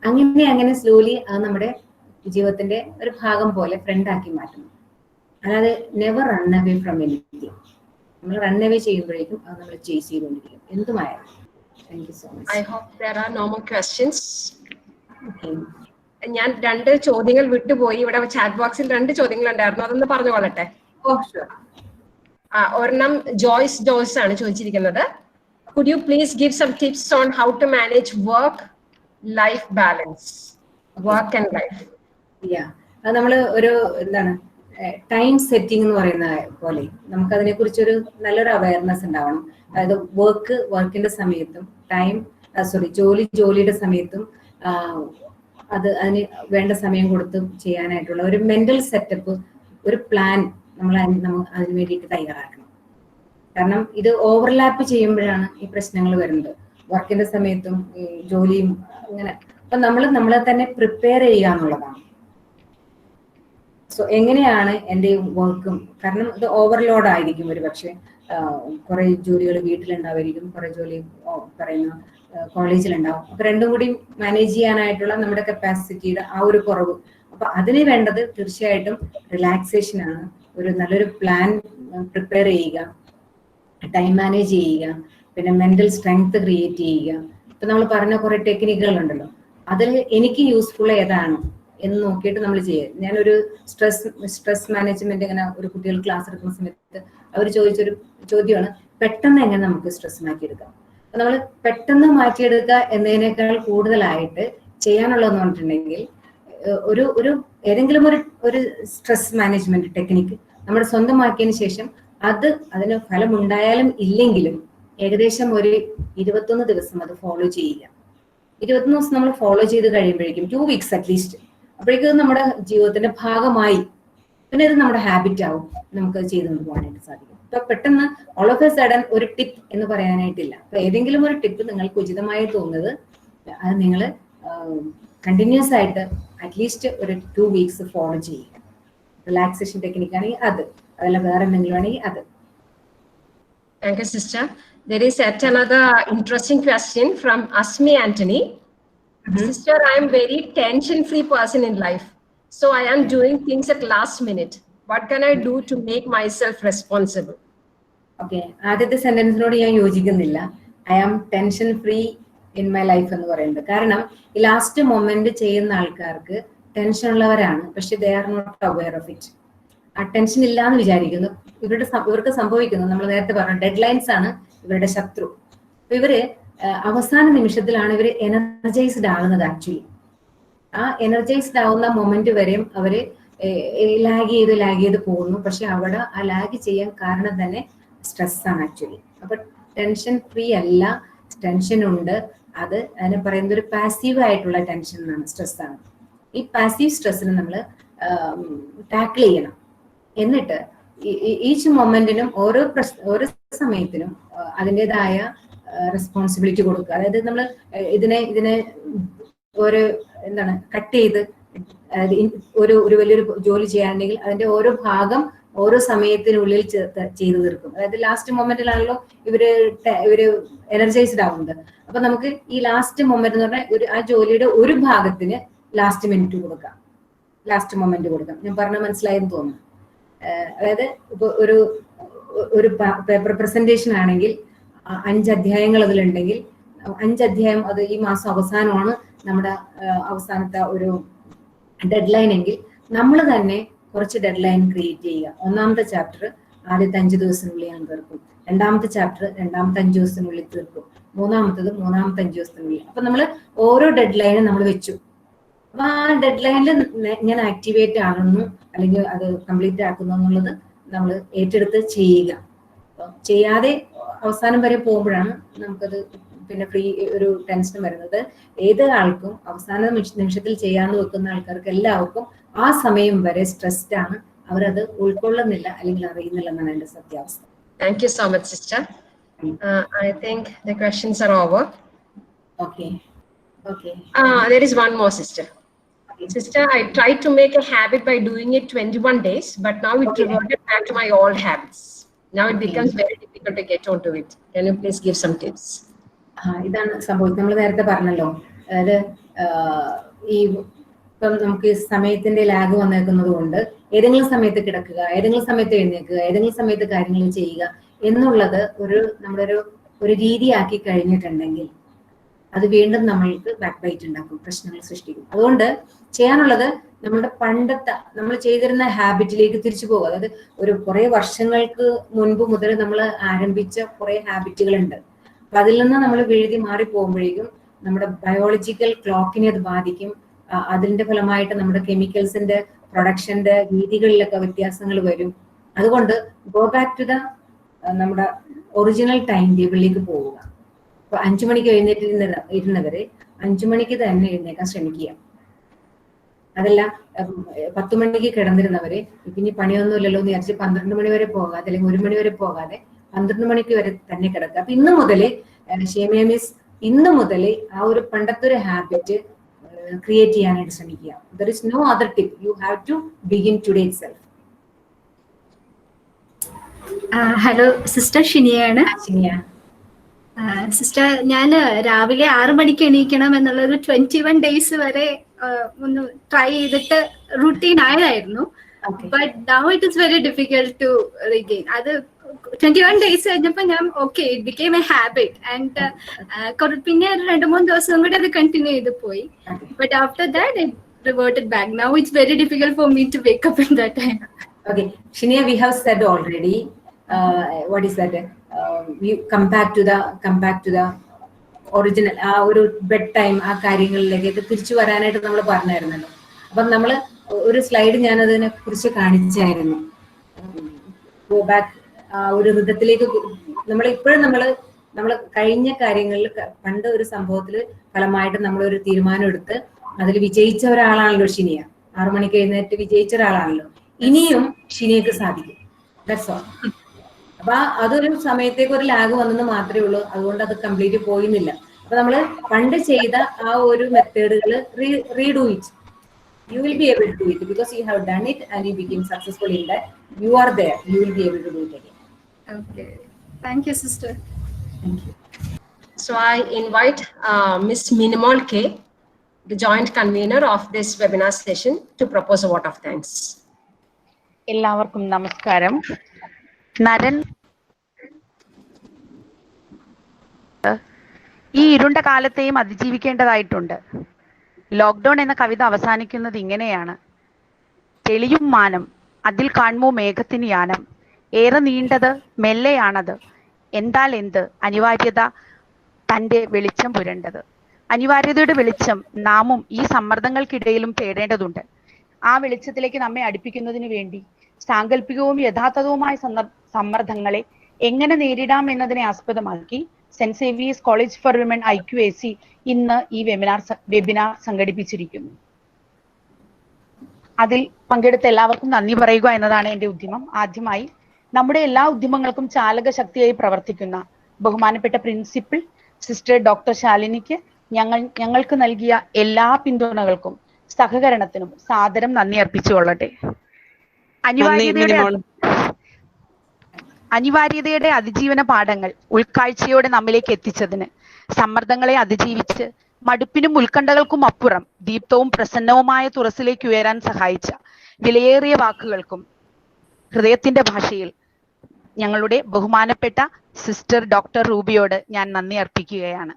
അങ്ങനെ സ്ലോലി അത് നമ്മുടെ ജീവിതത്തിന്റെ ഒരു ഭാഗം പോലെ ഫ്രണ്ടാക്കി മാറ്റണം. അല്ലാതെ never run away from anything. നമ്മൾ റൺ അവേ ചെയ്യുമ്പോഴേക്കും അത് നമ്മൾ ചേസ് ചെയ്തുകൊണ്ടിരിക്കും എന്തുമായാലും. Thank you so much. I hope there are no more questions. Okay, ഞാൻ 2 ചോദ്യങ്ങൾ വിട്ടുപോയി. ഇവിടെ ചാറ്റ് ബോക്സിൽ 2 ചോദ്യങ്ങൾ ഉണ്ടായിരുന്നു, അതൊന്ന് പറഞ്ഞുകൊള്ളട്ടെ. ഒരെണ്ണം ജോയ്സ് ആണ് ചോദിച്ചിരിക്കുന്നത്. Could you please give some tips on how to manage work-life balance? Work and life. അത് നമ്മൾ ഒരു ടൈം സെറ്റിംഗ് എന്ന് പറയുന്ന പോലെ നമുക്കതിനെ കുറിച്ചൊരു നല്ലൊരു അവയർനെസ് ഉണ്ടാവണം. അതായത് വർക്കിന്റെ സമയത്തും ജോലിയുടെ സമയത്തും അതിന് വേണ്ട സമയം കൊടുത്ത് ചെയ്യാനായിട്ടുള്ള ഒരു മെന്റൽ സെറ്റപ്പ്, ഒരു പ്ലാൻ നമ്മൾ അതിന് വേണ്ടിയിട്ട് തയ്യാറാക്കണം. കാരണം ഇത് ഓവർലാപ്പ് ചെയ്യുമ്പോഴാണ് ഈ പ്രശ്നങ്ങൾ വരുന്നത്, വർക്കിന്റെ സമയത്തും ജോലിയും അങ്ങനെ. അപ്പൊ നമ്മളെ തന്നെ പ്രിപ്പയർ ചെയ്യുക എന്നുള്ളതാണ്. സോ എങ്ങനെയാണ് എൻ്റെ വർക്കും, കാരണം ഇത് ഓവർലോഡ് ആയിരിക്കും. ഒരു പക്ഷെ കുറെ ജോലികൾ വീട്ടിലുണ്ടാവായിരിക്കും, കുറെ ജോലി പറയുന്ന കോളേജിലുണ്ടാവും. അപ്പൊ രണ്ടും കൂടി മാനേജ് ചെയ്യാനായിട്ടുള്ള നമ്മുടെ കപ്പാസിറ്റിയുടെ ആ ഒരു കുറവ്. അപ്പൊ അതിന് വേണ്ടത് തീർച്ചയായിട്ടും റിലാക്സേഷൻ ആണ്. ഒരു നല്ലൊരു പ്ലാൻ പ്രിപ്പയർ ചെയ്യുക, ടൈം മാനേജ് ചെയ്യുക, പിന്നെ മെന്റൽ സ്ട്രെങ്ത് ക്രിയേറ്റ് ചെയ്യുക. ഇപ്പൊ നമ്മൾ പറഞ്ഞ കുറെ ടെക്നിക്കുകൾ ഉണ്ടല്ലോ, അതിൽ എനിക്ക് യൂസ്ഫുൾ ഏതാണ് എന്ന് നോക്കിയിട്ട് നമ്മൾ ചെയ്യുക. ഞാനൊരു സ്ട്രെസ് മാനേജ്മെന്റ് ഇങ്ങനെ ഒരു കുട്ടികൾ ക്ലാസ് എടുക്കുന്ന സമയത്ത് അവർ ചോദിച്ചൊരു ചോദ്യമാണ്, പെട്ടെന്ന് എങ്ങനെ നമുക്ക് സ്ട്രെസ് മാറ്റിയെടുക്കാം. അപ്പൊ നമ്മൾ പെട്ടെന്ന് മാറ്റിയെടുക്കുക എന്നതിനേക്കാൾ കൂടുതലായിട്ട് ചെയ്യാനുള്ളതെന്ന് പറഞ്ഞിട്ടുണ്ടെങ്കിൽ ഒരു ഏതെങ്കിലും ഒരു സ്ട്രെസ് മാനേജ്മെന്റ് ടെക്നിക്ക് നമ്മുടെ സ്വന്തമാക്കിയതിന് ശേഷം അതിന് ഫലമുണ്ടായാലും ഇല്ലെങ്കിലും ഏകദേശം ഒരു 21 ദിവസം അത് ഫോളോ ചെയ്യുക. 21 ദിവസം നമ്മൾ ഫോളോ ചെയ്ത് കഴിയുമ്പോഴേക്കും 2 വീക്സ് അറ്റ്ലീസ്റ്റ്, അപ്പോഴേക്കും നമ്മുടെ ജീവിതത്തിന്റെ ഭാഗമായി, പിന്നെ ഇത് നമ്മുടെ ഹാബിറ്റ് ആവും, നമുക്ക് അത് ചെയ്തുകൊണ്ട് പോകാനായിട്ട് സാധിക്കും. ഇപ്പൊ പെട്ടെന്ന് ഓൾ ഓഫ് എ സഡൻ ഒരു ടിപ്പ് എന്ന് പറയാനായിട്ടില്ല. അപ്പൊ ഏതെങ്കിലും ഒരു ടിപ്പ് നിങ്ങൾക്ക് ഉചിതമായി തോന്നുന്നത് അത് നിങ്ങൾ കണ്ടിന്യൂസ് ആയിട്ട് അറ്റ്ലീസ്റ്റ് ഒരു 2 വീക്സ് ഫോളോ ചെയ്യുക. റിലാക്സേഷൻ ടെക്നിക്ക് ആണെങ്കിൽ അതല്ല വേറെ എന്തെങ്കിലും ആണെങ്കിൽ അത്. Thank you sister. There is yet another interesting question from Asmi Anthony. Sister, I am very tension-free person in life. So I am doing things at last minute. What can I do to make myself responsible? Okay, ആദ്യത്തെ സെന്റൻസിനോട് ഞാൻ യോജിക്കുന്നില്ല. I am tension free in my life എന്ന് പറയുന്നത്. കാരണം ഈ last moment ചെയ്യുന്ന ആൾക്കാർക്ക് ടെൻഷൻ ഉള്ളവരാണ്, പക്ഷെ they are not aware of it. ആ ടെൻഷൻ ഇല്ലാന്ന് വിചാരിക്കുന്നു. ഇവർക്ക് സംഭവിക്കുന്നത് നമ്മൾ നേരത്തെ പറഞ്ഞ ഡെഡ് ലൈൻസ് ആണ് ഇവരുടെ ശത്രു. അപ്പൊ ഇവര് അവസാന നിമിഷത്തിലാണ് ഇവര് എനർജൈസ്ഡ് ആകുന്നത്. ആക്ച്വലി ആ എനർജൈസ്ഡ് ആവുന്ന മൊമെന്റ് വരെയും അവര് ലാഗ് ചെയ്ത് പോകുന്നു. പക്ഷെ അവിടെ ആ ലാഗ് ചെയ്യാൻ കാരണം തന്നെ സ്ട്രെസ് ആണ് ആക്ച്വലി. അപ്പൊ ടെൻഷൻ ഫ്രീ അല്ല, ടെൻഷൻ ഉണ്ട്. അതിനെ പറയുന്നത് ഒരു പാസീവ് ആയിട്ടുള്ള ടെൻഷൻ ആണ്, സ്ട്രെസ് ആണ്. ഈ പാസീവ് സ്ട്രെസ്സിന് നമ്മൾ ടാക്കിൾ ചെയ്യണം. എന്നിട്ട് ഈച്ച് മൊമെന്റിനും ഓരോ സമയത്തിനും അതിൻ്റെതായ റെസ്പോൺസിബിലിറ്റി കൊടുക്കുക. അതായത് നമ്മൾ ഇതിനെ ഒരു കട്ട് ചെയ്ത് ഒരു വലിയൊരു ജോലി ചെയ്യാനുണ്ടെങ്കിൽ അതിന്റെ ഓരോ ഭാഗം ഓരോ സമയത്തിനുള്ളിൽ ചെയ്തു തീർക്കും. അതായത് ലാസ്റ്റ് മൊമെന്റിലാണല്ലോ ഇവര് എനർജൈസ്ഡ് ആവുന്നത്. അപ്പൊ നമുക്ക് ഈ ലാസ്റ്റ് മൊമെന്റ് എന്ന് പറഞ്ഞാൽ ആ ജോലിയുടെ ഒരു ഭാഗത്തിന് ലാസ്റ്റ് മിനിറ്റ് കൊടുക്കാം, ലാസ്റ്റ് മൊമെന്റ് കൊടുക്കാം. ഞാൻ പറഞ്ഞ മനസ്സിലായെന്ന് തോന്നുന്നു. അതായത് ഇപ്പൊ ഒരു പേപ്പർ പ്രസന്റേഷൻ ആണെങ്കിൽ 5 അധ്യായങ്ങൾ അതിലുണ്ടെങ്കിൽ 5 അധ്യായം അത് ഈ മാസം അവസാനമാണ് നമ്മുടെ അവസാനത്തെ ഒരു ഡെഡ് ലൈൻ എങ്കിൽ നമ്മൾ തന്നെ കുറച്ച് ഡെഡ് ലൈൻ ക്രിയേറ്റ് ചെയ്യുക. ഒന്നാമത്തെ ചാപ്റ്റർ ആദ്യത്തെ 5 ദിവസത്തിനുള്ളിൽ ഞാൻ തീർക്കും, രണ്ടാമത്തെ ചാപ്റ്റർ രണ്ടാമത്തെ 5 ദിവസത്തിനുള്ളിൽ തീർക്കും, മൂന്നാമത്തെ 5 ദിവസത്തിനുള്ളിൽ. അപ്പൊ നമ്മൾ ഓരോ ഡെഡ് ലൈനും നമ്മൾ വെച്ചു. അപ്പൊ ആ ഡെഡ് ലൈനിൽ ഞാൻ ആക്ടിവേറ്റ് ആകുന്നു അല്ലെങ്കിൽ അത് കംപ്ലീറ്റ് ആക്കുന്നു എന്നുള്ളത് നമ്മൾ ഏറ്റെടുത്ത് ചെയ്യുക. ചെയ്യാതെ അവസാനം വരെ പോകുമ്പോഴാണ് നമുക്കത് പിന്നെ ഫ്രീ ഒരു ടെൻഷൻ വരുന്നത്. ഏത് ആൾക്കും അവസാന നിമിഷത്തിൽ ചെയ്യാന്ന് വെക്കുന്ന ആൾക്കാർക്ക് എല്ലാവർക്കും ആ സമയം വരെ സ്ട്രെസ്ഡ് ആണ്. അവരത് ഉൾക്കൊള്ളുന്നില്ല അല്ലെങ്കിൽ അറിയുന്നില്ല എന്നാണ് എന്റെ സത്യാവസ്ഥ. Thank you so much, sister. I think the questions are over. Okay. There is one more, sister. Sister, I tried to make a habit by doing it 21 days, but now it reverted back to my old habits. Now it becomes very difficult to get onto it. Can you please give some tips? ഇതാണ് സംഭവിച്ചത്. നമ്മൾ നേരത്തെ പറഞ്ഞല്ലോ, അതായത് ഇപ്പം നമുക്ക് സമയത്തിന്റെ lag വന്നേക്കുന്നത് കൊണ്ട് ഏതെങ്കിലും സമയത്ത് കിടക്കുക, ഏതെങ്കിലും സമയത്ത് എഴുന്നേൽക്കുക, ഏതെങ്കിലും സമയത്ത് കാര്യങ്ങൾ ചെയ്യുക എന്നുള്ളത് നമ്മളൊരു രീതിയാക്കി കഴിഞ്ഞിട്ടുണ്ടെങ്കിൽ അത് വീണ്ടും നമ്മൾക്ക് ബാക്ക് ബൈറ്റ് ഉണ്ടാക്കും, പ്രശ്നങ്ങൾ സൃഷ്ടിക്കും. അതുകൊണ്ട് ചെയ്യാനുള്ളത് നമ്മുടെ പണ്ടത്തെ നമ്മൾ ചെയ്തിരുന്ന ഹാബിറ്റിലേക്ക് തിരിച്ചു പോകുക. അതായത് കുറെ വർഷങ്ങൾക്ക് മുൻപ് മുതൽ നമ്മൾ ആരംഭിച്ച കുറെ ഹാബിറ്റുകളുണ്ട്. അപ്പൊ അതിൽ നിന്ന് നമ്മൾ വീഴ്തി മാറി പോകുമ്പോഴേക്കും നമ്മുടെ ബയോളജിക്കൽ ക്ലോക്കിനെ അത് ബാധിക്കും. അതിന്റെ ഫലമായിട്ട് നമ്മുടെ കെമിക്കൽസിന്റെ പ്രൊഡക്ഷന്റെ രീതികളിലൊക്കെ വ്യത്യാസങ്ങൾ വരും. അതുകൊണ്ട് ഗോ ബാക്ക് ടു നമ്മുടെ ഒറിജിനൽ ടൈം ടേബിളിലേക്ക് പോവുക. ഇപ്പൊ 5 മണിക്ക് ഇരുന്നവരെ 5 മണിക്ക് തന്നെ എഴുന്നേക്കാൻ ശ്രമിക്കുക. അതല്ല 10 മണിക്ക് കിടന്നിരുന്നവരെ ഇനി പണിയൊന്നുമില്ലല്ലോ എന്ന് വിചാരിച്ച് 12 മണി വരെ പോകാതെ അല്ലെങ്കിൽ 1 മണി വരെ പോകാതെ 12 മണിക്ക് വരെ തന്നെ കിടക്കുക. അപ്പൊ ഇന്ന് മുതലേ ഇന്ന് മുതലേ ആ ഒരു പണ്ടത്തെ ഒരു ഹാബിറ്റ് ക്രിയേറ്റ് ചെയ്യാനായിട്ട് ശ്രമിക്കുക. There is no other tip. You have to begin today itself. Hello sister, ഷിനിയാണ്. സിസ്റ്റർ, ഞാൻ രാവിലെ 6 മണിക്ക് എണീക്കണം എന്നുള്ളൊരു 21 days വരെ ഒന്ന് ട്രൈ ചെയ്തിട്ട് റുട്ടീൻ ആയതായിരുന്നു. But now it is very difficult to regain. അത് 21 days കഴിഞ്ഞപ്പോ ഞാൻ it became a habit and പിന്നെ 2-3 ദിവസം കൂടി അത് കണ്ടിന്യൂ ചെയ്ത് പോയി. But after that it reverted back. Now it's very difficult for me to wake up in that time. Okay, Shinia, we have said already. What is that? We come back to the original. ഒരു bed time ആ കാര്യങ്ങളിലേക്ക് തിരിച്ചു വരാനായിട്ട് നമ്മൾ പറഞ്ഞായിരുന്നല്ലോ. അപ്പം നമ്മൾ ഒരു slide ഞാൻ അതിനെ കുറിച്ച് കാണിച്ചായിരുന്നു. ഗോ ബാക്ക് ഒരു ഋതത്തിലേക്ക്. ഇപ്പോഴും നമ്മൾ കഴിഞ്ഞ കാര്യങ്ങളിൽ പണ്ട് ഒരു സംഭവത്തിൽ ഫലമായിട്ട് നമ്മളൊരു തീരുമാനം എടുത്ത് അതിൽ വിജയിച്ച ഒരാളാണല്ലോ ഷിനിയ. 6 മണിക്ക് എഴുന്നേറ്റ് വിജയിച്ച ഒരാളാണല്ലോ. ഇനിയും ഷിനിയക്ക് സാധിക്കും. That's all. അപ്പൊ അതൊരു സമയത്തേക്ക് ഒരു ലാഗ് വന്നെന്ന് മാത്രമേ ഉള്ളൂ. അതുകൊണ്ട് അത് കംപ്ലീറ്റ് പോയിന്നില്ല. അപ്പൊ നമ്മള് പണ്ട് ചെയ്ത ആ ഒരു മെത്തേഡുകൾ redo it. You will be able to do it because you have done it and you became successful in that. You are there. You will be able to do it again. Okay. Thank you, sister. Thank you. So I invite Ms. Minimol K, the joint convener of this webinar session, to propose a vote of thanks. എല്ലാവർക്കും നമസ്കാരം. നരൻ ഈ ഇരുണ്ട കാലത്തെയും അതിജീവിക്കേണ്ടതായിട്ടുണ്ട്. Lockdown എന്ന കവിത അവസാനിക്കുന്നത് ഇങ്ങനെയാണ്: തെളിയും മാനം, അതിൽ കാണുമോ മേഘത്തിന് യാനം, ഏറെ നീണ്ടത് മെല്ലെയാണത്, എന്താൽ എന്ത് അനിവാര്യത തൻ്റെ വെളിച്ചം പുരണ്ടത്. അനിവാര്യതയുടെ വെളിച്ചം നാമും ഈ സമ്മർദ്ദങ്ങൾക്കിടയിലും തേടേണ്ടതുണ്ട്. ആ വെളിച്ചത്തിലേക്ക് നമ്മെ അടുപ്പിക്കുന്നതിന് വേണ്ടി സാങ്കല്പികവും യഥാർത്ഥവുമായ സമ്മർദ്ദങ്ങളെ എങ്ങനെ നേരിടാം എന്നതിനെ ആസ്പദമാക്കി saint Xavier's college for women IQAC ഇന്ന് ഈ വെബിനാർ സംഘടിപ്പിച്ചിരിക്കുന്നു. അതിൽ പങ്കെടുത്ത എല്ലാവർക്കും നന്ദി പറയുക എന്നതാണ് എൻ്റെ ഉദ്യമം. ആദ്യമായി നമ്മുടെ എല്ലാ ഉദ്യമങ്ങൾക്കും ചാലക ശക്തിയായി പ്രവർത്തിക്കുന്ന ബഹുമാനപ്പെട്ട പ്രിൻസിപ്പൽ സിസ്റ്റർ ഡോക്ടർ ശാലിനിക്ക് ഞങ്ങൾക്ക് നൽകിയ എല്ലാ പിന്തുണകൾക്കും സഹകരണത്തിനും സാദരം നന്ദി അർപ്പിച്ചുകൊള്ളട്ടെ. അനിവാര്യതയുടെ അതിജീവന പാഠങ്ങൾ ഉൾക്കാഴ്ചയോടെ നമ്മിലേക്ക് എത്തിച്ചതിന്, സമ്മർദ്ദങ്ങളെ അതിജീവിച്ച് മടുപ്പിനും ഉത്കണ്ഠകൾക്കും അപ്പുറം ദീപ്തവും പ്രസന്നവുമായ തുറസിലേക്ക് ഉയരാൻ സഹായിച്ച വിലയേറിയ വാക്കുകൾക്കും ഹൃദയത്തിന്റെ ഭാഷയിൽ ഞങ്ങളുടെ ബഹുമാനപ്പെട്ട സിസ്റ്റർ ഡോക്ടർ റൂബിയോട് ഞാൻ നന്ദി അർപ്പിക്കുകയാണ്.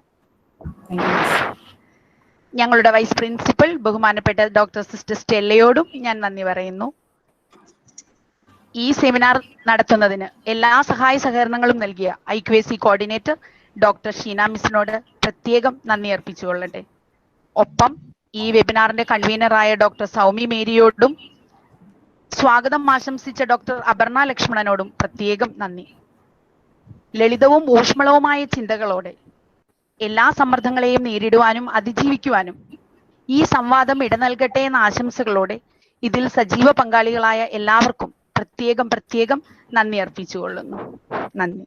ഞങ്ങളുടെ വൈസ് പ്രിൻസിപ്പൽ ബഹുമാനപ്പെട്ട ഡോക്ടർ സിസ്റ്റർ സ്റ്റെല്ലയോടും ഞാൻ നന്ദി പറയുന്നു. ഈ സെമിനാർ നടത്തുന്നതിന് എല്ലാ സഹായ സഹകരണങ്ങളും നൽകിയ IQAC കോർഡിനേറ്റർ ഡോക്ടർ ഷീന മിസ്സിനോട് പ്രത്യേകം നന്ദി അർപ്പിച്ചുകൊള്ളട്ടെ. ഒപ്പം ഈ വെബിനാറിന്റെ കൺവീനറായ ഡോക്ടർ സൗമി മേരിയോടും സ്വാഗതം ആശംസിച്ച ഡോക്ടർ അപർണ ലക്ഷ്മണനോടും പ്രത്യേകം നന്ദി. ലളിതവും ഊഷ്മളവുമായ ചിന്തകളോടെ എല്ലാ സമ്മർദ്ദങ്ങളെയും നേരിടുവാനും അതിജീവിക്കുവാനും ഈ സംവാദം ഇടനൽകട്ടെ എന്ന ആശംസകളോടെ ഇതിൽ സജീവ പങ്കാളികളായ എല്ലാവർക്കും പ്രത്യേകം നന്ദി അർപ്പിച്ചുകൊള്ളുന്നു. നന്ദി.